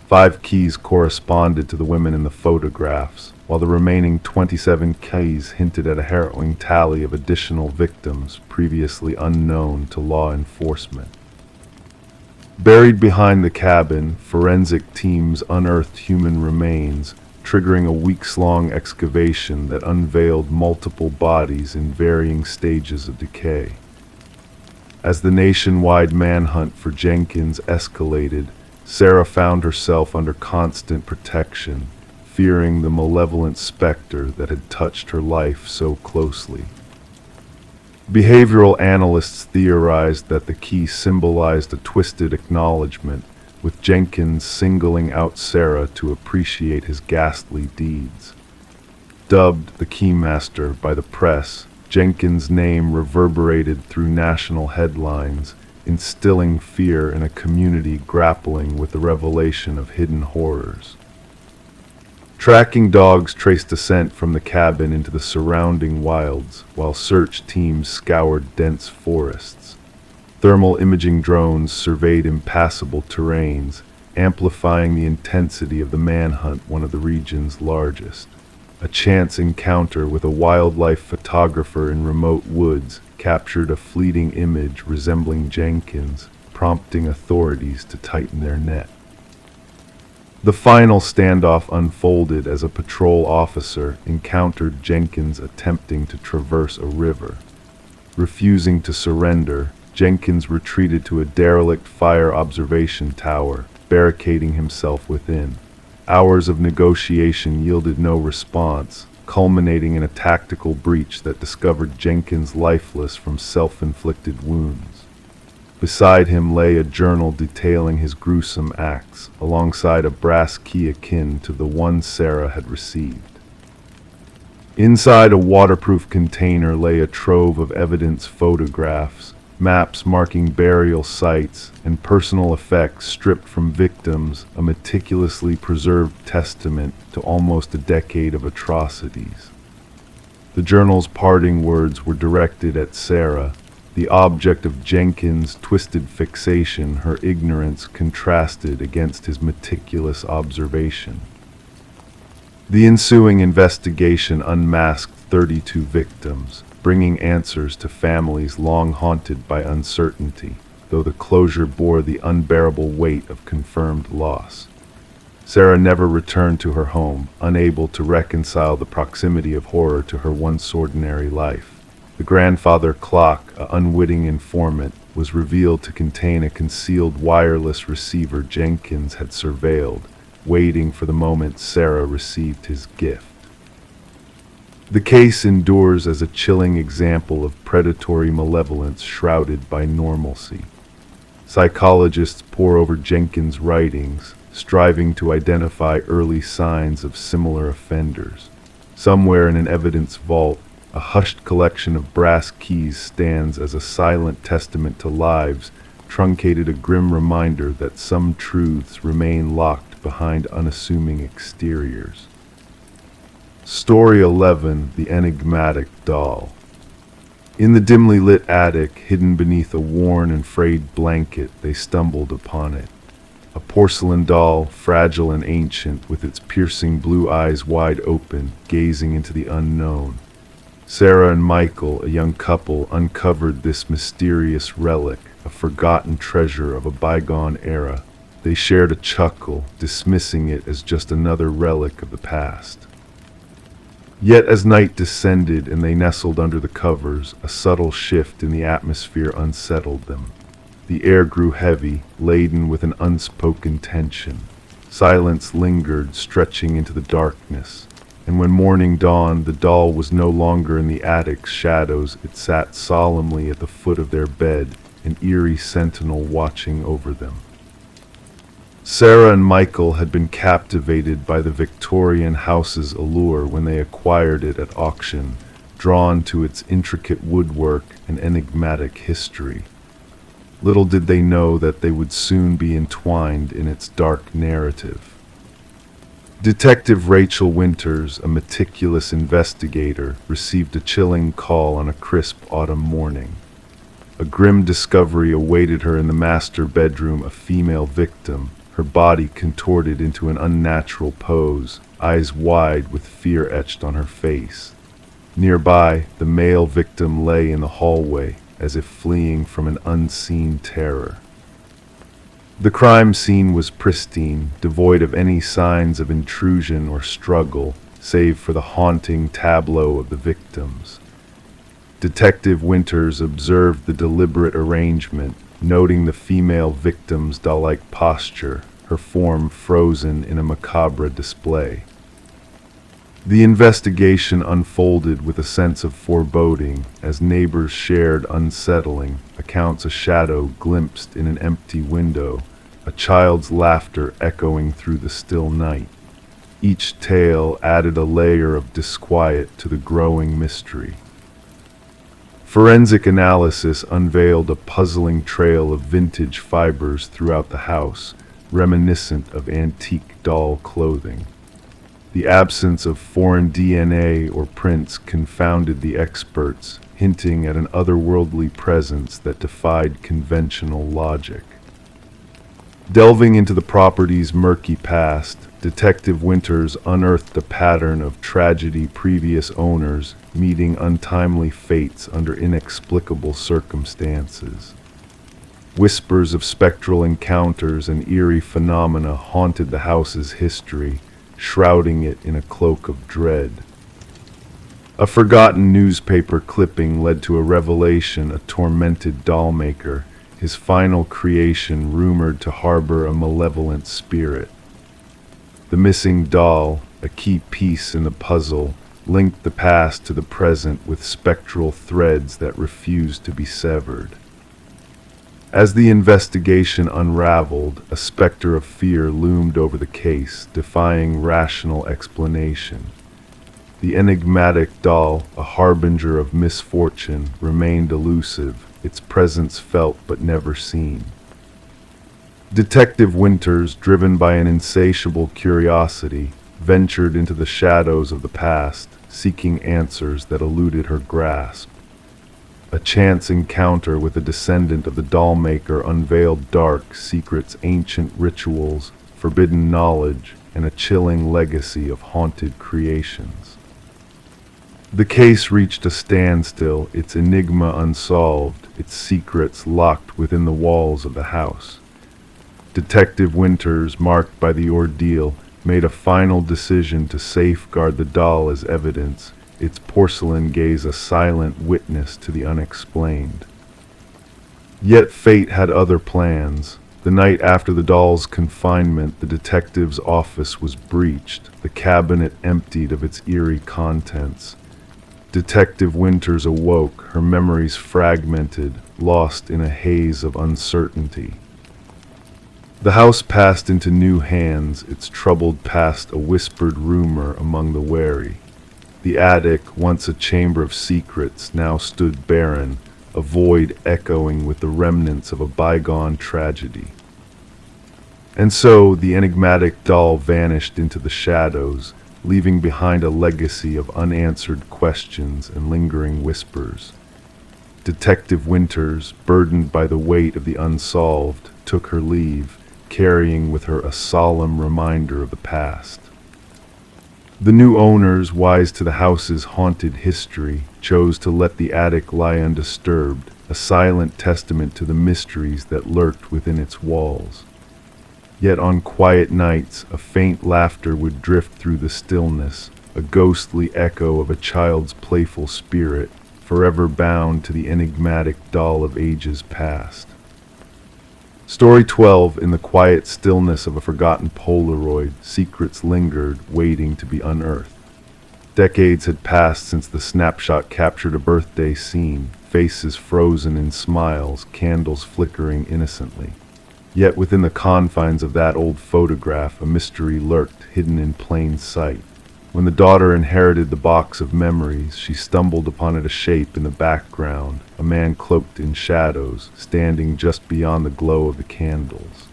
Speaker 1: 5 keys corresponded to the women in the photographs, while the remaining 27 keys hinted at a harrowing tally of additional victims previously unknown to law enforcement. Buried behind the cabin, forensic teams unearthed human remains, triggering a weeks-long excavation that unveiled multiple bodies in varying stages of decay. As the nationwide manhunt for Jenkins escalated, Sarah found herself under constant protection, fearing the malevolent specter that had touched her life so closely. Behavioral analysts theorized that the key symbolized a twisted acknowledgement, with Jenkins singling out Sarah to appreciate his ghastly deeds. Dubbed the Keymaster by the press, Jenkins' name reverberated through national headlines, instilling fear in a community grappling with the revelation of hidden horrors. Tracking dogs traced descent from the cabin into the surrounding wilds, while search teams scoured dense forests. Thermal imaging drones surveyed impassable terrains, amplifying the intensity of the manhunt, one of the region's largest. A chance encounter with a wildlife photographer in remote woods captured a fleeting image resembling Jenkins, prompting authorities to tighten their net. The final standoff unfolded as a patrol officer encountered Jenkins attempting to traverse a river. Refusing to surrender, Jenkins retreated to a derelict fire observation tower, barricading himself within. Hours of negotiation yielded no response, culminating in a tactical breach that discovered Jenkins lifeless from self-inflicted wounds. Beside him lay a journal detailing his gruesome acts, alongside a brass key akin to the one Sarah had received. Inside a waterproof container lay a trove of evidence: photographs, maps marking burial sites, and personal effects stripped from victims, a meticulously preserved testament to almost a decade of atrocities. The journal's parting words were directed at Sarah, the object of Jenkins' twisted fixation. Her ignorance contrasted against his meticulous observation. The ensuing investigation unmasked 32 victims, bringing answers to families long haunted by uncertainty, though the closure bore the unbearable weight of confirmed loss. Sarah never returned to her home, unable to reconcile the proximity of horror to her once ordinary life. The grandfather clock, an unwitting informant, was revealed to contain a concealed wireless receiver Jenkins had surveilled, waiting for the moment Sarah received his gift. The case endures as a chilling example of predatory malevolence shrouded by normalcy. Psychologists pore over Jenkins' writings, striving to identify early signs of similar offenders. Somewhere in an evidence vault, a hushed collection of brass keys stands as a silent testament to lives, truncated, a grim reminder that some truths remain locked behind unassuming exteriors. Story 11: The Enigmatic Doll. In the dimly lit attic, hidden beneath a worn and frayed blanket, they stumbled upon it. A porcelain doll, fragile and ancient, with its piercing blue eyes wide open, gazing into the unknown. Sarah and Michael, a young couple, uncovered this mysterious relic, a forgotten treasure of a bygone era. They shared a chuckle, dismissing it as just another relic of the past. Yet as night descended and they nestled under the covers, a subtle shift in the atmosphere unsettled them. The air grew heavy, laden with an unspoken tension. Silence lingered, stretching into the darkness. And when morning dawned, the doll was no longer in the attic's shadows. It sat solemnly at the foot of their bed, an eerie sentinel watching over them. Sarah and Michael had been captivated by the Victorian house's allure when they acquired it at auction, drawn to its intricate woodwork and enigmatic history. Little did they know that they would soon be entwined in its dark narrative. Detective Rachel Winters, a meticulous investigator, received a chilling call on a crisp autumn morning. A grim discovery awaited her in the master bedroom, a female victim, her body contorted into an unnatural pose, eyes wide with fear etched on her face. Nearby, the male victim lay in the hallway, as if fleeing from an unseen terror. The crime scene was pristine, devoid of any signs of intrusion or struggle, save for the haunting tableau of the victims. Detective Winters observed the deliberate arrangement, noting the female victim's doll-like posture, her form frozen in a macabre display. The investigation unfolded with a sense of foreboding as neighbors shared unsettling accounts, a shadow glimpsed in an empty window, a child's laughter echoing through the still night. Each tale added a layer of disquiet to the growing mystery. Forensic analysis unveiled a puzzling trail of vintage fibers throughout the house, reminiscent of antique doll clothing. The absence of foreign DNA or prints confounded the experts, hinting at an otherworldly presence that defied conventional logic. Delving into the property's murky past, Detective Winters unearthed a pattern of tragedy, previous owners meeting untimely fates under inexplicable circumstances. Whispers of spectral encounters and eerie phenomena haunted the house's history, shrouding it in a cloak of dread. A forgotten newspaper clipping led to a revelation: a tormented doll maker, his final creation rumored to harbor a malevolent spirit. The missing doll, a key piece in the puzzle, linked the past to the present with spectral threads that refused to be severed. As the investigation unraveled, a specter of fear loomed over the case, defying rational explanation. The enigmatic doll, a harbinger of misfortune, remained elusive, its presence felt but never seen. Detective Winters, driven by an insatiable curiosity, ventured into the shadows of the past, seeking answers that eluded her grasp. A chance encounter with a descendant of the doll maker unveiled dark secrets, ancient rituals, forbidden knowledge, and a chilling legacy of haunted creations. The case reached a standstill, its enigma unsolved, its secrets locked within the walls of the house. Detective Winters, marked by the ordeal, made a final decision to safeguard the doll as evidence, its porcelain gaze a silent witness to the unexplained. Yet fate had other plans. The night after the doll's confinement, the detective's office was breached, the cabinet emptied of its eerie contents. Detective Winters awoke, her memories fragmented, lost in a haze of uncertainty. The house passed into new hands, its troubled past a whispered rumor among the wary. The attic, once a chamber of secrets, now stood barren, a void echoing with the remnants of a bygone tragedy. And so the enigmatic doll vanished into the shadows, leaving behind a legacy of unanswered questions and lingering whispers. Detective Winters, burdened by the weight of the unsolved, took her leave, carrying with her a solemn reminder of the past. The new owners, wise to the house's haunted history, chose to let the attic lie undisturbed, a silent testament to the mysteries that lurked within its walls. Yet on quiet nights, a faint laughter would drift through the stillness, a ghostly echo of a child's playful spirit, forever bound to the enigmatic doll of ages past. Story 12. In the quiet stillness of a forgotten Polaroid, secrets lingered, waiting to be unearthed. Decades had passed since the snapshot captured a birthday scene, faces frozen in smiles, candles flickering innocently. Yet within the confines of that old photograph, a mystery lurked, hidden in plain sight. When the daughter inherited the box of memories, she stumbled upon it, a shape in the background, a man cloaked in shadows, standing just beyond the glow of the candles.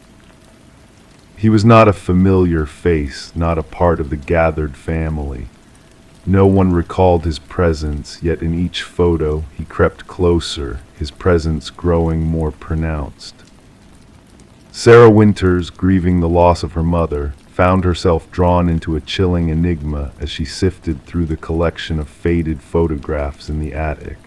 Speaker 1: He was not a familiar face, not a part of the gathered family. No one recalled his presence, yet in each photo he crept closer, his presence growing more pronounced. Sarah Winters, grieving the loss of her mother, found herself drawn into a chilling enigma as she sifted through the collection of faded photographs in the attic.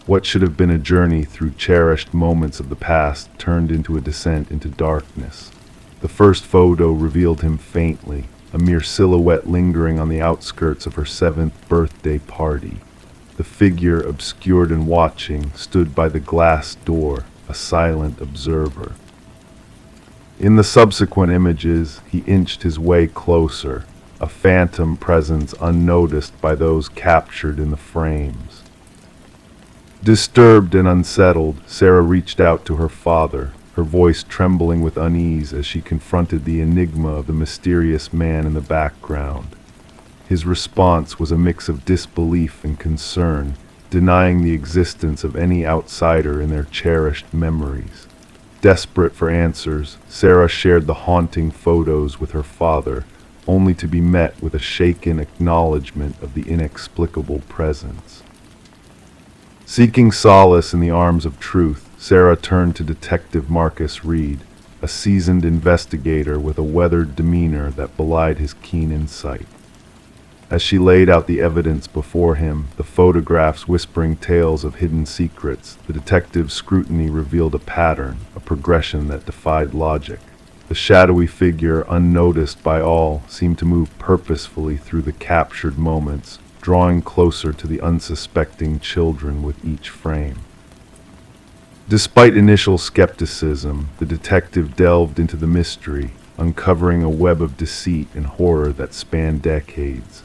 Speaker 1: What should have been a journey through cherished moments of the past turned into a descent into darkness. The first photo revealed him faintly, a mere silhouette lingering on the outskirts of her 7th birthday party. The figure, obscured and watching, stood by the glass door, a silent observer. In the subsequent images, he inched his way closer, a phantom presence unnoticed by those captured in the frames. Disturbed and unsettled, Sarah reached out to her father, her voice trembling with unease as she confronted the enigma of the mysterious man in the background. His response was a mix of disbelief and concern, denying the existence of any outsider in their cherished memories. Desperate for answers, Sarah shared the haunting photos with her father, only to be met with a shaken acknowledgement of the inexplicable presence. Seeking solace in the arms of truth, Sarah turned to Detective Marcus Reed, a seasoned investigator with a weathered demeanor that belied his keen insight. As she laid out the evidence before him, the photographs whispering tales of hidden secrets, the detective's scrutiny revealed a pattern, a progression that defied logic. The shadowy figure, unnoticed by all, seemed to move purposefully through the captured moments, drawing closer to the unsuspecting children with each frame. Despite initial skepticism, the detective delved into the mystery, uncovering a web of deceit and horror that spanned decades.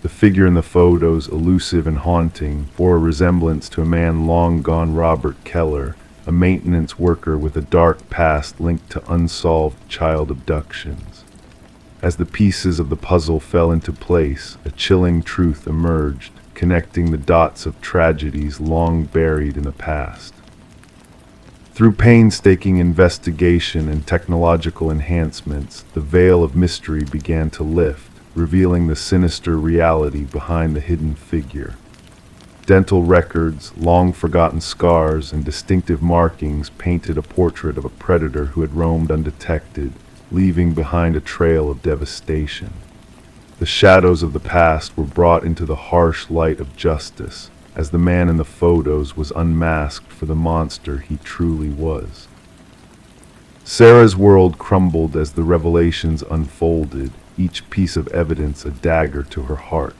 Speaker 1: The figure in the photos, elusive and haunting, bore a resemblance to a man long gone, Robert Keller, a maintenance worker with a dark past linked to unsolved child abductions. As the pieces of the puzzle fell into place, a chilling truth emerged, connecting the dots of tragedies long buried in the past. Through painstaking investigation and technological enhancements, the veil of mystery began to lift, revealing the sinister reality behind the hidden figure. Dental records, long-forgotten scars, and distinctive markings painted a portrait of a predator who had roamed undetected, leaving behind a trail of devastation. The shadows of the past were brought into the harsh light of justice, as the man in the photos was unmasked for the monster he truly was. Sarah's world crumbled as the revelations unfolded, each piece of evidence a dagger to her heart.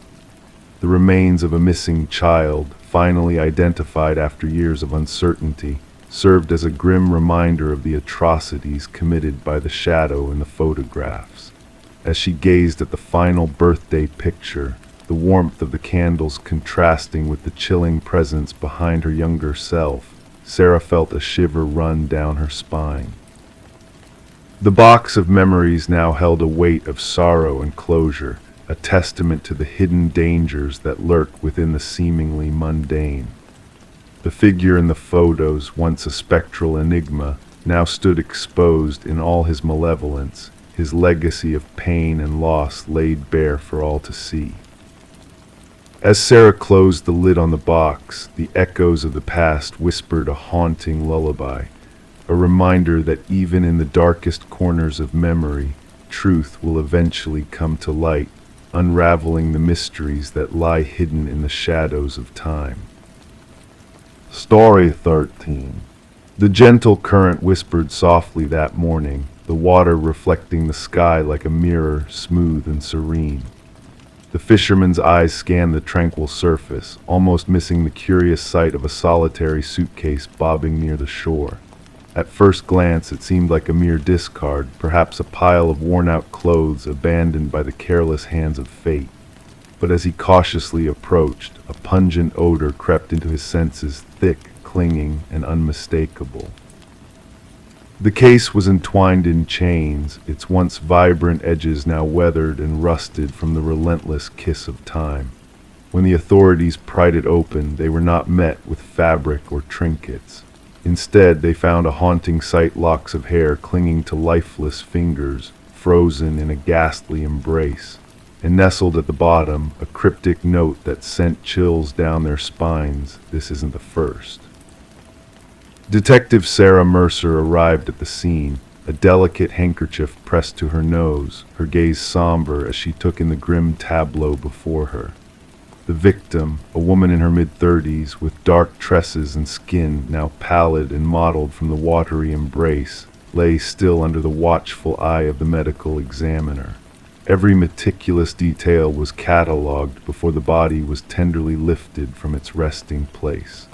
Speaker 1: The remains of a missing child, finally identified after years of uncertainty, served as a grim reminder of the atrocities committed by the shadow in the photographs. As she gazed at the final birthday picture, the warmth of the candles contrasting with the chilling presence behind her younger self, Sarah felt a shiver run down her spine. The box of memories now held a weight of sorrow and closure, a testament to the hidden dangers that lurk within the seemingly mundane. The figure in the photos, once a spectral enigma, now stood exposed in all his malevolence, his legacy of pain and loss laid bare for all to see. As Sarah closed the lid on the box, the echoes of the past whispered a haunting lullaby, a reminder that even in the darkest corners of memory, truth will eventually come to light, unraveling the mysteries that lie hidden in the shadows of time. Story 13. The gentle current whispered softly that morning, the water reflecting the sky like a mirror, smooth and serene. The fisherman's eyes scanned the tranquil surface, almost missing the curious sight of a solitary suitcase bobbing near the shore. At first glance, it seemed like a mere discard, perhaps a pile of worn-out clothes abandoned by the careless hands of fate. But as he cautiously approached, a pungent odor crept into his senses, thick, clinging, and unmistakable. The case was entwined in chains, its once vibrant edges now weathered and rusted from the relentless kiss of time. When the authorities pried it open, they were not met with fabric or trinkets. Instead, they found a haunting sight: locks of hair clinging to lifeless fingers, frozen in a ghastly embrace. And nestled at the bottom, a cryptic note that sent chills down their spines: "This isn't the first." Detective Sarah Mercer arrived at the scene, a delicate handkerchief pressed to her nose, her gaze somber as she took in the grim tableau before her. The victim, a woman in her mid-30s, with dark tresses and skin now pallid and mottled from the watery embrace, lay still under the watchful eye of the medical examiner. Every meticulous detail was catalogued before the body was tenderly lifted from its resting place.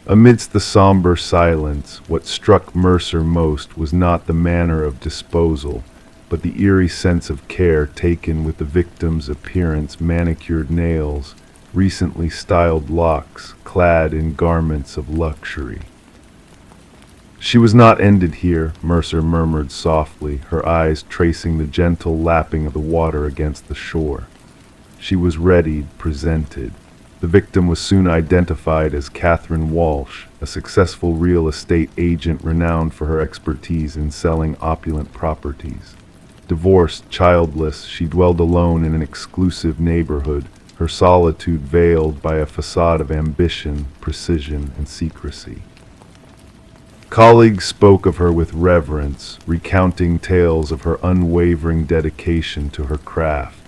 Speaker 1: Amidst the somber silence, what struck Mercer most was not the manner of disposal, but the eerie sense of care taken with the victim's appearance: manicured nails, recently styled locks, clad in garments of luxury. "She was not ended here," Mercer murmured softly, her eyes tracing the gentle lapping of the water against the shore. She was readied, presented. The victim was soon identified as Catherine Walsh, a successful real estate agent renowned for her expertise in selling opulent properties. Divorced, childless, she dwelled alone in an exclusive neighborhood, her solitude veiled by a facade of ambition, precision, and secrecy. Colleagues spoke of her with reverence, recounting tales of her unwavering dedication to her craft.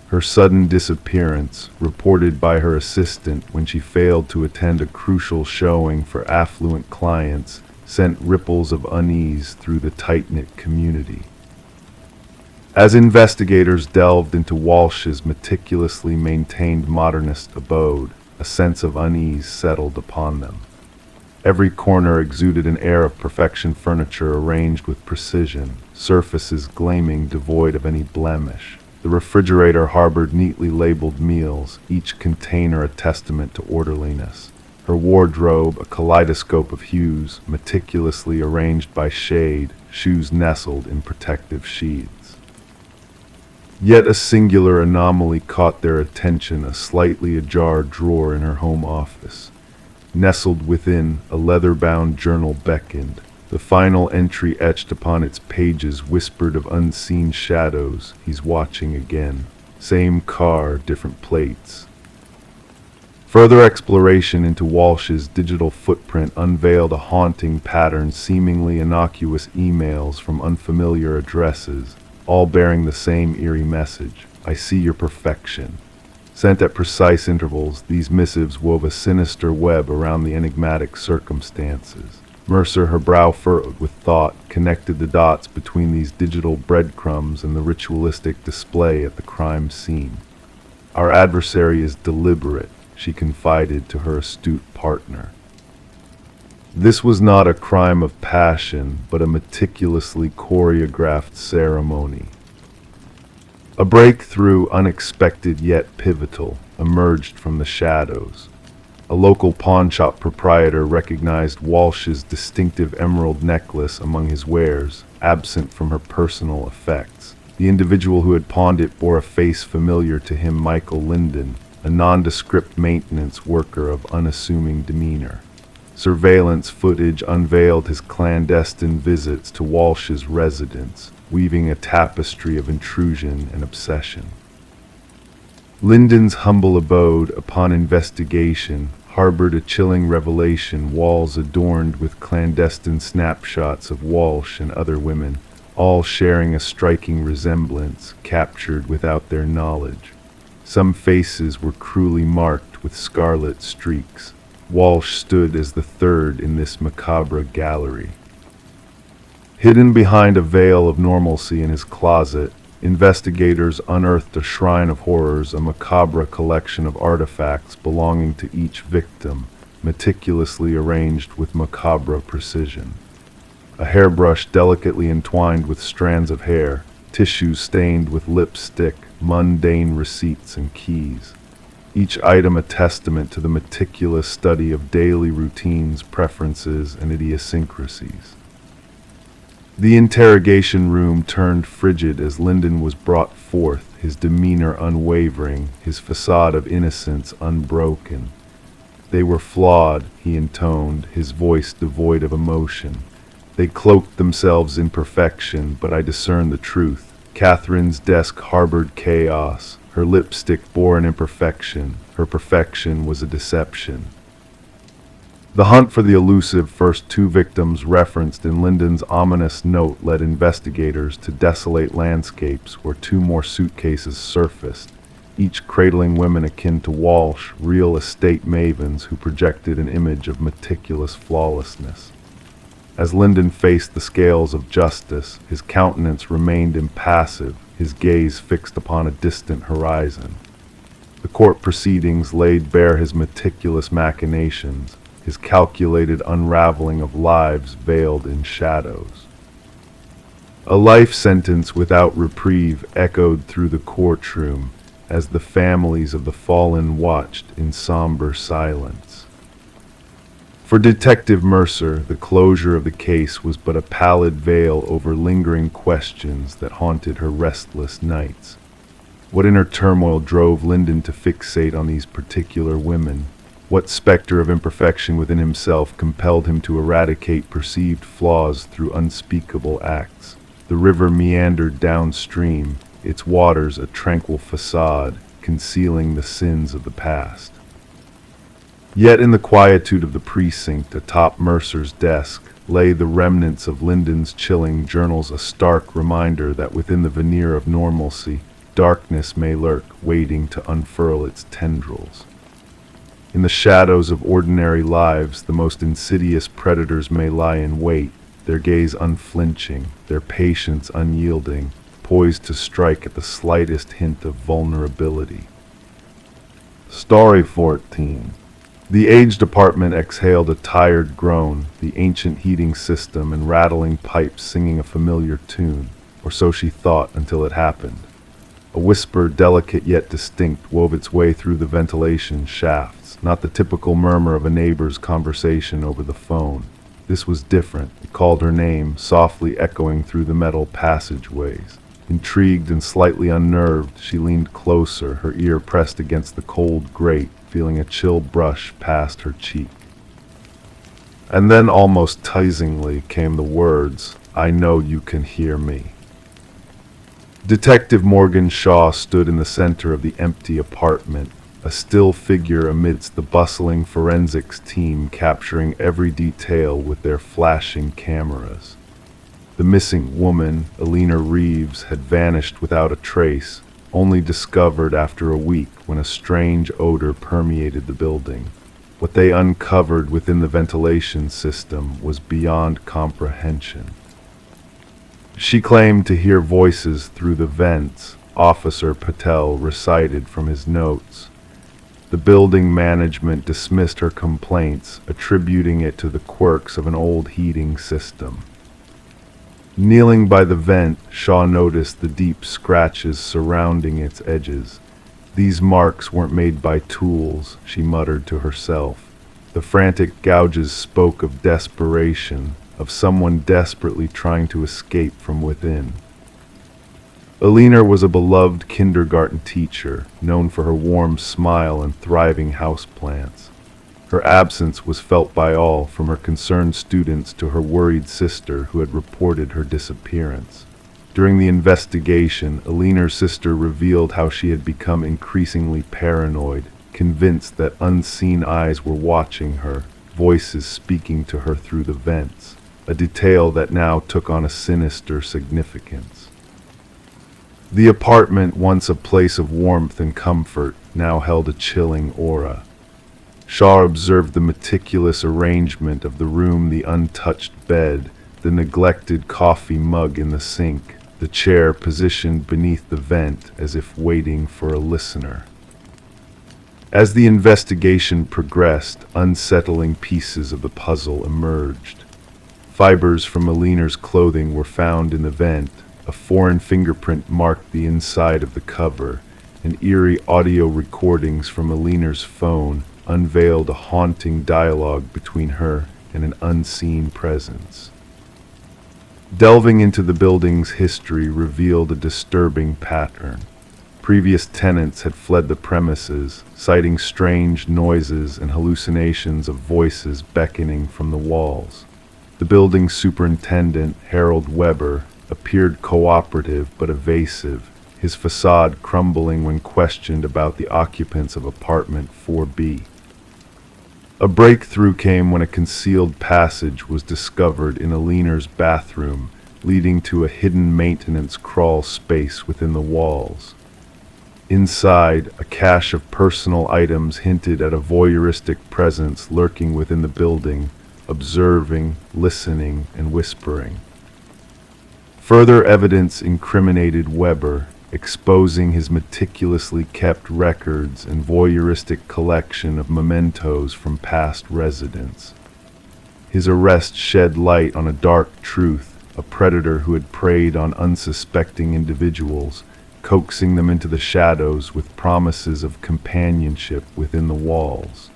Speaker 1: Her sudden disappearance, reported by her assistant when she failed to attend a crucial showing for affluent clients, sent ripples of unease through the tight-knit community. As investigators delved into Walsh's meticulously maintained modernist abode, a sense of unease settled upon them. Every corner exuded an air of perfection: furniture arranged with precision, surfaces gleaming devoid of any blemish. The refrigerator harbored neatly labeled meals, each container a testament to orderliness. Her wardrobe, a kaleidoscope of hues, meticulously arranged by shade, shoes nestled in protective sheaths. Yet a singular anomaly caught their attention: a slightly ajar drawer in her home office. Nestled within, a leather-bound journal beckoned. The final entry etched upon its pages whispered of unseen shadows: "He's watching again." Same car, different plates. Further exploration into Walsh's digital footprint unveiled a haunting pattern: seemingly innocuous emails from unfamiliar addresses, all bearing the same eerie message: "I see your perfection." Sent at precise intervals, these missives wove a sinister web around the enigmatic circumstances. Mercer, her brow furrowed with thought, connected the dots between these digital breadcrumbs and the ritualistic display at the crime scene. "Our adversary is deliberate," she confided to her astute partner. This was not a crime of passion, but a meticulously choreographed ceremony. A breakthrough, unexpected yet pivotal, emerged from the shadows. A local pawnshop proprietor recognized Walsh's distinctive emerald necklace among his wares, absent from her personal effects. The individual who had pawned it bore a face familiar to him: Michael Linden, a nondescript maintenance worker of unassuming demeanor. Surveillance footage unveiled his clandestine visits to Walsh's residence, weaving a tapestry of intrusion and obsession. Linden's humble abode, upon investigation, harbored a chilling revelation: walls adorned with clandestine snapshots of Walsh and other women, all sharing a striking resemblance, captured without their knowledge. Some faces were cruelly marked with scarlet streaks. Walsh stood as the third in this macabre gallery. Hidden behind a veil of normalcy in his closet, investigators unearthed a shrine of horrors: a macabre collection of artifacts belonging to each victim, meticulously arranged with macabre precision. A hairbrush delicately entwined with strands of hair, tissues stained with lipstick, mundane receipts and keys. Each item a testament to the meticulous study of daily routines, preferences, and idiosyncrasies. The interrogation room turned frigid as Linden was brought forth, his demeanor unwavering, his facade of innocence unbroken. They were flawed, he intoned, his voice devoid of emotion. They cloaked themselves in perfection, but I discerned the truth. Catherine's desk harbored chaos. Her lipstick bore an imperfection. Her perfection was a deception. The hunt for the elusive first two victims referenced in Lyndon's ominous note led investigators to desolate landscapes where two more suitcases surfaced, each cradling women akin to Walsh, real estate mavens who projected an image of meticulous flawlessness. As Lyndon faced the scales of justice, his countenance remained impassive, his gaze fixed upon a distant horizon. The court proceedings laid bare his meticulous machinations, his calculated unraveling of lives veiled in shadows. A life sentence without reprieve echoed through the courtroom as the families of the fallen watched in somber silence. For Detective Mercer, the closure of the case was but a pallid veil over lingering questions that haunted her restless nights. What inner turmoil drove Lyndon to fixate on these particular women? What specter of imperfection within himself compelled him to eradicate perceived flaws through unspeakable acts? The river meandered downstream, its waters a tranquil facade, concealing the sins of the past. Yet in the quietude of the precinct atop Mercer's desk lay the remnants of Lyndon's chilling journals, a stark reminder that within the veneer of normalcy, darkness may lurk, waiting to unfurl its tendrils. In the shadows of ordinary lives, the most insidious predators may lie in wait, their gaze unflinching, their patience unyielding, poised to strike at the slightest hint of vulnerability. Story 14. The aged apartment exhaled a tired groan, the ancient heating system and rattling pipes singing a familiar tune, or so she thought until it happened. A whisper, delicate yet distinct, wove its way through the ventilation shafts, not the typical murmur of a neighbor's conversation over the phone. This was different. It called her name, softly echoing through the metal passageways. Intrigued and slightly unnerved, she leaned closer, her ear pressed against the cold grate, feeling a chill brush past her cheek. And then, almost teasingly, came the words, "I know you can hear me." Detective Morgan Shaw stood in the center of the empty apartment, a still figure amidst the bustling forensics team capturing every detail with their flashing cameras. The missing woman, Alina Reeves, had vanished without a trace, only discovered after a week when a strange odor permeated the building. What they uncovered within the ventilation system was beyond comprehension. She claimed to hear voices through the vents, Officer Patel recited from his notes. The building management dismissed her complaints, attributing it to the quirks of an old heating system. Kneeling by the vent, Shaw noticed the deep scratches surrounding its edges. These marks weren't made by tools, she muttered to herself. The frantic gouges spoke of desperation, of someone desperately trying to escape from within. Alina was a beloved kindergarten teacher, known for her warm smile and thriving houseplants. Her absence was felt by all, from her concerned students to her worried sister who had reported her disappearance. During the investigation, Alina's sister revealed how she had become increasingly paranoid, convinced that unseen eyes were watching her, voices speaking to her through the vents, a detail that now took on a sinister significance. The apartment, once a place of warmth and comfort, now held a chilling aura. Shaw observed the meticulous arrangement of the room, the untouched bed, the neglected coffee mug in the sink, the chair positioned beneath the vent as if waiting for a listener. As the investigation progressed, unsettling pieces of the puzzle emerged. Fibers from Alina's clothing were found in the vent, a foreign fingerprint marked the inside of the cover, and eerie audio recordings from Alina's phone unveiled a haunting dialogue between her and an unseen presence. Delving into the building's history revealed a disturbing pattern. Previous tenants had fled the premises, citing strange noises and hallucinations of voices beckoning from the walls. The building superintendent, Harold Weber, appeared cooperative but evasive, his facade crumbling when questioned about the occupants of apartment 4B. A breakthrough came when a concealed passage was discovered in Aliner's bathroom, leading to a hidden maintenance crawl space within the walls. Inside, a cache of personal items hinted at a voyeuristic presence lurking within the building, observing, listening, and whispering. Further evidence incriminated Weber, exposing his meticulously kept records and voyeuristic collection of mementos from past residents. His arrest shed light on a dark truth, a predator who had preyed on unsuspecting individuals, coaxing them into the shadows with promises of companionship within the walls.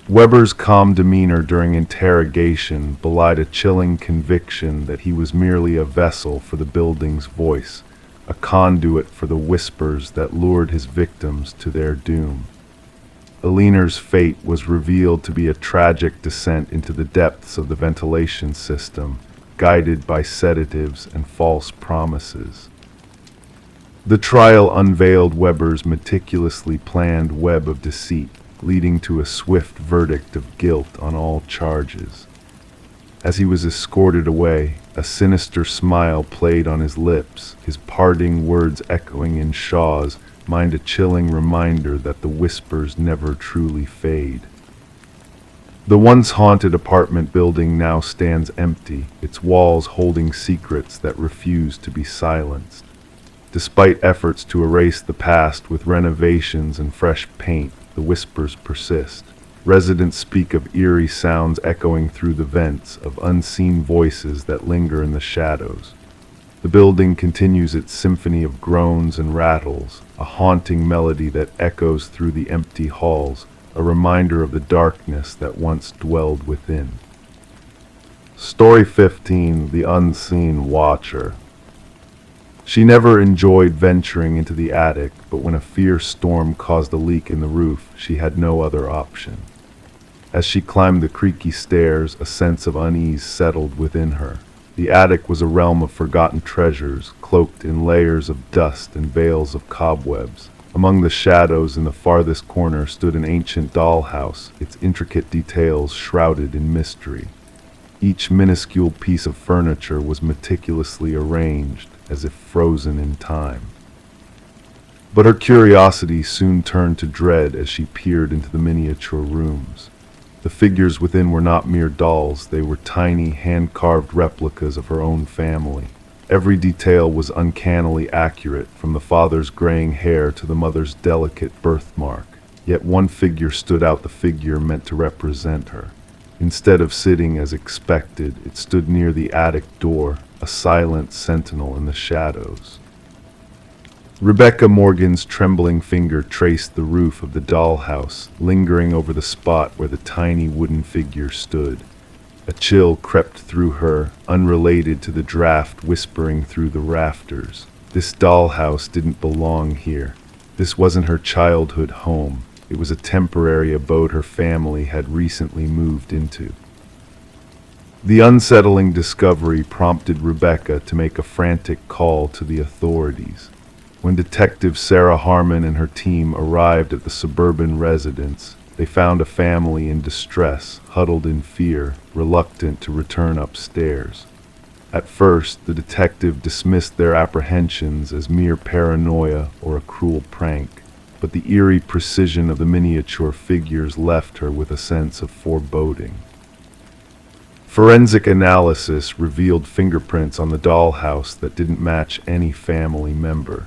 Speaker 1: Weber's calm demeanor during interrogation belied a chilling conviction that he was merely a vessel for the building's voice, a conduit for the whispers that lured his victims to their doom. Aliner's fate was revealed to be a tragic descent into the depths of the ventilation system, guided by sedatives and false promises. The trial unveiled Weber's meticulously planned web of deceit, leading to a swift verdict of guilt on all charges. As he was escorted away, a sinister smile played on his lips, his parting words echoing in Shaw's mind, a chilling reminder that the whispers never truly fade. The once haunted apartment building now stands empty, its walls holding secrets that refuse to be silenced. Despite efforts to erase the past with renovations and fresh paint, the whispers persist. Residents speak of eerie sounds echoing through the vents, of unseen voices that linger in the shadows. The building continues its symphony of groans and rattles, a haunting melody that echoes through the empty halls, a reminder of the darkness that once dwelled within. Story 15: The Unseen Watcher. She never enjoyed venturing into the attic, but when a fierce storm caused a leak in the roof, she had no other option. As she climbed the creaky stairs, a sense of unease settled within her. The attic was a realm of forgotten treasures, cloaked in layers of dust and veils of cobwebs. Among the shadows in the farthest corner stood an ancient dollhouse, its intricate details shrouded in mystery. Each minuscule piece of furniture was meticulously arranged, as if frozen in time. But her curiosity soon turned to dread as she peered into the miniature rooms. The figures within were not mere dolls, they were tiny, hand-carved replicas of her own family. Every detail was uncannily accurate, from the father's graying hair to the mother's delicate birthmark. Yet one figure stood out, the figure meant to represent her. Instead of sitting as expected, it stood near the attic door, a silent sentinel in the shadows. Rebecca Morgan's trembling finger traced the roof of the dollhouse, lingering over the spot where the tiny wooden figure stood. A chill crept through her, unrelated to the draft whispering through the rafters. This dollhouse didn't belong here. This wasn't her childhood home. It was a temporary abode her family had recently moved into. The unsettling discovery prompted Rebecca to make a frantic call to the authorities. When Detective Sarah Harmon and her team arrived at the suburban residence, they found a family in distress, huddled in fear, reluctant to return upstairs. At first, the detective dismissed their apprehensions as mere paranoia or a cruel prank, but the eerie precision of the miniature figures left her with a sense of foreboding. Forensic analysis revealed fingerprints on the dollhouse that didn't match any family member.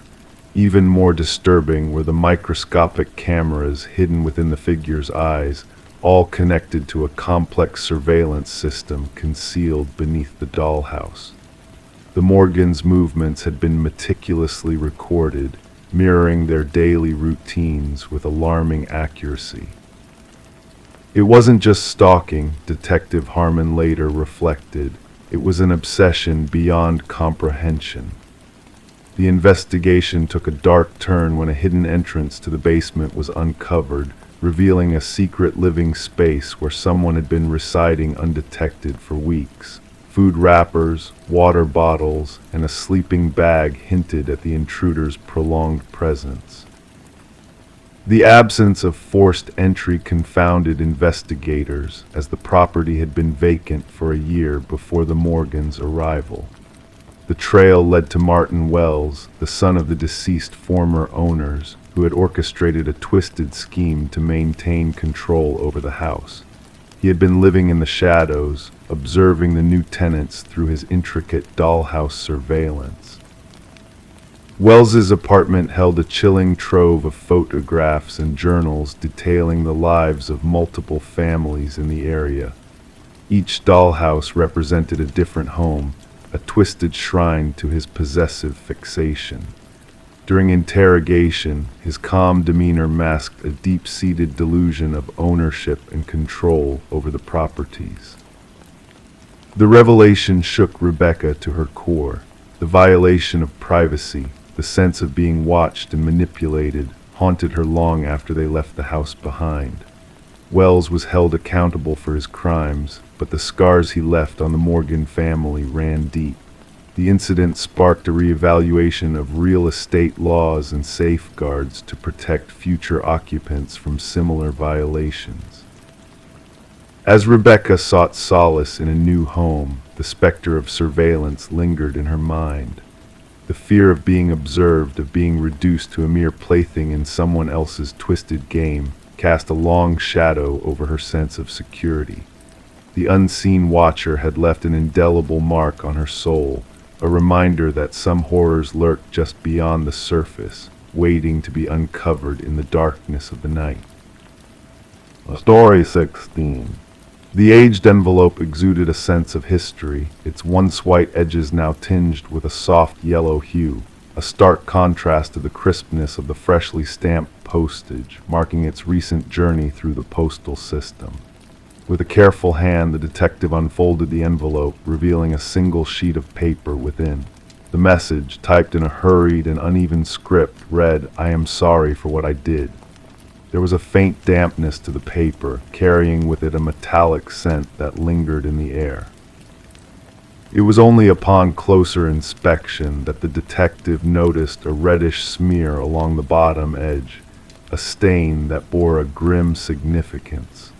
Speaker 1: Even more disturbing were the microscopic cameras hidden within the figure's eyes, all connected to a complex surveillance system concealed beneath the dollhouse. The Morgans' movements had been meticulously recorded, mirroring their daily routines with alarming accuracy. It wasn't just stalking, Detective Harmon later reflected. It was an obsession beyond comprehension. The investigation took a dark turn when a hidden entrance to the basement was uncovered, revealing a secret living space where someone had been residing undetected for weeks. Food wrappers, water bottles, and a sleeping bag hinted at the intruder's prolonged presence. The absence of forced entry confounded investigators, as the property had been vacant for a year before the Morgans' arrival. The trail led to Martin Wells, the son of the deceased former owners, who had orchestrated a twisted scheme to maintain control over the house. He had been living in the shadows, observing the new tenants through his intricate dollhouse surveillance. Wells's apartment held a chilling trove of photographs and journals detailing the lives of multiple families in the area. Each dollhouse represented a different home, a twisted shrine to his possessive fixation. During interrogation, his calm demeanor masked a deep-seated delusion of ownership and control over the properties. The revelation shook Rebecca to her core. The violation of privacy, the sense of being watched and manipulated, haunted her long after they left the house behind. Wells was held accountable for his crimes, but the scars he left on the Morgan family ran deep. The incident sparked a reevaluation of real estate laws and safeguards to protect future occupants from similar violations. As Rebecca sought solace in a new home, the specter of surveillance lingered in her mind. The fear of being observed, of being reduced to a mere plaything in someone else's twisted game, cast a long shadow over her sense of security. The unseen watcher had left an indelible mark on her soul, a reminder that some horrors lurk just beyond the surface, waiting to be uncovered in the darkness of the night. Story 16. The aged envelope exuded a sense of history, its once white edges now tinged with a soft yellow hue, a stark contrast to the crispness of the freshly stamped postage, marking its recent journey through the postal system. With a careful hand, the detective unfolded the envelope, revealing a single sheet of paper within. The message, typed in a hurried and uneven script, read, "I am sorry for what I did." There was a faint dampness to the paper, carrying with it a metallic scent that lingered in the air. It was only upon closer inspection that the detective noticed a reddish smear along the bottom edge, a stain that bore a grim significance.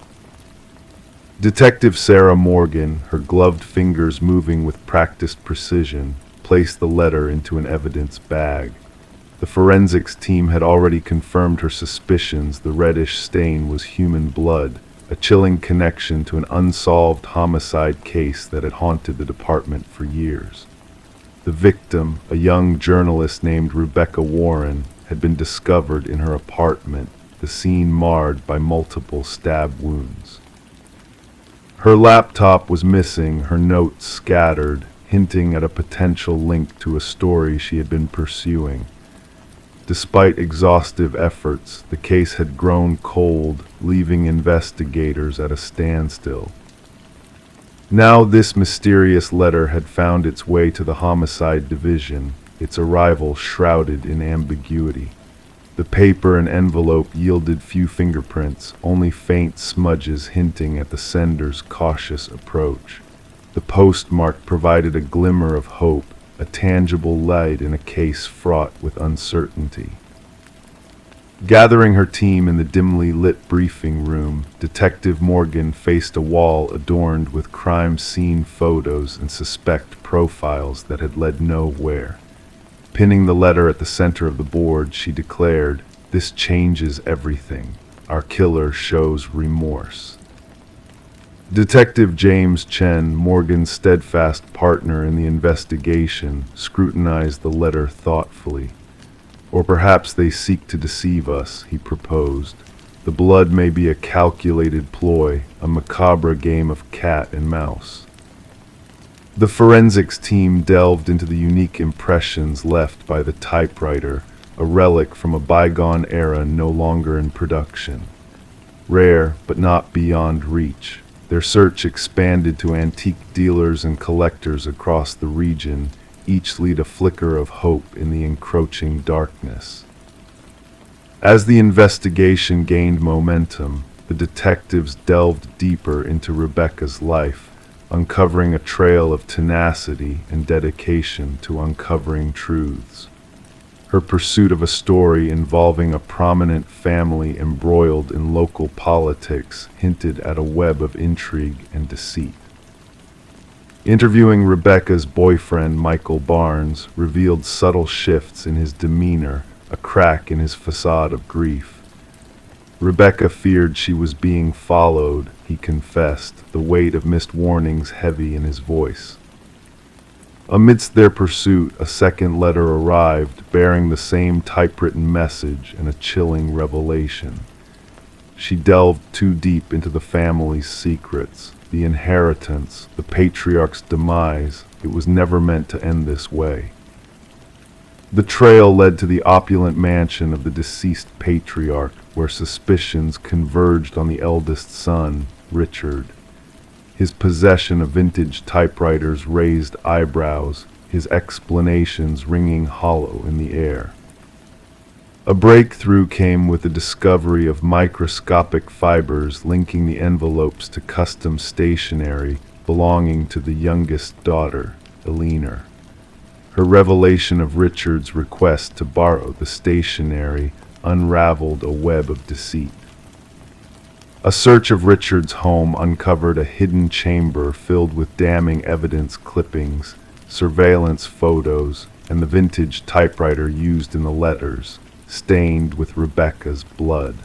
Speaker 1: Detective Sarah Morgan, her gloved fingers moving with practiced precision, placed the letter into an evidence bag. The forensics team had already confirmed her suspicions the reddish stain was human blood, a chilling connection to an unsolved homicide case that had haunted the department for years. The victim, a young journalist named Rebecca Warren, had been discovered in her apartment, the scene marred by multiple stab wounds. Her laptop was missing, her notes scattered, hinting at a potential link to a story she had been pursuing. Despite exhaustive efforts, the case had grown cold, leaving investigators at a standstill. Now this mysterious letter had found its way to the homicide division, its arrival shrouded in ambiguity. The paper and envelope yielded few fingerprints, only faint smudges hinting at the sender's cautious approach. The postmark provided a glimmer of hope, a tangible light in a case fraught with uncertainty. Gathering her team in the dimly lit briefing room, Detective Morgan faced a wall adorned with crime scene photos and suspect profiles that had led nowhere. Pinning the letter at the center of the board, she declared, "This changes everything. Our killer shows remorse." Detective James Chen, Morgan's steadfast partner in the investigation, scrutinized the letter thoughtfully. "Or perhaps they seek to deceive us," he proposed. "The blood may be a calculated ploy, a macabre game of cat and mouse." The forensics team delved into the unique impressions left by the typewriter, a relic from a bygone era no longer in production. Rare, but not beyond reach, their search expanded to antique dealers and collectors across the region, each lit a flicker of hope in the encroaching darkness. As the investigation gained momentum, the detectives delved deeper into Rebecca's life, uncovering a trail of tenacity and dedication to uncovering truths. Her pursuit of a story involving a prominent family embroiled in local politics hinted at a web of intrigue and deceit. Interviewing Rebecca's boyfriend, Michael Barnes, revealed subtle shifts in his demeanor, a crack in his facade of grief. Rebecca feared she was being followed, he confessed, the weight of missed warnings heavy in his voice. Amidst their pursuit, a second letter arrived, bearing the same typewritten message and a chilling revelation. She delved too deep into the family's secrets, the inheritance, the patriarch's demise. It was never meant to end this way. The trail led to the opulent mansion of the deceased patriarch, where suspicions converged on the eldest son, Richard. His possession of vintage typewriters raised eyebrows, his explanations ringing hollow in the air. A breakthrough came with the discovery of microscopic fibers linking the envelopes to custom stationery belonging to the youngest daughter, Eleanor. Her revelation of Richard's request to borrow the stationery unraveled a web of deceit. A search of Richard's home uncovered a hidden chamber filled with damning evidence clippings, surveillance photos, and the vintage typewriter used in the letters, stained with Rebecca's blood.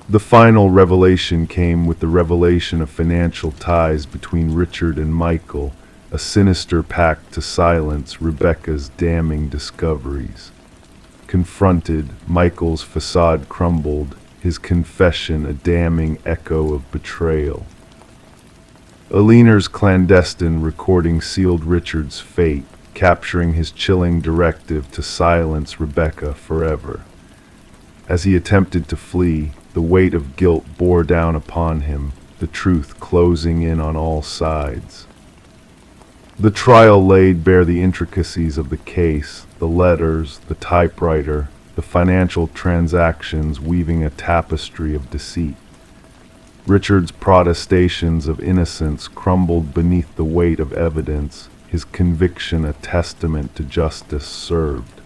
Speaker 1: The final revelation came with the revelation of financial ties between Richard and Michael, a sinister pact to silence Rebecca's damning discoveries. Confronted, Michael's facade crumbled, his confession a damning echo of betrayal. Eleanor's clandestine recording sealed Richard's fate, capturing his chilling directive to silence Rebecca forever. As he attempted to flee, the weight of guilt bore down upon him, the truth closing in on all sides. The trial laid bare the intricacies of the case, the letters, the typewriter, the financial transactions weaving a tapestry of deceit. Richard's protestations of innocence crumbled beneath the weight of evidence, his conviction a testament to justice served.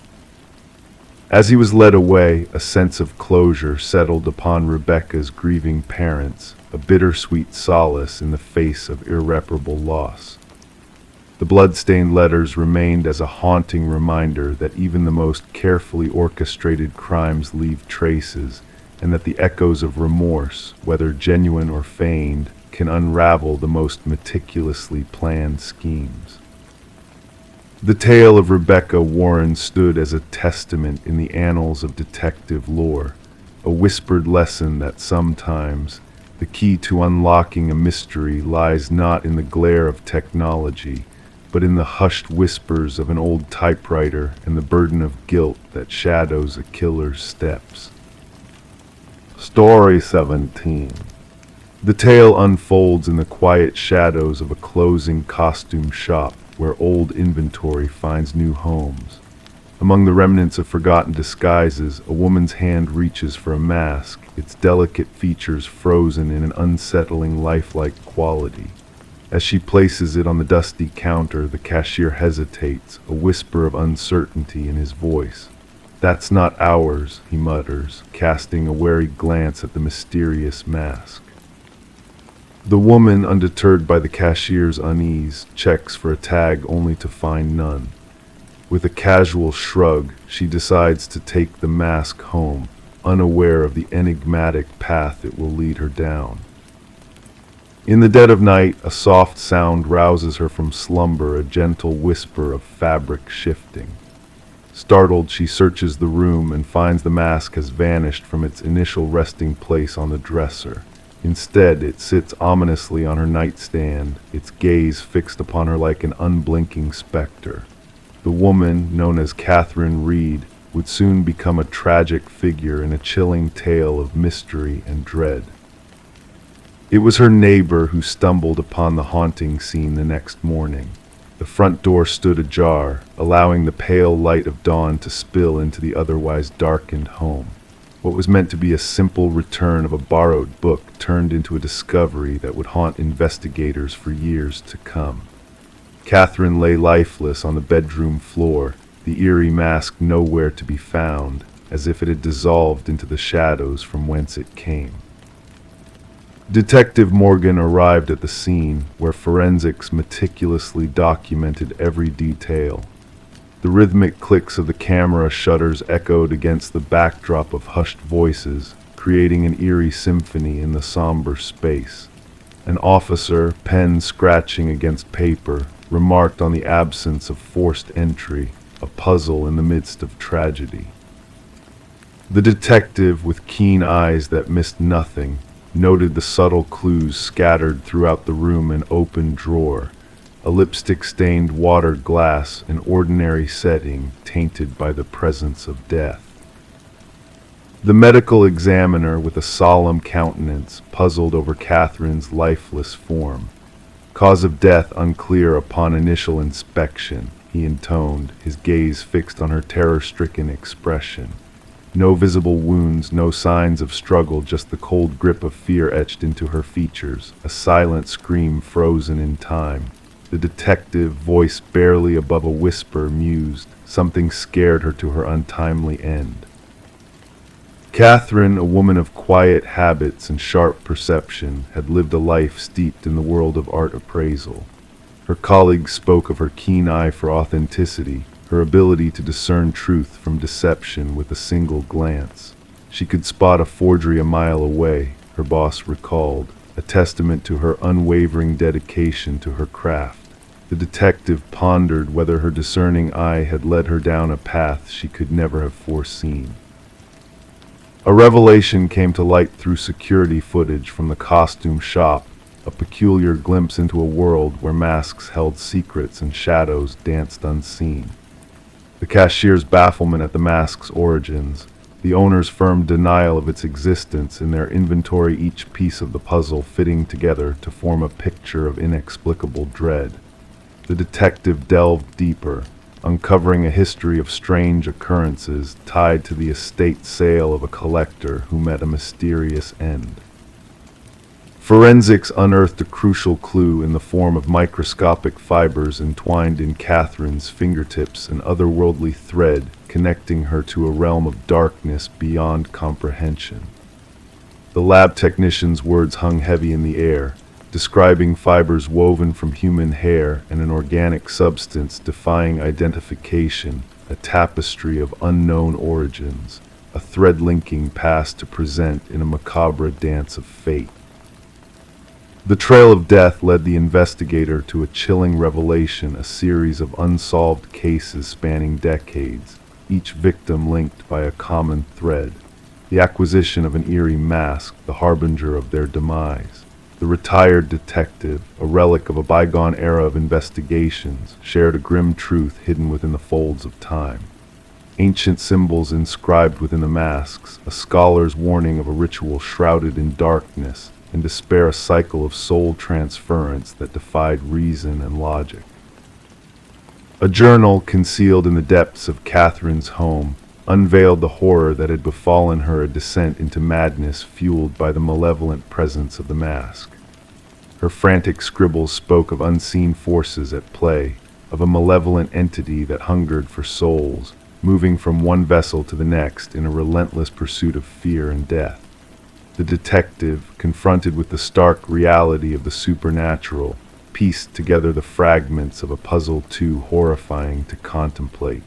Speaker 1: As he was led away, a sense of closure settled upon Rebecca's grieving parents, a bittersweet solace in the face of irreparable loss. The blood-stained letters remained as a haunting reminder that even the most carefully orchestrated crimes leave traces, and that the echoes of remorse, whether genuine or feigned, can unravel the most meticulously planned schemes. The tale of Rebecca Warren stood as a testament in the annals of detective lore, a whispered lesson that sometimes the key to unlocking a mystery lies not in the glare of technology, but in the hushed whispers of an old typewriter and the burden of guilt that shadows a killer's steps. Story 17. The tale unfolds in the quiet shadows of a closing costume shop where old inventory finds new homes. Among the remnants of forgotten disguises, a woman's hand reaches for a mask, its delicate features frozen in an unsettling lifelike quality. As she places it on the dusty counter, the cashier hesitates, a whisper of uncertainty in his voice. "That's not ours," he mutters, casting a wary glance at the mysterious mask. The woman, undeterred by the cashier's unease, checks for a tag only to find none. With a casual shrug, she decides to take the mask home, unaware of the enigmatic path it will lead her down. In the dead of night, a soft sound rouses her from slumber, a gentle whisper of fabric shifting. Startled, she searches the room and finds the mask has vanished from its initial resting place on the dresser. Instead, it sits ominously on her nightstand, its gaze fixed upon her like an unblinking specter. The woman, known as Catherine Reed, would soon become a tragic figure in a chilling tale of mystery and dread. It was her neighbor who stumbled upon the haunting scene the next morning. The The front door stood ajar, allowing the pale light of dawn to spill into the otherwise darkened home. What was meant to be a simple return of a borrowed book turned into a discovery that would haunt investigators for years to come. Catherine lay lifeless on the bedroom floor, the eerie mask nowhere to be found, as if it had dissolved into the shadows from whence it came. Detective Morgan arrived at the scene, where forensics meticulously documented every detail. The rhythmic clicks of the camera shutters echoed against the backdrop of hushed voices, creating an eerie symphony in the somber space. An officer, pen scratching against paper, remarked on the absence of forced entry, a puzzle in the midst of tragedy. The detective, with keen eyes that missed nothing, noted the subtle clues scattered throughout the room: an open drawer, a lipstick-stained water glass, an ordinary setting tainted by the presence of death. The medical examiner, with a solemn countenance, puzzled over Catherine's lifeless form. Cause of death unclear upon initial inspection, he intoned, his gaze fixed on her terror-stricken expression. No visible wounds, no signs of struggle, just the cold grip of fear etched into her features, a silent scream frozen in time. The detective, voice barely above a whisper, mused. Something scared her to her untimely end. Catherine, a woman of quiet habits and sharp perception, had lived a life steeped in the world of art appraisal. Her colleagues spoke of her keen eye for authenticity, her ability to discern truth from deception with a single glance. She could spot a forgery a mile away, her boss recalled, a testament to her unwavering dedication to her craft. The detective pondered whether her discerning eye had led her down a path she could never have foreseen. A revelation came to light through security footage from the costume shop, a peculiar glimpse into a world where masks held secrets and shadows danced unseen. The cashier's bafflement at the mask's origins, the owner's firm denial of its existence in their inventory, each piece of the puzzle fitting together to form a picture of inexplicable dread. The detective delved deeper, uncovering a history of strange occurrences tied to the estate sale of a collector who met a mysterious end. Forensics unearthed a crucial clue in the form of microscopic fibers entwined in Catherine's fingertips, an otherworldly thread connecting her to a realm of darkness beyond comprehension. The lab technician's words hung heavy in the air, describing fibers woven from human hair and an organic substance defying identification, a tapestry of unknown origins, a thread linking past to present in a macabre dance of fate. The trail of death led the investigator to a chilling revelation, a series of unsolved cases spanning decades, each victim linked by a common thread, the acquisition of an eerie mask, the harbinger of their demise. The retired detective, a relic of a bygone era of investigations, shared a grim truth hidden within the folds of time. Ancient symbols inscribed within the masks, a scholar's warning of a ritual shrouded in darkness, and despair, a cycle of soul transference that defied reason and logic. A journal concealed in the depths of Catherine's home unveiled the horror that had befallen her, a descent into madness fueled by the malevolent presence of the mask. Her frantic scribbles spoke of unseen forces at play, of a malevolent entity that hungered for souls, moving from one vessel to the next in a relentless pursuit of fear and death. The detective, confronted with the stark reality of the supernatural, pieced together the fragments of a puzzle too horrifying to contemplate.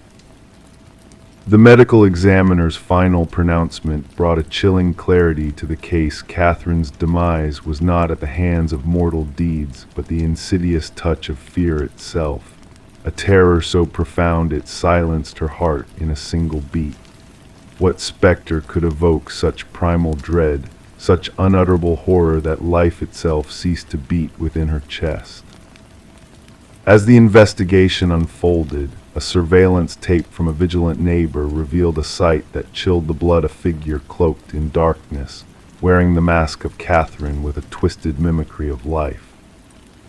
Speaker 1: The medical examiner's final pronouncement brought a chilling clarity to the case. Catherine's demise was not at the hands of mortal deeds, but the insidious touch of fear itself, a terror so profound it silenced her heart in a single beat. What specter could evoke such primal dread, such unutterable horror that life itself ceased to beat within her chest? As the investigation unfolded, a surveillance tape from a vigilant neighbor revealed a sight that chilled the blood: a figure cloaked in darkness, wearing the mask of Catherine with a twisted mimicry of life.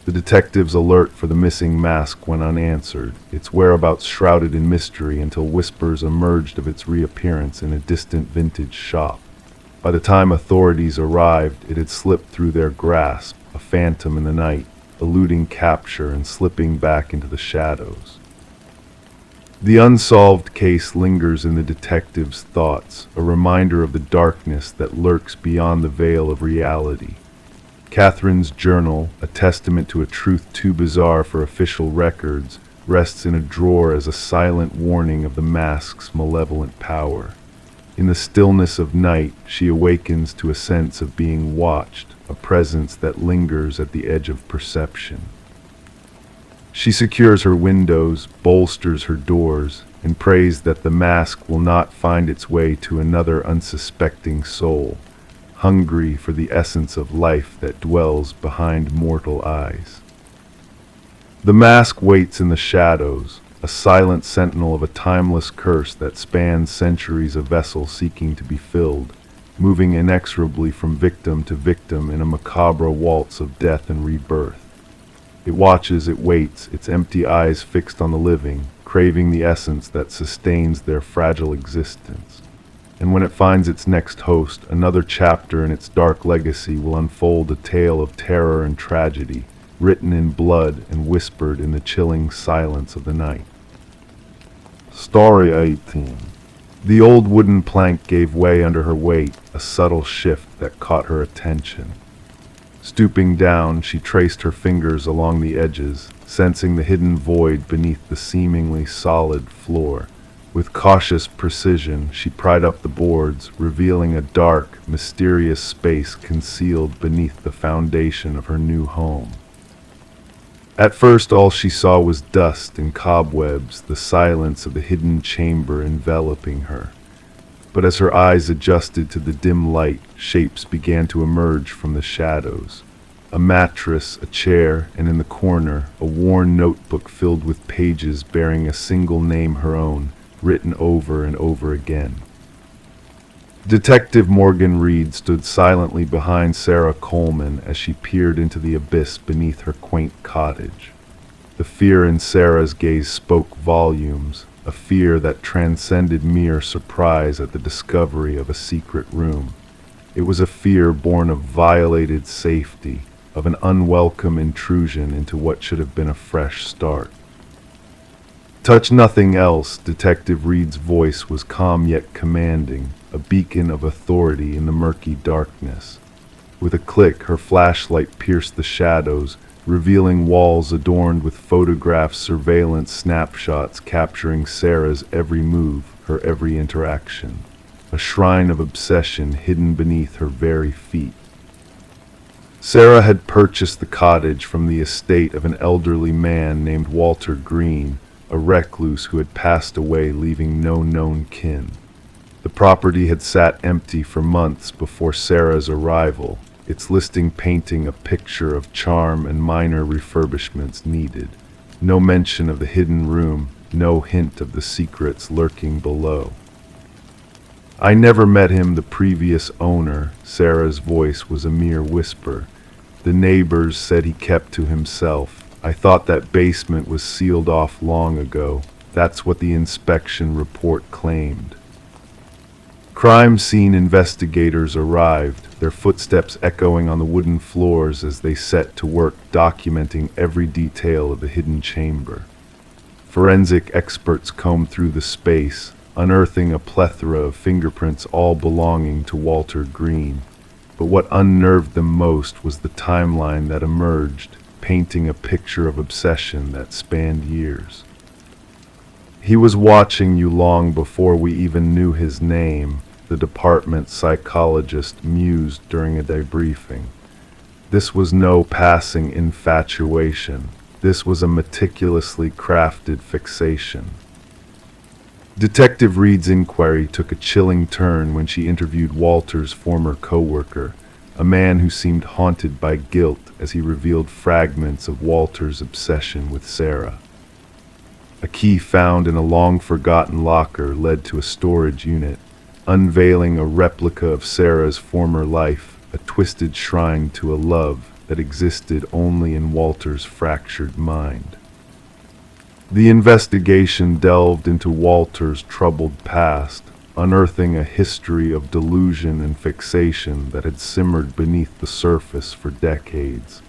Speaker 1: The detectives alert for the missing mask went unanswered, its whereabouts shrouded in mystery until whispers emerged of its reappearance in a distant vintage shop. By the time authorities arrived, it had slipped through their grasp, a phantom in the night, eluding capture and slipping back into the shadows. The unsolved case lingers in the detective's thoughts, a reminder of the darkness that lurks beyond the veil of reality. Catherine's journal, a testament to a truth too bizarre for official records, rests in a drawer as a silent warning of the mask's malevolent power. In the stillness of night, she awakens to a sense of being watched, a presence that lingers at the edge of perception. She secures her windows, bolsters her doors, and prays that the mask will not find its way to another unsuspecting soul, hungry for the essence of life that dwells behind mortal eyes. The mask waits in the shadows, a silent sentinel of a timeless curse that spans centuries, a vessel seeking to be filled, moving inexorably from victim to victim in a macabre waltz of death and rebirth. It watches, it waits, its empty eyes fixed on the living, craving the essence that sustains their fragile existence. And when it finds its next host, another chapter in its dark legacy will unfold, a tale of terror and tragedy, written in blood and whispered in the chilling silence of the night. Story 18. The old wooden plank gave way under her weight, a subtle shift that caught her attention. Stooping down, she traced her fingers along the edges, sensing the hidden void beneath the seemingly solid floor. With cautious precision, she pried up the boards, revealing a dark, mysterious space concealed beneath the foundation of her new home. At first, all she saw was dust and cobwebs, the silence of the hidden chamber enveloping her. But as her eyes adjusted to the dim light, shapes began to emerge from the shadows. A mattress, a chair, and in the corner, a worn notebook filled with pages bearing a single name, her own, written over and over again. Detective Morgan Reed stood silently behind Sarah Coleman as she peered into the abyss beneath her quaint cottage. The fear in Sarah's gaze spoke volumes, a fear that transcended mere surprise at the discovery of a secret room. It was a fear born of violated safety, of an unwelcome intrusion into what should have been a fresh start. Touch nothing else, Detective Reed's voice was calm yet commanding, a beacon of authority in the murky darkness. With a click, her flashlight pierced the shadows, revealing walls adorned with photographs, surveillance snapshots capturing Sarah's every move, her every interaction. A shrine of obsession hidden beneath her very feet. Sarah had purchased the cottage from the estate of an elderly man named Walter Green, a recluse who had passed away, leaving no known kin. The property had sat empty for months before Sarah's arrival, its listing painting a picture of charm and minor refurbishments needed. No mention of the hidden room, no hint of the secrets lurking below. I never met him, the previous owner. Sarah's voice was a mere whisper. The neighbors said he kept to himself. I thought that basement was sealed off long ago. That's what the inspection report claimed. Crime scene investigators arrived, their footsteps echoing on the wooden floors as they set to work documenting every detail of the hidden chamber. Forensic experts combed through the space, unearthing a plethora of fingerprints all belonging to Walter Green. But what unnerved them most was the timeline that emerged, painting a picture of obsession that spanned years. He was watching you long before we even knew his name, the department psychologist mused during a debriefing. This was no passing infatuation. This was a meticulously crafted fixation. Detective Reed's inquiry took a chilling turn when she interviewed Walter's former co-worker, a man who seemed haunted by guilt as he revealed fragments of Walter's obsession with Sarah. A key found in a long-forgotten locker led to a storage unit, unveiling a replica of Sarah's former life, a twisted shrine to a love that existed only in Walter's fractured mind. The investigation delved into Walter's troubled past, unearthing a history of delusion and fixation that had simmered beneath the surface for decades.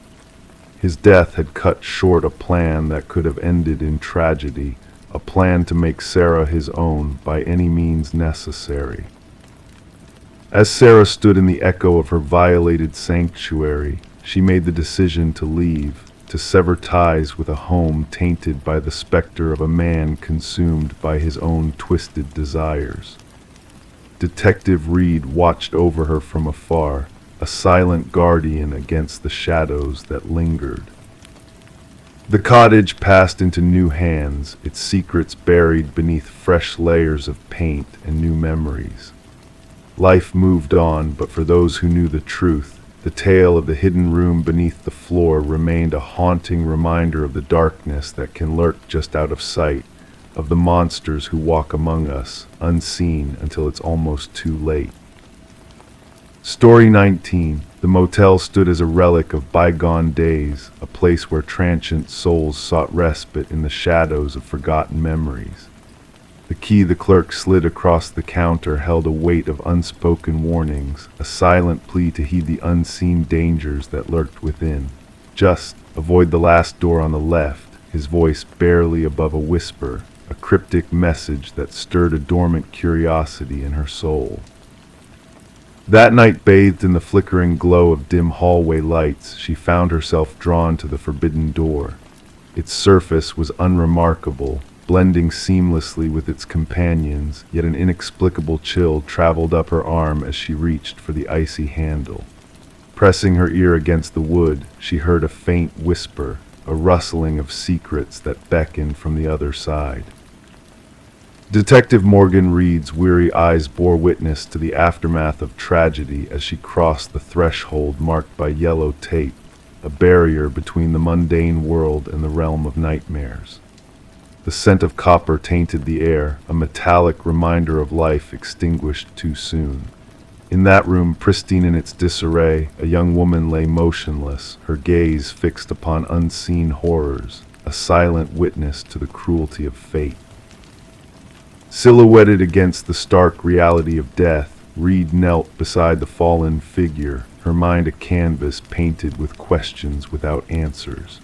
Speaker 1: His death had cut short a plan that could have ended in tragedy, a plan to make Sarah his own by any means necessary. As Sarah stood in the echo of her violated sanctuary, she made the decision to leave, to sever ties with a home tainted by the specter of a man consumed by his own twisted desires. Detective Reed watched over her from afar, a silent guardian against the shadows that lingered. The cottage passed into new hands, its secrets buried beneath fresh layers of paint and new memories. Life moved on, but for those who knew the truth, the tale of the hidden room beneath the floor remained a haunting reminder of the darkness that can lurk just out of sight, of the monsters who walk among us, unseen until it's almost too late. Story 19. The motel stood as a relic of bygone days, a place where transient souls sought respite in the shadows of forgotten memories. The key the clerk slid across the counter held a weight of unspoken warnings, a silent plea to heed the unseen dangers that lurked within. Just avoid the last door on the left, his voice barely above a whisper, a cryptic message that stirred a dormant curiosity in her soul. That night, bathed in the flickering glow of dim hallway lights, she found herself drawn to the forbidden door. Its surface was unremarkable, blending seamlessly with its companions, yet an inexplicable chill traveled up her arm as she reached for the icy handle. Pressing her ear against the wood, she heard a faint whisper, a rustling of secrets that beckoned from the other side. Detective Morgan Reed's weary eyes bore witness to the aftermath of tragedy as she crossed the threshold marked by yellow tape, a barrier between the mundane world and the realm of nightmares. The scent of copper tainted the air, a metallic reminder of life extinguished too soon. In that room, pristine in its disarray, a young woman lay motionless, her gaze fixed upon unseen horrors, a silent witness to the cruelty of fate. Silhouetted against the stark reality of death, Reed knelt beside the fallen figure, her mind a canvas painted with questions without answers.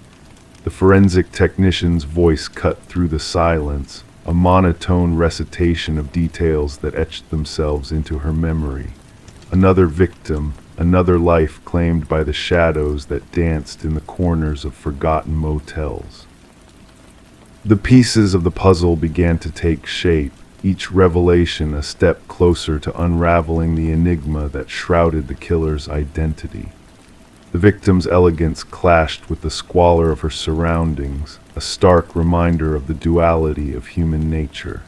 Speaker 1: The forensic technician's voice cut through the silence, a monotone recitation of details that etched themselves into her memory. Another victim, another life claimed by the shadows that danced in the corners of forgotten motels. The pieces of the puzzle began to take shape, each revelation a step closer to unraveling the enigma that shrouded the killer's identity. The victim's elegance clashed with the squalor of her surroundings, a stark reminder of the duality of human nature.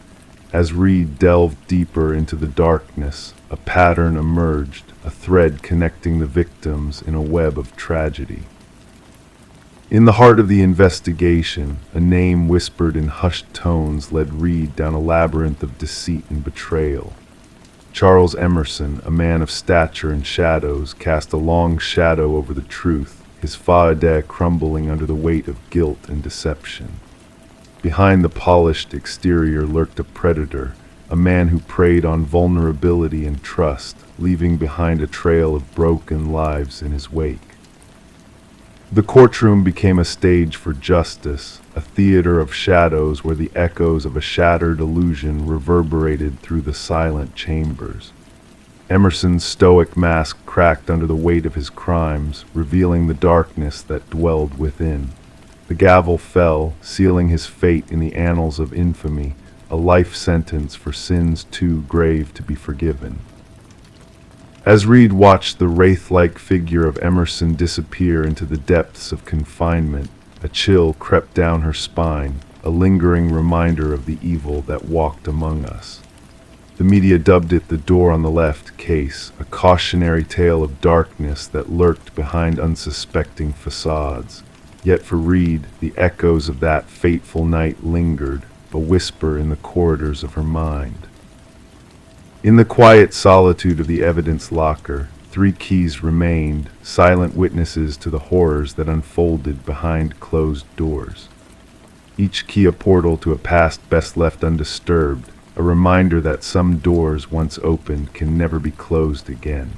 Speaker 1: As Reed delved deeper into the darkness, a pattern emerged, a thread connecting the victims in a web of tragedy. In the heart of the investigation, a name whispered in hushed tones led Reed down a labyrinth of deceit and betrayal. Charles Emerson, a man of stature and shadows, cast a long shadow over the truth, his faade crumbling under the weight of guilt and deception. Behind the polished exterior lurked a predator, a man who preyed on vulnerability and trust, leaving behind a trail of broken lives in his wake. The courtroom became a stage for justice, a theater of shadows where the echoes of a shattered illusion reverberated through the silent chambers. Emerson's stoic mask cracked under the weight of his crimes, revealing the darkness that dwelled within. The gavel fell, sealing his fate in the annals of infamy, a life sentence for sins too grave to be forgiven. As Reed watched the wraith-like figure of Emerson disappear into the depths of confinement, a chill crept down her spine, a lingering reminder of the evil that walked among us. The media dubbed it the door on the left case, a cautionary tale of darkness that lurked behind unsuspecting facades. Yet for Reed, the echoes of that fateful night lingered, a whisper in the corridors of her mind. In the quiet solitude of the evidence locker, 3 keys remained, silent witnesses to the horrors that unfolded behind closed doors. Each key a portal to a past best left undisturbed, a reminder that some doors once opened can never be closed again.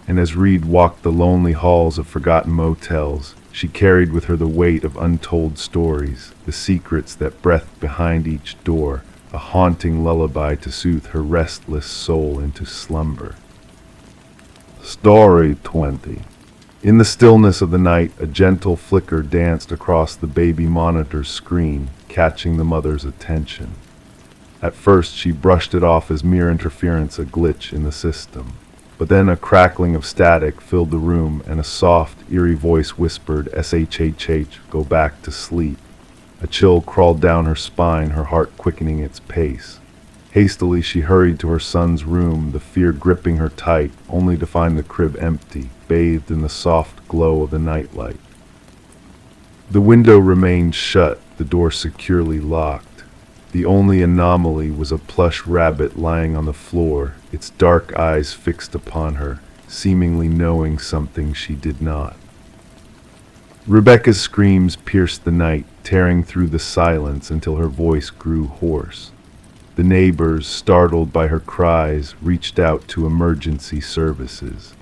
Speaker 1: And as Reed walked the lonely halls of forgotten motels, she carried with her the weight of untold stories, the secrets that breathed behind each door, a haunting lullaby to soothe her restless soul into slumber. Story 20. In the stillness of the night, a gentle flicker danced across the baby monitor's screen, catching the mother's attention. At first, she brushed it off as mere interference, a glitch in the system. But then a crackling of static filled the room, and a soft, eerie voice whispered, "SHHH, go back to sleep." A chill crawled down her spine, her heart quickening its pace. Hastily, she hurried to her son's room, the fear gripping her tight, only to find the crib empty, bathed in the soft glow of the nightlight. The window remained shut, the door securely locked. The only anomaly was a plush rabbit lying on the floor, its dark eyes fixed upon her, seemingly knowing something she did not. Rebecca's screams pierced the night, tearing through the silence until her voice grew hoarse. The neighbors, startled by her cries, reached out to emergency services.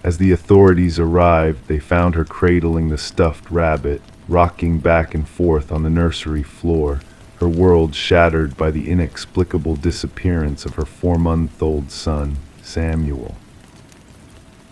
Speaker 1: As the authorities arrived, they found her cradling the stuffed rabbit, rocking back and forth on the nursery floor, her world shattered by the inexplicable disappearance of her 4-month-old son, Samuel.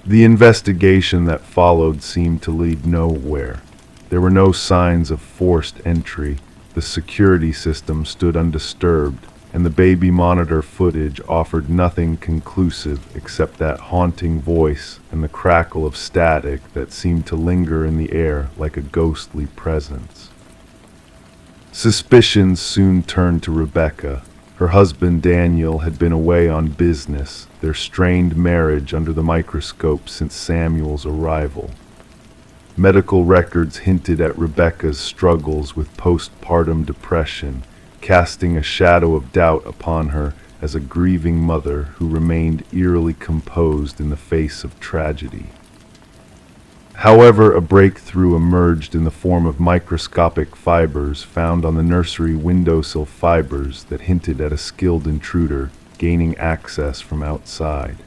Speaker 1: The investigation that followed seemed to lead nowhere. There were no signs of forced entry, the security system stood undisturbed, and the baby monitor footage offered nothing conclusive except that haunting voice and the crackle of static that seemed to linger in the air like a ghostly presence. Suspicions soon turned to Rebecca. Her husband Daniel had been away on business, their strained marriage under the microscope since Samuel's arrival. Medical records hinted at Rebecca's struggles with postpartum depression, casting a shadow of doubt upon her as a grieving mother who remained eerily composed in the face of tragedy. However, a breakthrough emerged in the form of microscopic fibers found on the nursery windowsill fibers that hinted at a skilled intruder gaining access from outside.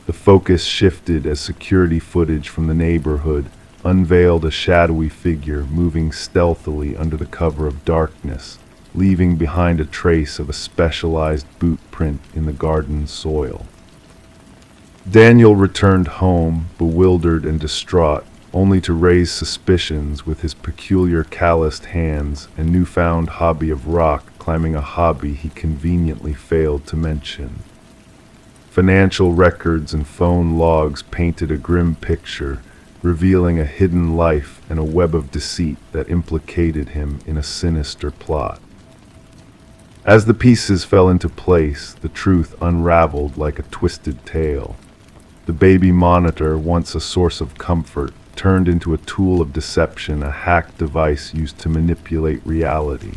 Speaker 1: The focus shifted as security footage from the neighborhood unveiled a shadowy figure moving stealthily under the cover of darkness, leaving behind a trace of a specialized boot print in the garden soil. Daniel returned home, bewildered and distraught, only to raise suspicions with his peculiar calloused hands and newfound hobby of rock climbing, a hobby he conveniently failed to mention. Financial records and phone logs painted a grim picture, revealing a hidden life and a web of deceit that implicated him in a sinister plot. As the pieces fell into place, the truth unraveled like a twisted tale. The baby monitor, once a source of comfort, turned into a tool of deception, a hacked device used to manipulate reality.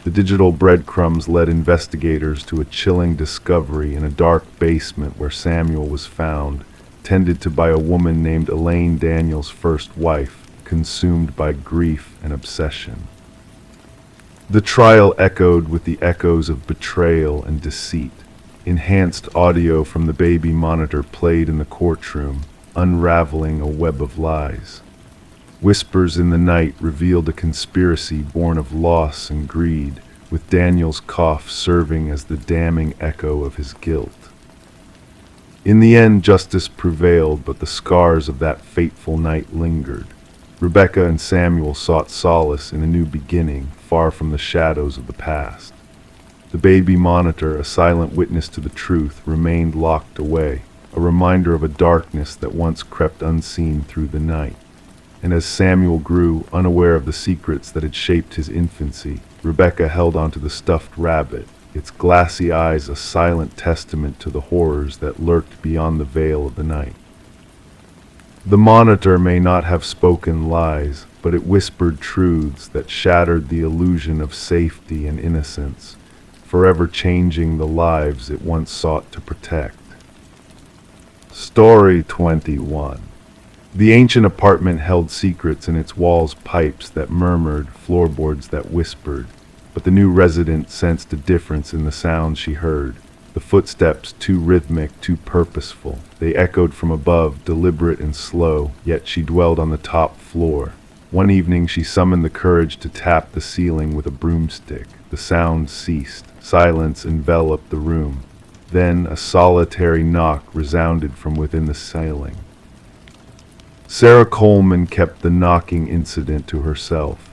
Speaker 1: The digital breadcrumbs led investigators to a chilling discovery in a dark basement where Samuel was found, tended to by a woman named Elaine, Daniel's first wife, consumed by grief and obsession. The trial echoed with the echoes of betrayal and deceit. Enhanced audio from the baby monitor played in the courtroom, unraveling a web of lies. Whispers in the night revealed a conspiracy born of loss and greed, with Daniel's cough serving as the damning echo of his guilt. In the end, justice prevailed, but the scars of that fateful night lingered. Rebecca and Samuel sought solace in a new beginning, far from the shadows of the past. The baby monitor, a silent witness to the truth, remained locked away, a reminder of a darkness that once crept unseen through the night. And as Samuel grew, unaware of the secrets that had shaped his infancy, Rebecca held onto the stuffed rabbit, its glassy eyes a silent testament to the horrors that lurked beyond the veil of the night. The monitor may not have spoken lies, but it whispered truths that shattered the illusion of safety and innocence, forever changing the lives it once sought to protect. Story 21. The ancient apartment held secrets in its walls, pipes that murmured, floorboards that whispered, but the new resident sensed a difference in the sounds she heard. The footsteps, too rhythmic, too purposeful. They echoed from above, deliberate and slow, yet she dwelled on the top floor. One evening she summoned the courage to tap the ceiling with a broomstick. The sound ceased. Silence enveloped the room. Then a solitary knock resounded from within the ceiling. Sarah Coleman kept the knocking incident to herself.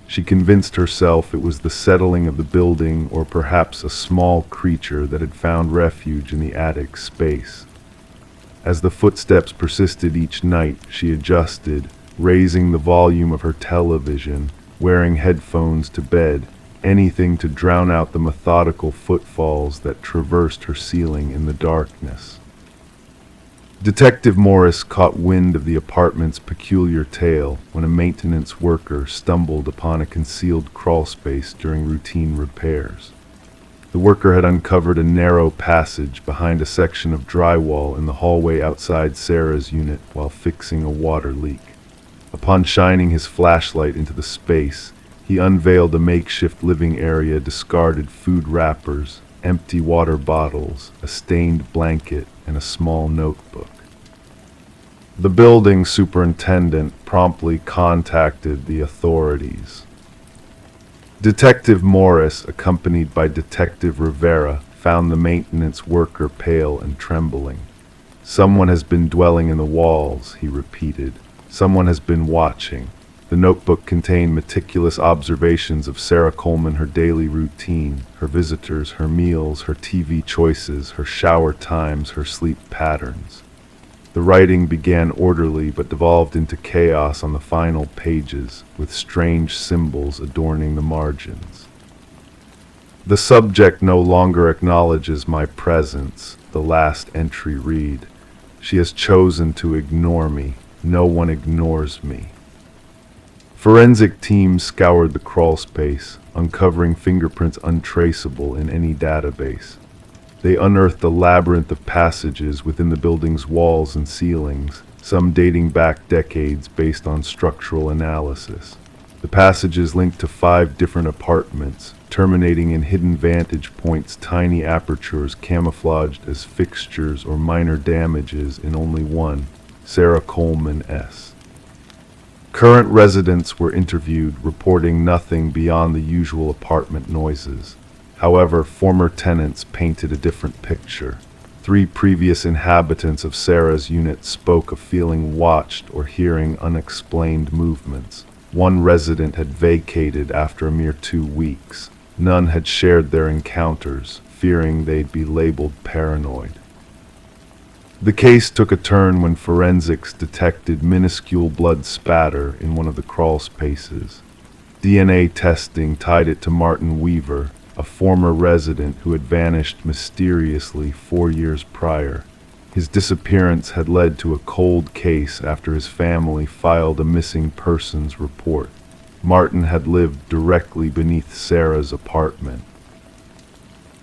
Speaker 1: She convinced herself it was the settling of the building, or perhaps a small creature that had found refuge in the attic space. As the footsteps persisted each night, she adjusted, raising the volume of her television, wearing headphones to bed, anything to drown out the methodical footfalls that traversed her ceiling in the darkness. Detective Morris caught wind of the apartment's peculiar tale when a maintenance worker stumbled upon a concealed crawlspace during routine repairs. The worker had uncovered a narrow passage behind a section of drywall in the hallway outside Sarah's unit while fixing a water leak. Upon shining his flashlight into the space, he unveiled a makeshift living area, discarded food wrappers, empty water bottles, a stained blanket, and a small notebook. The building superintendent promptly contacted the authorities. Detective Morris, accompanied by Detective Rivera, found the maintenance worker pale and trembling. "Someone has been dwelling in the walls," he repeated. "Someone has been watching." The notebook contained meticulous observations of Sarah Coleman, her daily routine, her visitors, her meals, her TV choices, her shower times, her sleep patterns. The writing began orderly but devolved into chaos on the final pages, with strange symbols adorning the margins. "The subject no longer acknowledges my presence," the last entry read. "She has chosen to ignore me. No one ignores me." Forensic teams scoured the crawlspace, uncovering fingerprints untraceable in any database. They unearthed a labyrinth of passages within the building's walls and ceilings, some dating back decades based on structural analysis. The passages linked to 5 different apartments, terminating in hidden vantage points, tiny apertures camouflaged as fixtures or minor damages in only one, Sarah Coleman's. Current residents were interviewed, reporting nothing beyond the usual apartment noises. However, former tenants painted a different picture. 3 previous inhabitants of Sarah's unit spoke of feeling watched or hearing unexplained movements. 1 resident had vacated after a mere 2 weeks. None had shared their encounters, fearing they'd be labeled paranoid. The case took a turn when forensics detected minuscule blood spatter in one of the crawl spaces. DNA testing tied it to Martin Weaver, a former resident who had vanished mysteriously 4 years prior. His disappearance had led to a cold case after his family filed a missing persons report. Martin had lived directly beneath Sarah's apartment.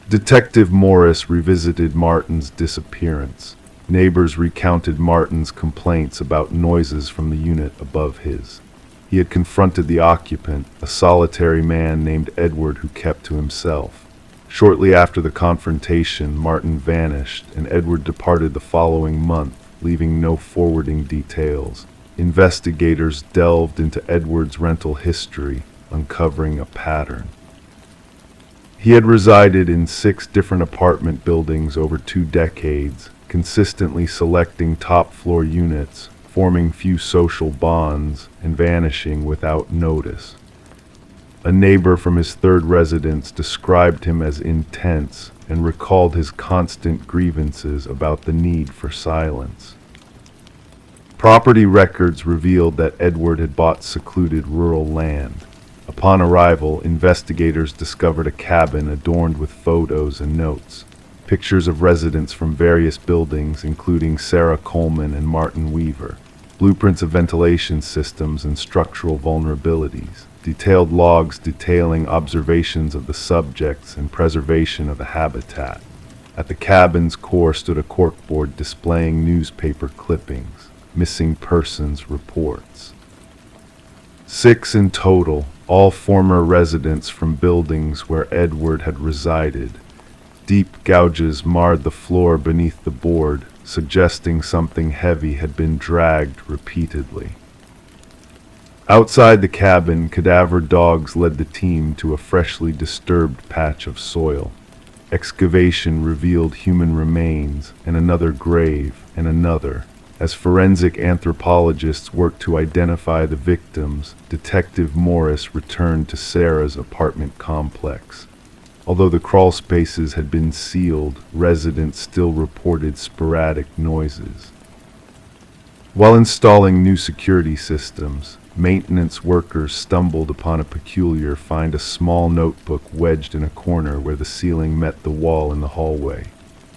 Speaker 1: Detective Morris revisited Martin's disappearance. Neighbors recounted Martin's complaints about noises from the unit above his. He had confronted the occupant, a solitary man named Edward who kept to himself. Shortly after the confrontation, Martin vanished, and Edward departed the following month, leaving no forwarding details. Investigators delved into Edward's rental history, uncovering a pattern. He had resided in 6 different apartment buildings over 2 decades, consistently selecting top-floor units, forming few social bonds, and vanishing without notice. A neighbor from his 3rd residence described him as intense and recalled his constant grievances about the need for silence. Property records revealed that Edward had bought secluded rural land. Upon arrival, investigators discovered a cabin adorned with photos and notes. Pictures of residents from various buildings, including Sarah Coleman and Martin Weaver, blueprints of ventilation systems and structural vulnerabilities, detailed logs detailing observations of the subjects and preservation of the habitat. At the cabin's core stood a corkboard displaying newspaper clippings, missing persons reports. 6 in total, all former residents from buildings where Edward had resided. Deep gouges marred the floor beneath the board, suggesting something heavy had been dragged repeatedly. Outside the cabin, cadaver dogs led the team to a freshly disturbed patch of soil. Excavation revealed human remains, and another grave, and another. As forensic anthropologists worked to identify the victims, Detective Morris returned to Sarah's apartment complex. Although the crawl spaces had been sealed, residents still reported sporadic noises. While installing new security systems, maintenance workers stumbled upon a peculiar find: a small notebook wedged in a corner where the ceiling met the wall in the hallway.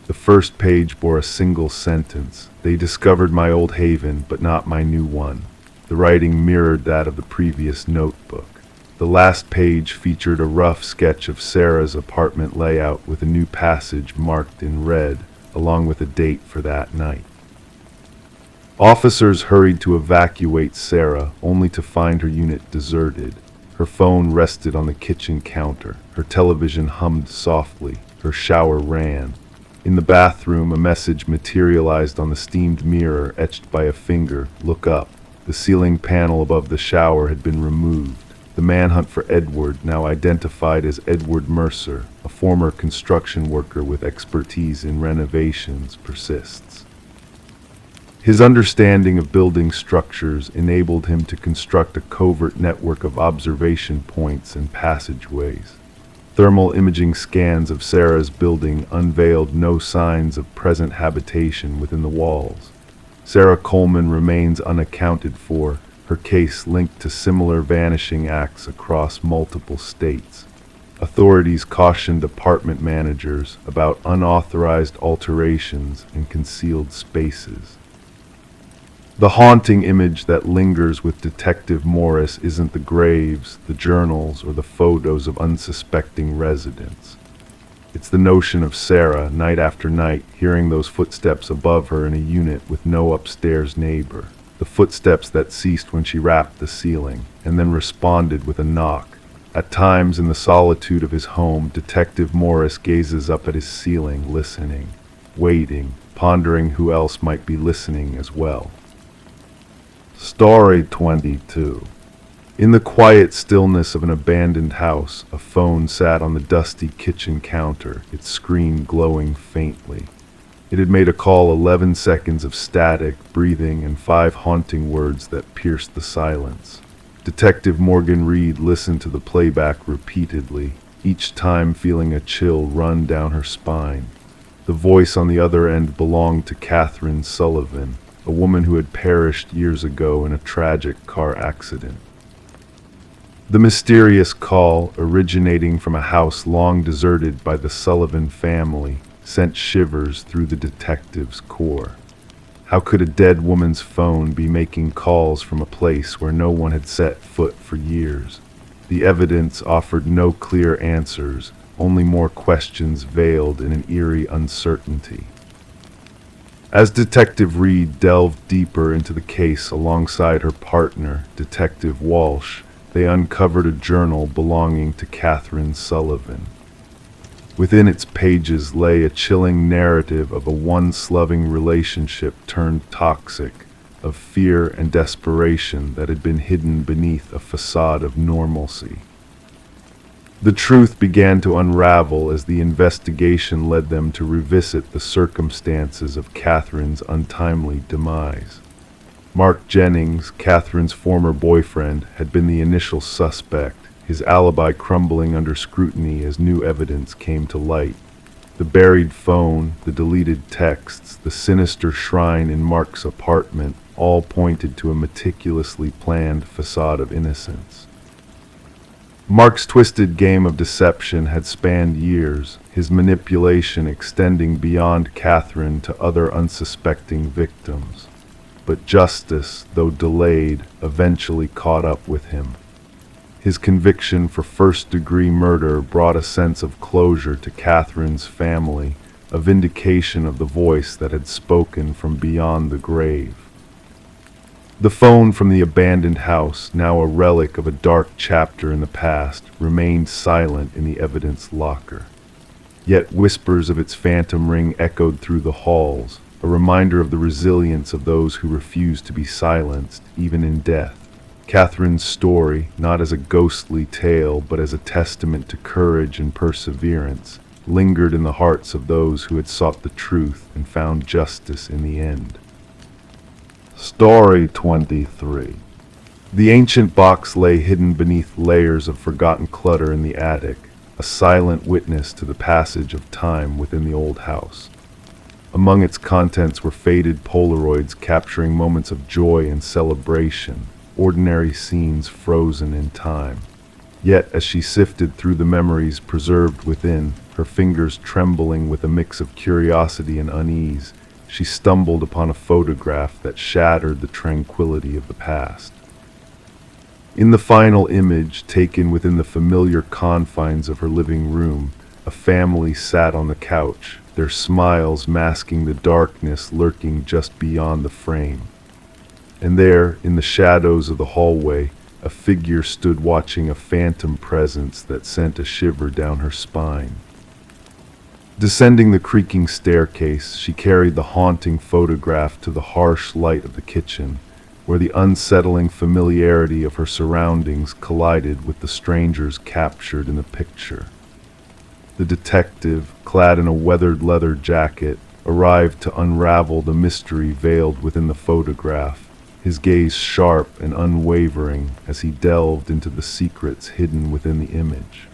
Speaker 1: The first page bore a single sentence: "They discovered my old haven, but not my new one." The writing mirrored that of the previous notebook. The last page featured a rough sketch of Sarah's apartment layout with a new passage marked in red, along with a date for that night. Officers hurried to evacuate Sarah, only to find her unit deserted. Her phone rested on the kitchen counter. Her television hummed softly. Her shower ran. In the bathroom, a message materialized on the steamed mirror, etched by a finger: "Look up." The ceiling panel above the shower had been removed. The manhunt for Edward, now identified as Edward Mercer, a former construction worker with expertise in renovations, persists. His understanding of building structures enabled him to construct a covert network of observation points and passageways. Thermal imaging scans of Sarah's building unveiled no signs of present habitation within the walls. Sarah Coleman remains unaccounted for, her case linked to similar vanishing acts across multiple states. Authorities cautioned apartment managers about unauthorized alterations in concealed spaces. The haunting image that lingers with Detective Morris isn't the graves, the journals, or the photos of unsuspecting residents. It's the notion of Sarah, night after night, hearing those footsteps above her in a unit with no upstairs neighbor. The footsteps that ceased when she rapped the ceiling, and then responded with a knock. At times, in the solitude of his home, Detective Morris gazes up at his ceiling, listening, waiting, pondering who else might be listening as well. Story 22. In the quiet stillness of an abandoned house, a phone sat on the dusty kitchen counter, its screen glowing faintly. It had made a call: 11 seconds of static, breathing, and 5 haunting words that pierced the silence. Detective Morgan Reed listened to the playback repeatedly, each time feeling a chill run down her spine. The voice on the other end belonged to Catherine Sullivan, a woman who had perished years ago in a tragic car accident. The mysterious call, originating from a house long deserted by the Sullivan family, sent shivers through the detective's core. How could a dead woman's phone be making calls from a place where no one had set foot for years? The evidence offered no clear answers, only more questions veiled in an eerie uncertainty. As Detective Reed delved deeper into the case alongside her partner, Detective Walsh, they uncovered a journal belonging to Catherine Sullivan. Within its pages lay a chilling narrative of a once-loving relationship turned toxic, of fear and desperation that had been hidden beneath a facade of normalcy. The truth began to unravel as the investigation led them to revisit the circumstances of Catherine's untimely demise. Mark Jennings, Catherine's former boyfriend, had been the initial suspect, his alibi crumbling under scrutiny as new evidence came to light. The buried phone, the deleted texts, the sinister shrine in Mark's apartment all pointed to a meticulously planned facade of innocence. Mark's twisted game of deception had spanned years, his manipulation extending beyond Catherine to other unsuspecting victims. But justice, though delayed, eventually caught up with him. His conviction for first-degree murder brought a sense of closure to Catherine's family, a vindication of the voice that had spoken from beyond the grave. The phone from the abandoned house, now a relic of a dark chapter in the past, remained silent in the evidence locker. Yet whispers of its phantom ring echoed through the halls, a reminder of the resilience of those who refuse to be silenced, even in death. Catherine's story, not as a ghostly tale but as a testament to courage and perseverance, lingered in the hearts of those who had sought the truth and found justice in the end. Story 23. The ancient box lay hidden beneath layers of forgotten clutter in the attic, a silent witness to the passage of time within the old house. Among its contents were faded Polaroids capturing moments of joy and celebration, ordinary scenes frozen in time. Yet, as she sifted through the memories preserved within, her fingers trembling with a mix of curiosity and unease, she stumbled upon a photograph that shattered the tranquility of the past. In the final image, taken within the familiar confines of her living room, a family sat on the couch, their smiles masking the darkness lurking just beyond the frame. And there, in the shadows of the hallway, a figure stood watching a phantom presence that sent a shiver down her spine. Descending the creaking staircase, she carried the haunting photograph to the harsh light of the kitchen, where the unsettling familiarity of her surroundings collided with the strangers captured in the picture. The detective, clad in a weathered leather jacket, arrived to unravel the mystery veiled within the photograph, his gaze sharp and unwavering as he delved into the secrets hidden within the image.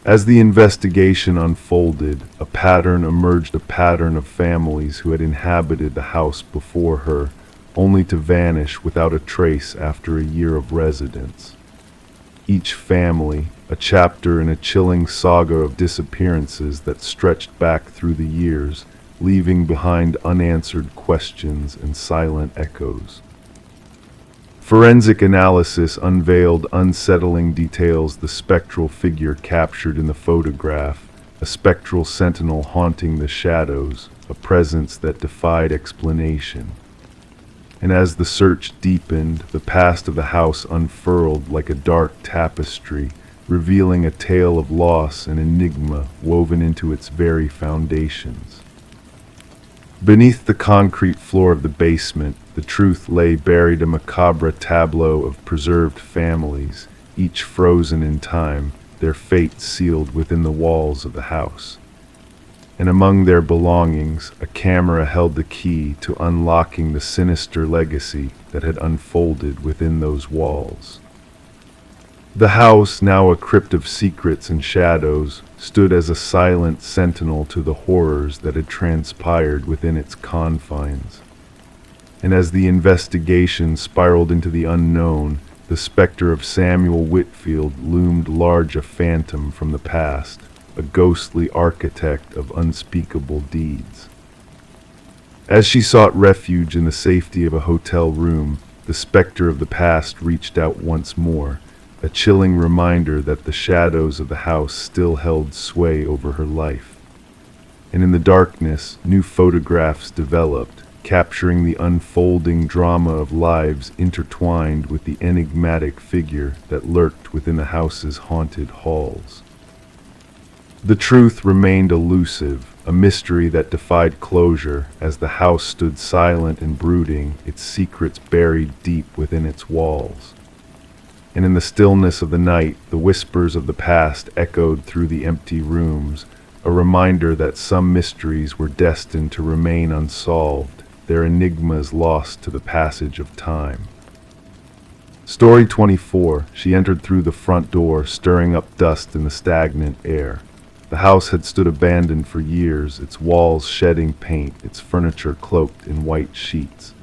Speaker 1: As the investigation unfolded, a pattern emerged, a pattern of families who had inhabited the house before her, only to vanish without a trace after a year of residence. Each family, a chapter in a chilling saga of disappearances that stretched back through the years, leaving behind unanswered questions and silent echoes. Forensic analysis unveiled unsettling details: the spectral figure captured in the photograph, a spectral sentinel haunting the shadows, a presence that defied explanation. And as the search deepened, the past of the house unfurled like a dark tapestry, revealing a tale of loss and enigma woven into its very foundations. Beneath the concrete floor of the basement, the truth lay buried, a macabre tableau of preserved families, each frozen in time, their fate sealed within the walls of the house. And among their belongings, a camera held the key to unlocking the sinister legacy that had unfolded within those walls. The house, now a crypt of secrets and shadows, stood as a silent sentinel to the horrors that had transpired within its confines. And as the investigation spiraled into the unknown, the specter of Samuel Whitfield loomed large, a phantom from the past, a ghostly architect of unspeakable deeds. As she sought refuge in the safety of a hotel room, the specter of the past reached out once more, a chilling reminder that the shadows of the house still held sway over her life. And in the darkness, new photographs developed, capturing the unfolding drama of lives intertwined with the enigmatic figure that lurked within the house's haunted halls. The truth remained elusive, a mystery that defied closure as the house stood silent and brooding, its secrets buried deep within its walls. And in the stillness of the night, the whispers of the past echoed through the empty rooms, a reminder that some mysteries were destined to remain unsolved, their enigmas lost to the passage of time. Story 24. She entered through the front door, stirring up dust in the stagnant air. The house had stood abandoned for years, its walls shedding paint, its furniture cloaked in white sheets.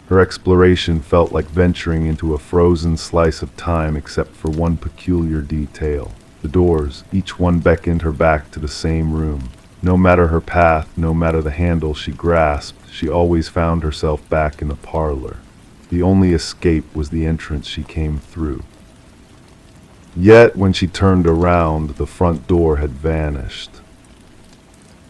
Speaker 1: Her exploration felt like venturing into a frozen slice of time, except for one peculiar detail. The doors, each one beckoned her back to the same room. No matter her path, no matter the handle she grasped, she always found herself back in the parlor. The only escape was the entrance she came through. Yet when she turned around, the front door had vanished.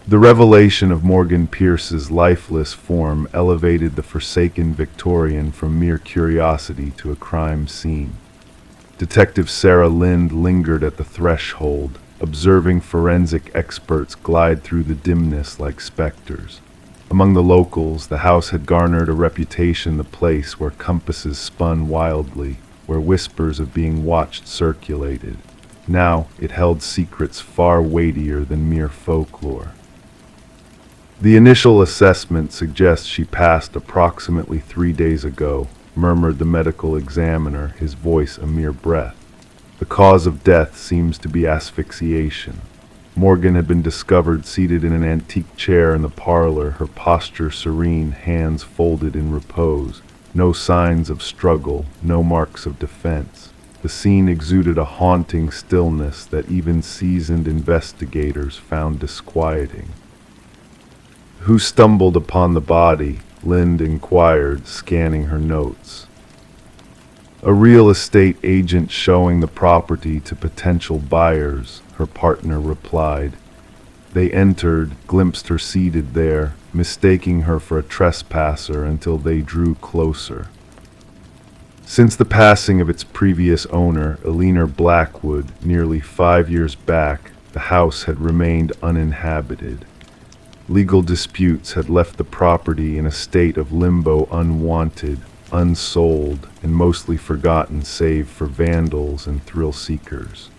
Speaker 1: The revelation of Morgan Pierce's lifeless form elevated the forsaken Victorian from mere curiosity to a crime scene. Detective Sarah Lind lingered at the threshold, observing forensic experts glide through the dimness like specters. Among the locals, the house had garnered a reputation, the place where compasses spun wildly, where whispers of being watched circulated. Now it held secrets far weightier than mere folklore. The initial assessment suggests she passed approximately 3 days ago, murmured the medical examiner, his voice a mere breath. The cause of death seems to be asphyxiation. Morgan had been discovered seated in an antique chair in the parlor, her posture serene, hands folded in repose. No signs of struggle, no marks of defense. The scene exuded a haunting stillness that even seasoned investigators found disquieting. "Who stumbled upon the body?" Lind inquired, scanning her notes. "A real estate agent showing the property to potential buyers," her partner replied. They entered, glimpsed her seated there, mistaking her for a trespasser until they drew closer. Since the passing of its previous owner, Eleanor Blackwood, nearly 5 years back, the house had remained uninhabited. Legal disputes had left the property in a state of limbo, unwanted, unsold, and mostly forgotten save for vandals and thrill seekers.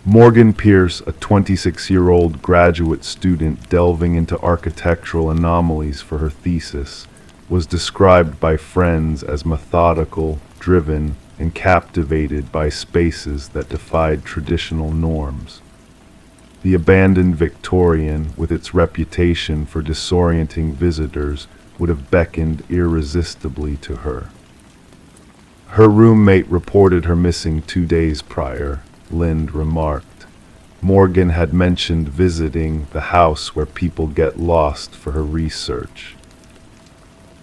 Speaker 1: Morgan Pierce, a 26-year-old graduate student delving into architectural anomalies for her thesis, was described by friends as methodical, driven, and captivated by spaces that defied traditional norms. The abandoned Victorian, with its reputation for disorienting visitors, would have beckoned irresistibly to her. Her roommate reported her missing 2 days prior, Lind remarked. Morgan had mentioned visiting the house where people get lost for her research.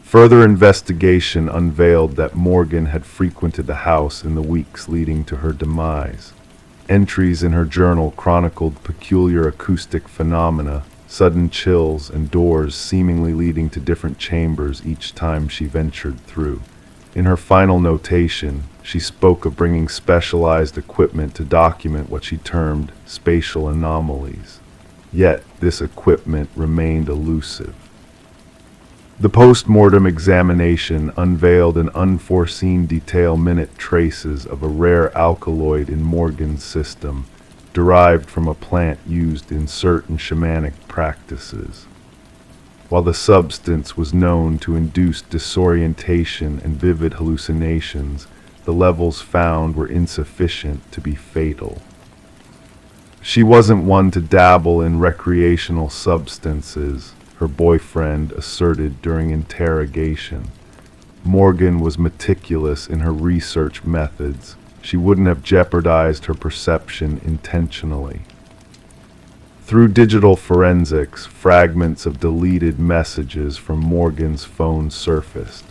Speaker 1: Further investigation unveiled that Morgan had frequented the house in the weeks leading to her demise. Entries in her journal chronicled peculiar acoustic phenomena, sudden chills, and doors seemingly leading to different chambers each time she ventured through. In her final notation, she spoke of bringing specialized equipment to document what she termed spatial anomalies. Yet, this equipment remained elusive. The post-mortem examination unveiled an unforeseen detail: minute traces of a rare alkaloid in Morgan's system, derived from a plant used in certain shamanic practices. While the substance was known to induce disorientation and vivid hallucinations, the levels found were insufficient to be fatal. She wasn't one to dabble in recreational substances, her boyfriend asserted during interrogation. Morgan was meticulous in her research methods. She wouldn't have jeopardized her perception intentionally. Through digital forensics, fragments of deleted messages from Morgan's phone surfaced.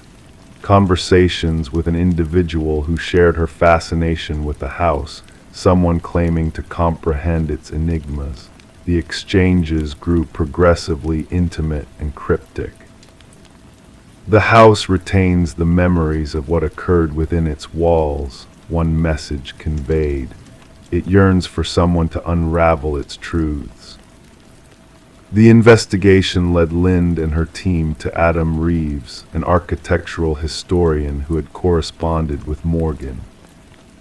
Speaker 1: Conversations with an individual who shared her fascination with the house, someone claiming to comprehend its enigmas. The exchanges grew progressively intimate and cryptic. "The house retains the memories of what occurred within its walls," one message conveyed. "It yearns for someone to unravel its truths." The investigation led Lind and her team to Adam Reeves, an architectural historian who had corresponded with Morgan.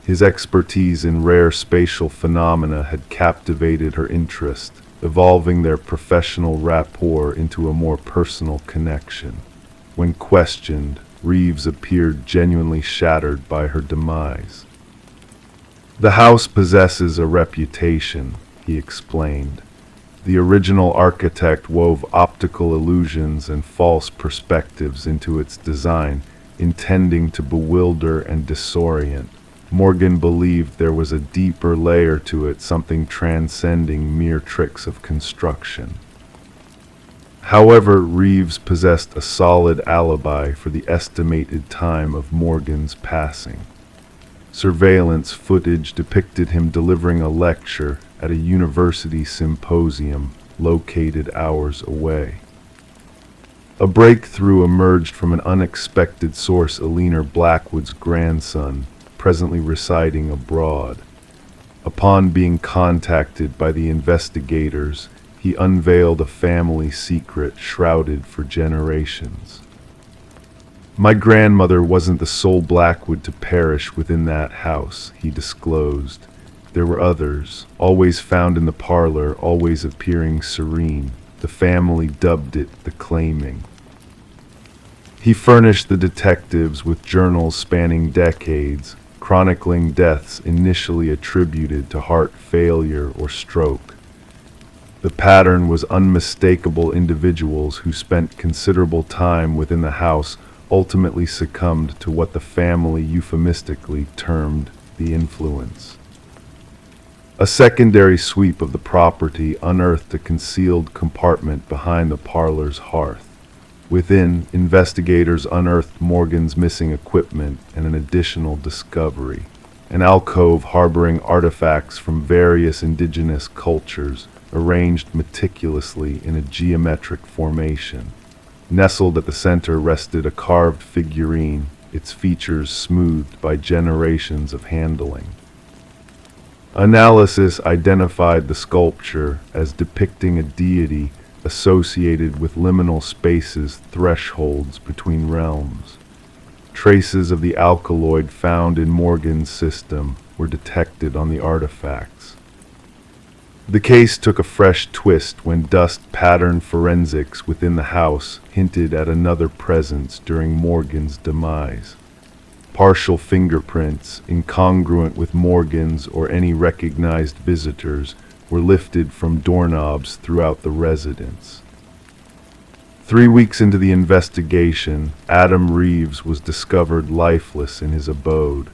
Speaker 1: His expertise in rare spatial phenomena had captivated her interest, evolving their professional rapport into a more personal connection. When questioned, Reeves appeared genuinely shattered by her demise. "The house possesses a reputation," he explained. "The original architect wove optical illusions and false perspectives into its design, intending to bewilder and disorient. Morgan believed there was a deeper layer to it, something transcending mere tricks of construction." However, Reeves possessed a solid alibi for the estimated time of Morgan's passing. Surveillance footage depicted him delivering a lecture at a university symposium, located hours away. A breakthrough emerged from an unexpected source: Eleanor Blackwood's grandson, presently residing abroad. Upon being contacted by the investigators, he unveiled a family secret shrouded for generations. "My grandmother wasn't the sole Blackwood to perish within that house," he disclosed. "There were others, always found in the parlor, always appearing serene. The family dubbed it the claiming." He furnished the detectives with journals spanning decades, chronicling deaths initially attributed to heart failure or stroke. The pattern was unmistakable: individuals who spent considerable time within the house ultimately succumbed to what the family euphemistically termed the influence. A secondary sweep of the property unearthed a concealed compartment behind the parlor's hearth. Within, investigators unearthed Morgan's missing equipment and an additional discovery: an alcove harboring artifacts from various indigenous cultures, arranged meticulously in a geometric formation. Nestled at the center rested a carved figurine, its features smoothed by generations of handling. Analysis identified the sculpture as depicting a deity associated with liminal spaces, thresholds between realms. Traces of the alkaloid found in Morgan's system were detected on the artifacts. The case took a fresh twist when dust-pattern forensics within the house hinted at another presence during Morgan's demise. Partial fingerprints, incongruent with Morgan's or any recognized visitors, were lifted from doorknobs throughout the residence. 3 weeks into the investigation, Adam Reeves was discovered lifeless in his abode.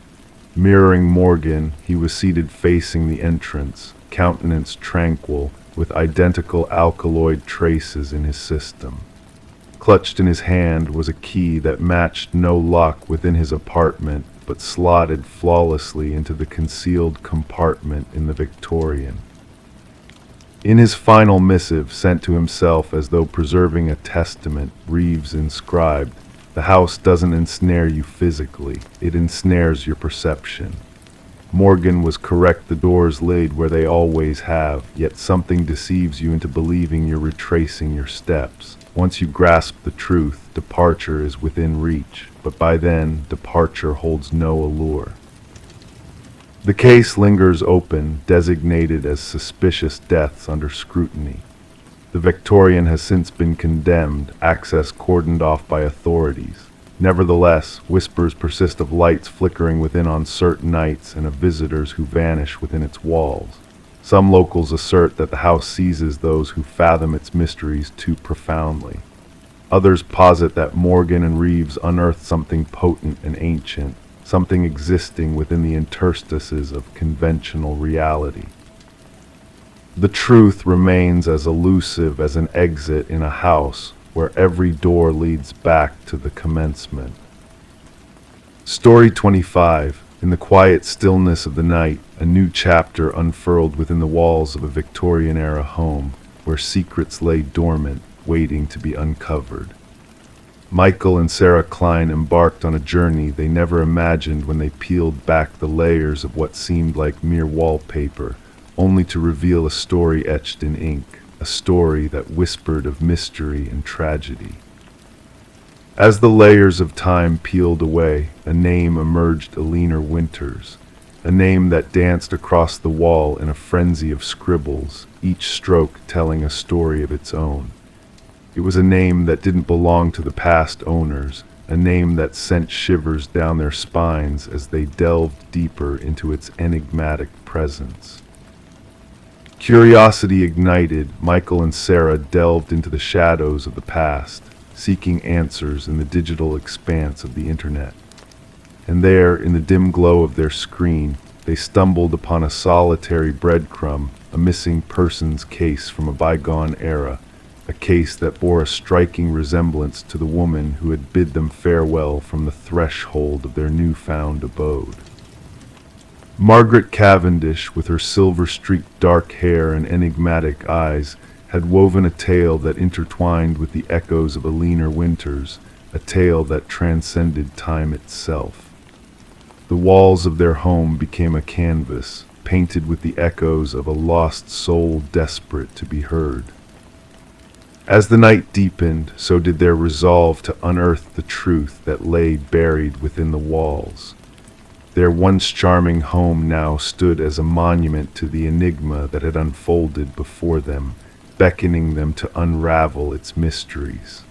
Speaker 1: Mirroring Morgan, he was seated facing the entrance, countenance tranquil, with identical alkaloid traces in his system. Clutched in his hand was a key that matched no lock within his apartment, but slotted flawlessly into the concealed compartment in the Victorian. In his final missive, sent to himself as though preserving a testament, Reeves inscribed, "The house doesn't ensnare you physically, it ensnares your perception." Morgan was correct: the doors laid where they always have, yet something deceives you into believing you're retracing your steps. Once you grasp the truth, departure is within reach, but by then, departure holds no allure. The case lingers open, designated as suspicious deaths under scrutiny. The Victorian has since been condemned, access cordoned off by authorities. Nevertheless, whispers persist of lights flickering within on certain nights and of visitors who vanish within its walls. Some locals assert that the house seizes those who fathom its mysteries too profoundly. Others posit that Morgan and Reeves unearthed something potent and ancient, something existing within the interstices of conventional reality. The truth remains as elusive as an exit in a house where every door leads back to the commencement. Story 25. In the quiet stillness of the night, a new chapter unfurled within the walls of a Victorian-era home, where secrets lay dormant, waiting to be uncovered. Michael and Sarah Klein embarked on a journey they never imagined when they peeled back the layers of what seemed like mere wallpaper, only to reveal a story etched in ink, a story that whispered of mystery and tragedy. As the layers of time peeled away, a name emerged: Eleanor Winters, a name that danced across the wall in a frenzy of scribbles, each stroke telling a story of its own. It was a name that didn't belong to the past owners, a name that sent shivers down their spines as they delved deeper into its enigmatic presence. Curiosity ignited, Michael and Sarah delved into the shadows of the past, seeking answers in the digital expanse of the internet. And there, in the dim glow of their screen, they stumbled upon a solitary breadcrumb, a missing persons case from a bygone era, a case that bore a striking resemblance to the woman who had bid them farewell from the threshold of their newfound abode. Margaret Cavendish, with her silver-streaked dark hair and enigmatic eyes, had woven a tale that intertwined with the echoes of a leaner winters, a tale that transcended time itself. The walls of their home became a canvas, painted with the echoes of a lost soul desperate to be heard. As the night deepened, so did their resolve to unearth the truth that lay buried within the walls. Their once charming home now stood as a monument to the enigma that had unfolded before them, beckoning them to unravel its mysteries.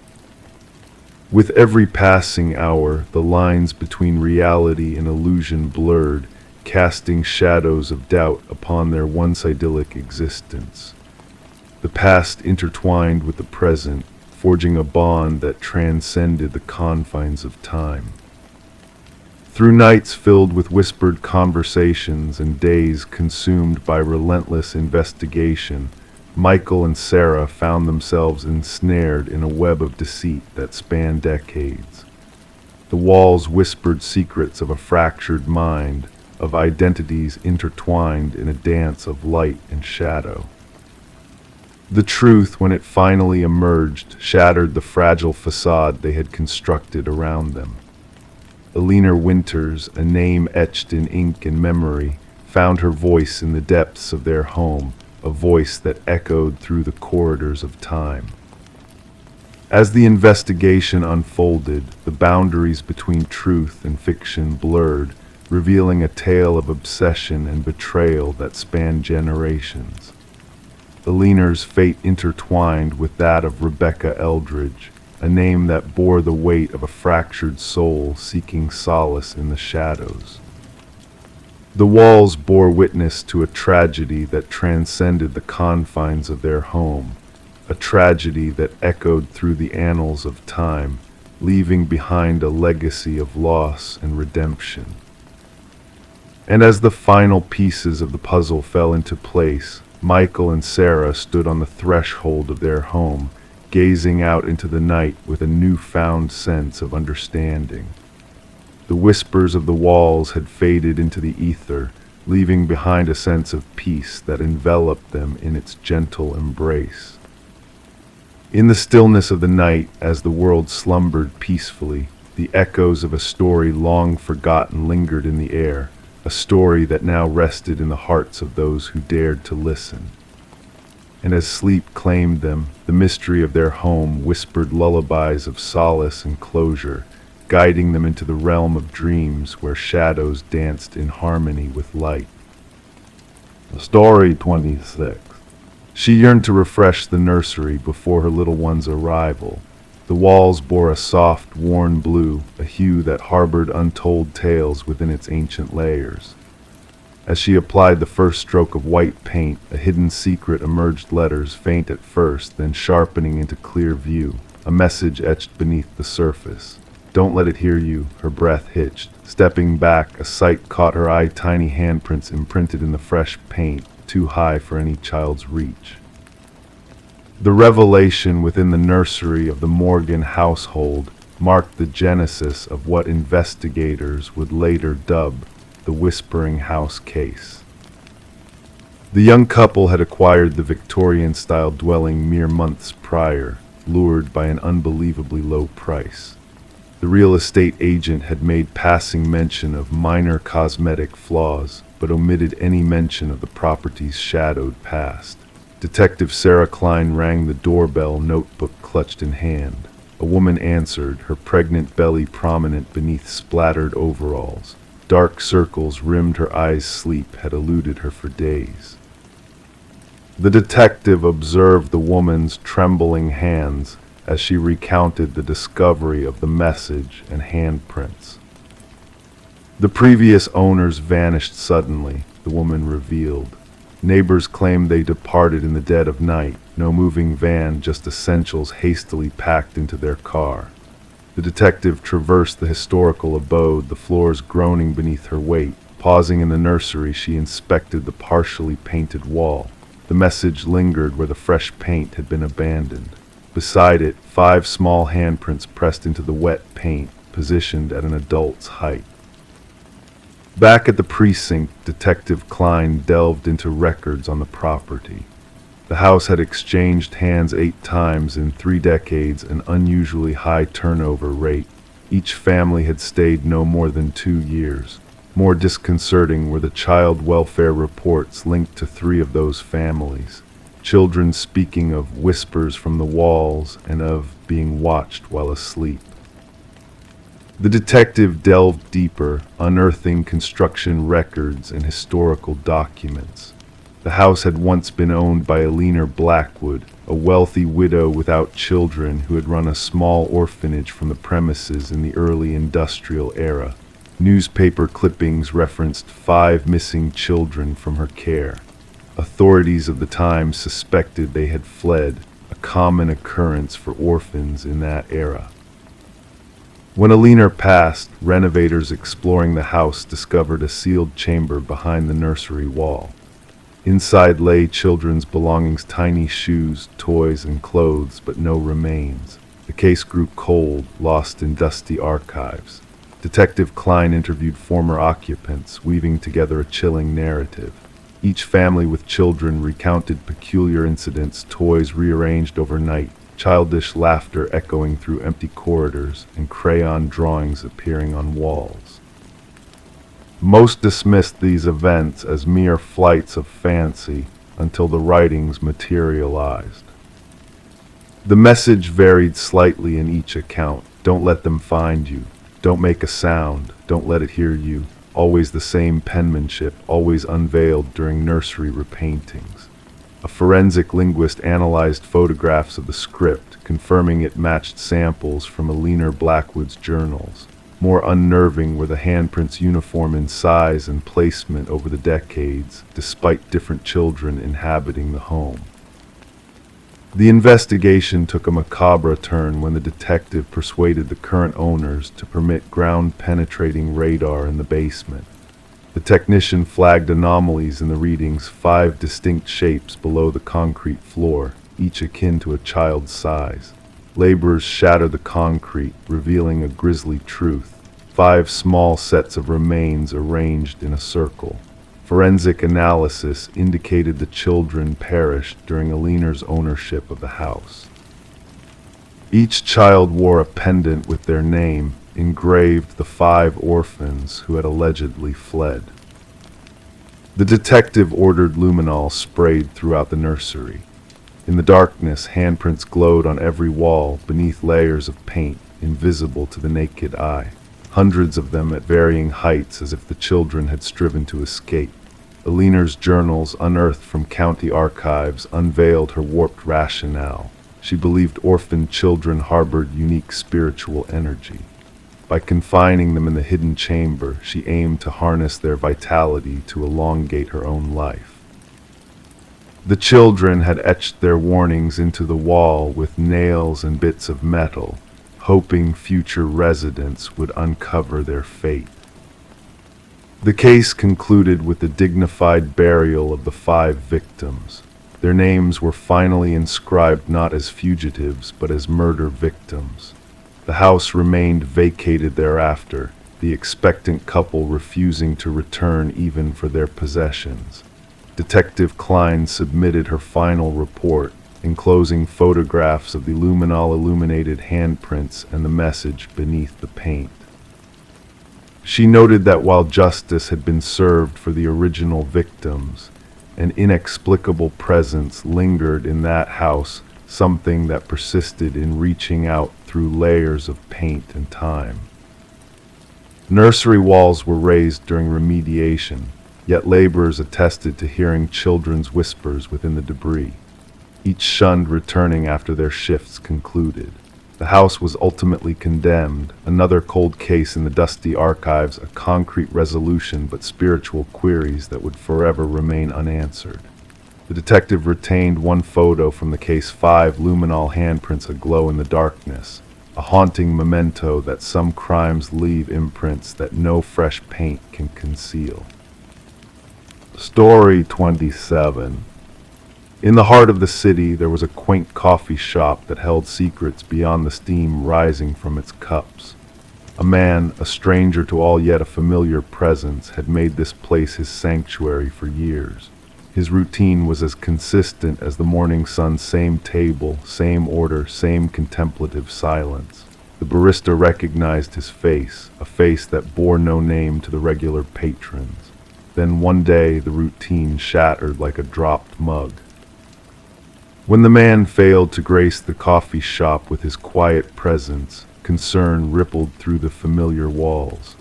Speaker 1: With every passing hour, the lines between reality and illusion blurred, casting shadows of doubt upon their once idyllic existence. The past intertwined with the present, forging a bond that transcended the confines of time. Through nights filled with whispered conversations and days consumed by relentless investigation, Michael and Sarah found themselves ensnared in a web of deceit that spanned decades. The walls whispered secrets of a fractured mind, of identities intertwined in a dance of light and shadow. The truth, when it finally emerged, shattered the fragile facade they had constructed around them. Alina Winters, a name etched in ink and memory, found her voice in the depths of their home, a voice that echoed through the corridors of time. As the investigation unfolded, the boundaries between truth and fiction blurred, revealing a tale of obsession and betrayal that spanned generations. Alina's fate intertwined with that of Rebecca Eldridge, a name that bore the weight of a fractured soul seeking solace in the shadows. The walls bore witness to a tragedy that transcended the confines of their home, a tragedy that echoed through the annals of time, leaving behind a legacy of loss and redemption. And as the final pieces of the puzzle fell into place, Michael and Sarah stood on the threshold of their home, gazing out into the night with a newfound sense of understanding. The whispers of the walls had faded into the ether, leaving behind a sense of peace that enveloped them in its gentle embrace. In the stillness of the night, as the world slumbered peacefully, the echoes of a story long forgotten lingered in the air, a story that now rested in the hearts of those who dared to listen. And as sleep claimed them, the mystery of their home whispered lullabies of solace and closure, guiding them into the realm of dreams where shadows danced in harmony with light. Story 26. She yearned to refresh the nursery before her little one's arrival. The walls bore a soft, worn blue, a hue that harbored untold tales within its ancient layers. As she applied the first stroke of white paint, a hidden secret emerged, letters faint at first, then sharpening into clear view, a message etched beneath the surface. Don't let it hear you, her breath hitched. Stepping back, a sight caught her eye, tiny handprints imprinted in the fresh paint, too high for any child's reach. The revelation within the nursery of the Morgan household marked the genesis of what investigators would later dub the Whispering House case. The young couple had acquired the Victorian-style dwelling mere months prior, lured by an unbelievably low price. The real estate agent had made passing mention of minor cosmetic flaws, but omitted any mention of the property's shadowed past. Detective Sarah Klein rang the doorbell, notebook clutched in hand. A woman answered, her pregnant belly prominent beneath splattered overalls. Dark circles rimmed her eyes, sleep had eluded her for days. The detective observed the woman's trembling hands as she recounted the discovery of the message and handprints. The previous owners vanished suddenly, the woman revealed. Neighbors claimed they departed in the dead of night, no moving van, just essentials hastily packed into their car. The detective traversed the historical abode, the floors groaning beneath her weight. Pausing in the nursery, she inspected the partially painted wall. The message lingered where the fresh paint had been abandoned. Beside it, 5 small handprints pressed into the wet paint, positioned at an adult's height. Back at the precinct, Detective Klein delved into records on the property. The house had exchanged hands 8 times in 3 decades, an unusually high turnover rate. Each family had stayed no more than 2 years. More disconcerting were the child welfare reports linked to 3 of those families. Children speaking of whispers from the walls and of being watched while asleep. The detective delved deeper, unearthing construction records and historical documents. The house had once been owned by Eleanor Blackwood, a wealthy widow without children who had run a small orphanage from the premises in the early industrial era. Newspaper clippings referenced 5 missing children from her care. Authorities of the time suspected they had fled, a common occurrence for orphans in that era. When Eleanor passed, renovators exploring the house discovered a sealed chamber behind the nursery wall. Inside lay children's belongings, tiny shoes, toys, and clothes, but no remains. The case grew cold, lost in dusty archives. Detective Klein interviewed former occupants, weaving together a chilling narrative. Each family with children recounted peculiar incidents, toys rearranged overnight, childish laughter echoing through empty corridors, and crayon drawings appearing on walls. Most dismissed these events as mere flights of fancy until the writings materialized. The message varied slightly in each account. Don't let them find you. Don't make a sound. Don't let it hear you. Always the same penmanship, always unveiled during nursery repaintings. A forensic linguist analyzed photographs of the script, confirming it matched samples from Eleanor Blackwood's journals. More unnerving were the handprints, uniform in size and placement over the decades, despite different children inhabiting the home. The investigation took a macabre turn when the detective persuaded the current owners to permit ground-penetrating radar in the basement. The technician flagged anomalies in the readings, 5 distinct shapes below the concrete floor, each akin to a child's size. Laborers shattered the concrete, revealing a grisly truth. 5 small sets of remains arranged in a circle. Forensic analysis indicated the children perished during Eleanor's ownership of the house. Each child wore a pendant with their name, engraved the 5 orphans who had allegedly fled. The detective ordered luminol sprayed throughout the nursery. In the darkness, handprints glowed on every wall beneath layers of paint, invisible to the naked eye. Hundreds of them at varying heights, as if the children had striven to escape. Eleanor's journals, unearthed from county archives, unveiled her warped rationale. She believed orphaned children harbored unique spiritual energy. By confining them in the hidden chamber, she aimed to harness their vitality to elongate her own life. The children had etched their warnings into the wall with nails and bits of metal, hoping future residents would uncover their fate. The case concluded with the dignified burial of the 5 victims. Their names were finally inscribed not as fugitives, but as murder victims. The house remained vacated thereafter, the expectant couple refusing to return even for their possessions. Detective Klein submitted her final report, enclosing photographs of the luminol illuminated handprints and the message beneath the paint. She noted that while justice had been served for the original victims, an inexplicable presence lingered in that house, something that persisted in reaching out through layers of paint and time. Nursery walls were raised during remediation, yet laborers attested to hearing children's whispers within the debris. Each shunned returning after their shifts concluded. The house was ultimately condemned, another cold case in the dusty archives, a concrete resolution but spiritual queries that would forever remain unanswered. The detective retained one photo from the case, 5 luminol handprints aglow in the darkness, a haunting memento that some crimes leave imprints that no fresh paint can conceal. Story 27. In the heart of the city, there was a quaint coffee shop that held secrets beyond the steam rising from its cups. A man, a stranger to all yet a familiar presence, had made this place his sanctuary for years. His routine was as consistent as the morning sun, same table, same order, same contemplative silence. The barista recognized his face, a face that bore no name to the regular patrons. Then one day the routine shattered like a dropped mug. When the man failed to grace the coffee shop with his quiet presence, concern rippled through the familiar walls.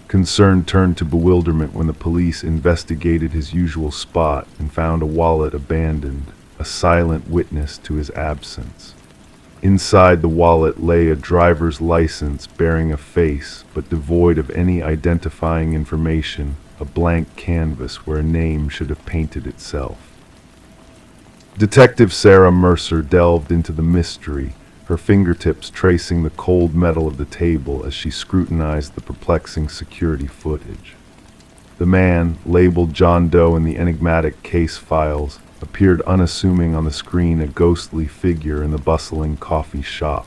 Speaker 1: Concern turned to bewilderment when the police investigated his usual spot and found a wallet abandoned, a silent witness to his absence. Inside the wallet lay a driver's license bearing a face but devoid of any identifying information, a blank canvas where a name should have painted itself. Detective Sarah Mercer delved into the mystery, her fingertips tracing the cold metal of the table as she scrutinized the perplexing security footage. The man, labeled John Doe in the enigmatic case files, appeared unassuming on the screen, a ghostly figure in the bustling coffee shop.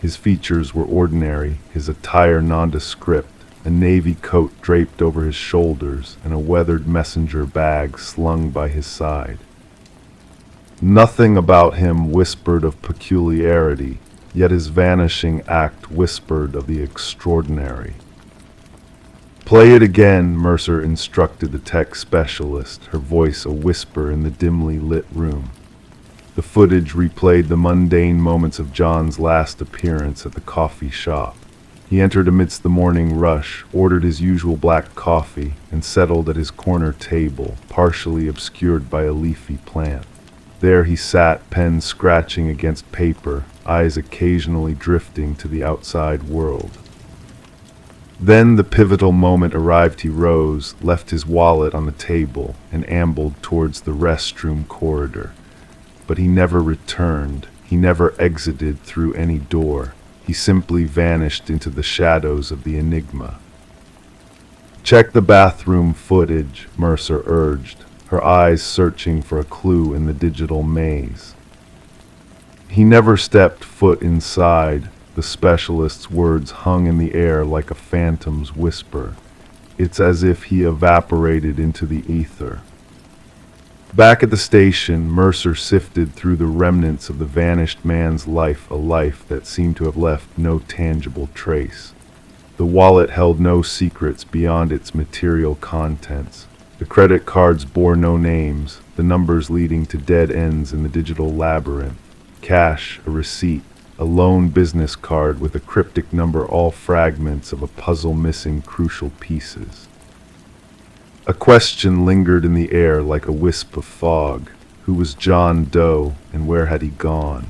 Speaker 1: His features were ordinary, his attire nondescript, a navy coat draped over his shoulders and a weathered messenger bag slung by his side. Nothing about him whispered of peculiarity, yet his vanishing act whispered of the extraordinary. "Play it again," Mercer instructed the tech specialist, her voice a whisper in the dimly lit room. The footage replayed the mundane moments of John's last appearance at the coffee shop. He entered amidst the morning rush, ordered his usual black coffee, and settled at his corner table, partially obscured by a leafy plant. There he sat, pen scratching against paper, eyes occasionally drifting to the outside world. Then the pivotal moment arrived. He rose, left his wallet on the table, and ambled towards the restroom corridor. But he never returned. He never exited through any door. He simply vanished into the shadows of the enigma. "Check the bathroom footage," Mercer urged, her eyes searching for a clue in the digital maze. He never stepped foot inside. The specialist's words hung in the air like a phantom's whisper. It's as if he evaporated into the ether. Back at the station, Mercer sifted through the remnants of the vanished man's life, a life that seemed to have left no tangible trace. The wallet held no secrets beyond its material contents. The credit cards bore no names, the numbers leading to dead ends in the digital labyrinth. Cash, a receipt, a lone business card with a cryptic number, all fragments of a puzzle missing crucial pieces. A question lingered in the air like a wisp of fog. Who was John Doe, and where had he gone?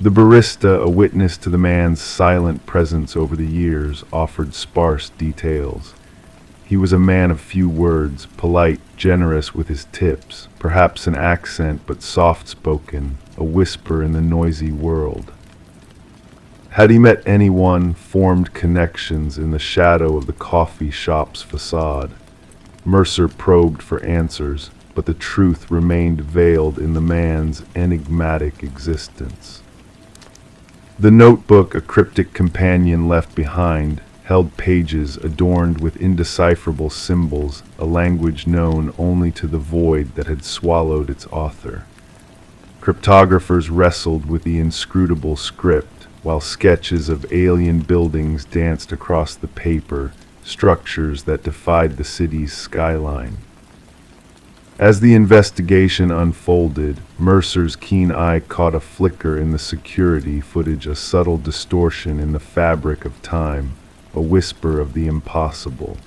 Speaker 1: The barista, a witness to the man's silent presence over the years, offered sparse details. He was a man of few words, polite, generous with his tips, perhaps an accent but soft-spoken, a whisper in the noisy world. Had he met anyone, formed connections in the shadow of the coffee shop's facade? Mercer probed for answers, but the truth remained veiled in the man's enigmatic existence. The notebook, a cryptic companion left behind, held pages adorned with indecipherable symbols, a language known only to the void that had swallowed its author. Cryptographers wrestled with the inscrutable script, while sketches of alien buildings danced across the paper, structures that defied the city's skyline. As the investigation unfolded, Mercer's keen eye caught a flicker in the security footage, a subtle distortion in the fabric of time, a whisper of the impossible.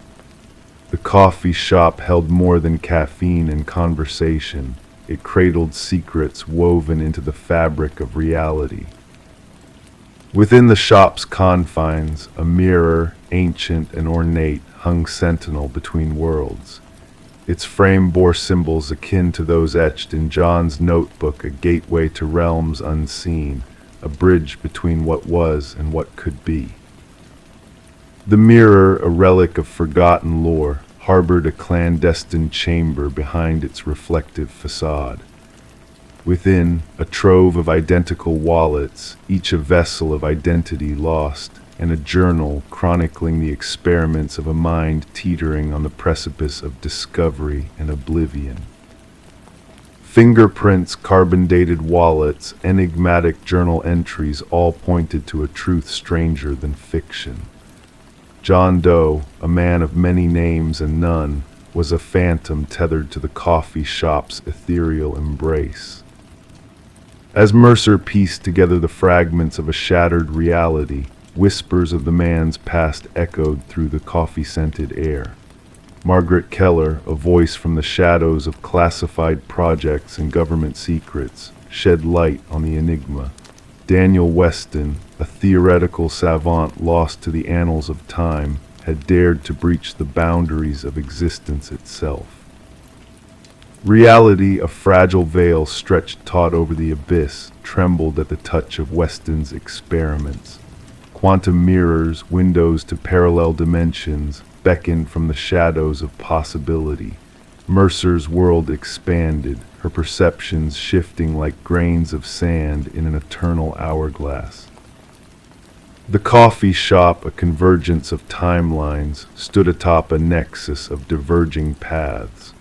Speaker 1: The coffee shop held more than caffeine and conversation. It cradled secrets woven into the fabric of reality. Within the shop's confines, a mirror, ancient and ornate, hung sentinel between worlds. Its frame bore symbols akin to those etched in John's notebook, a gateway to realms unseen, a bridge between what was and what could be. The mirror, a relic of forgotten lore, harbored a clandestine chamber behind its reflective facade. Within, a trove of identical wallets, each a vessel of identity lost, and a journal chronicling the experiments of a mind teetering on the precipice of discovery and oblivion. Fingerprints, carbon-dated wallets, enigmatic journal entries all pointed to a truth stranger than fiction. John Doe, a man of many names and none, was a phantom tethered to the coffee shop's ethereal embrace. As Mercer pieced together the fragments of a shattered reality, whispers of the man's past echoed through the coffee-scented air. Margaret Keller, a voice from the shadows of classified projects and government secrets, shed light on the enigma. Daniel Weston, a theoretical savant lost to the annals of time, had dared to breach the boundaries of existence itself. Reality, a fragile veil stretched taut over the abyss, trembled at the touch of Weston's experiments. Quantum mirrors, windows to parallel dimensions, beckoned from the shadows of possibility. Mercer's world expanded, her perceptions shifting like grains of sand in an eternal hourglass. The coffee shop, a convergence of timelines, stood atop a nexus of diverging paths.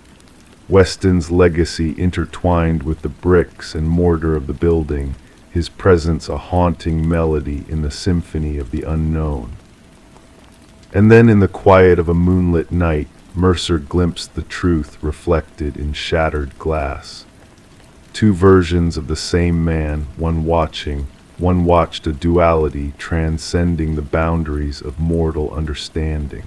Speaker 1: Weston's legacy intertwined with the bricks and mortar of the building, his presence a haunting melody in the symphony of the unknown. And then in the quiet of a moonlit night, Mercer glimpsed the truth reflected in shattered glass. Two versions of the same man, one watched a duality transcending the boundaries of mortal understanding.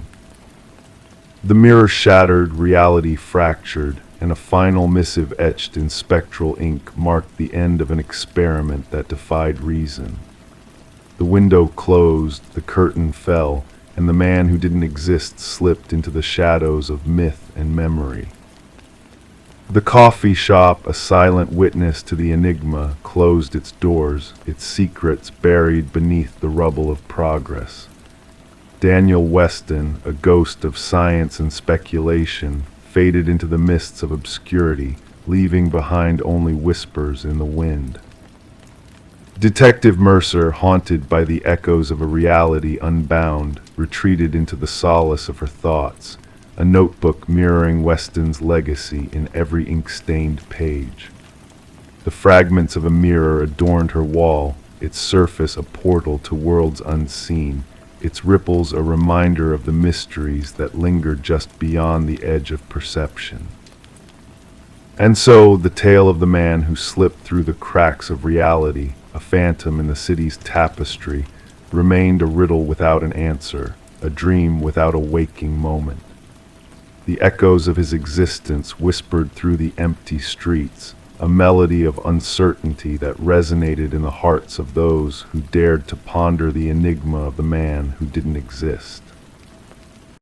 Speaker 1: The mirror shattered, reality fractured, and a final missive etched in spectral ink marked the end of an experiment that defied reason. The window closed, the curtain fell, and the man who didn't exist slipped into the shadows of myth and memory. The coffee shop, a silent witness to the enigma, closed its doors, its secrets buried beneath the rubble of progress. Daniel Weston, a ghost of science and speculation, faded into the mists of obscurity, leaving behind only whispers in the wind. Detective Mercer, haunted by the echoes of a reality unbound, retreated into the solace of her thoughts, a notebook mirroring Weston's legacy in every ink-stained page. The fragments of a mirror adorned her wall, its surface a portal to worlds unseen, its ripples a reminder of the mysteries that linger just beyond the edge of perception. And so, the tale of the man who slipped through the cracks of reality, a phantom in the city's tapestry, remained a riddle without an answer, a dream without a waking moment. The echoes of his existence whispered through the empty streets, a melody of uncertainty that resonated in the hearts of those who dared to ponder the enigma of the man who didn't exist.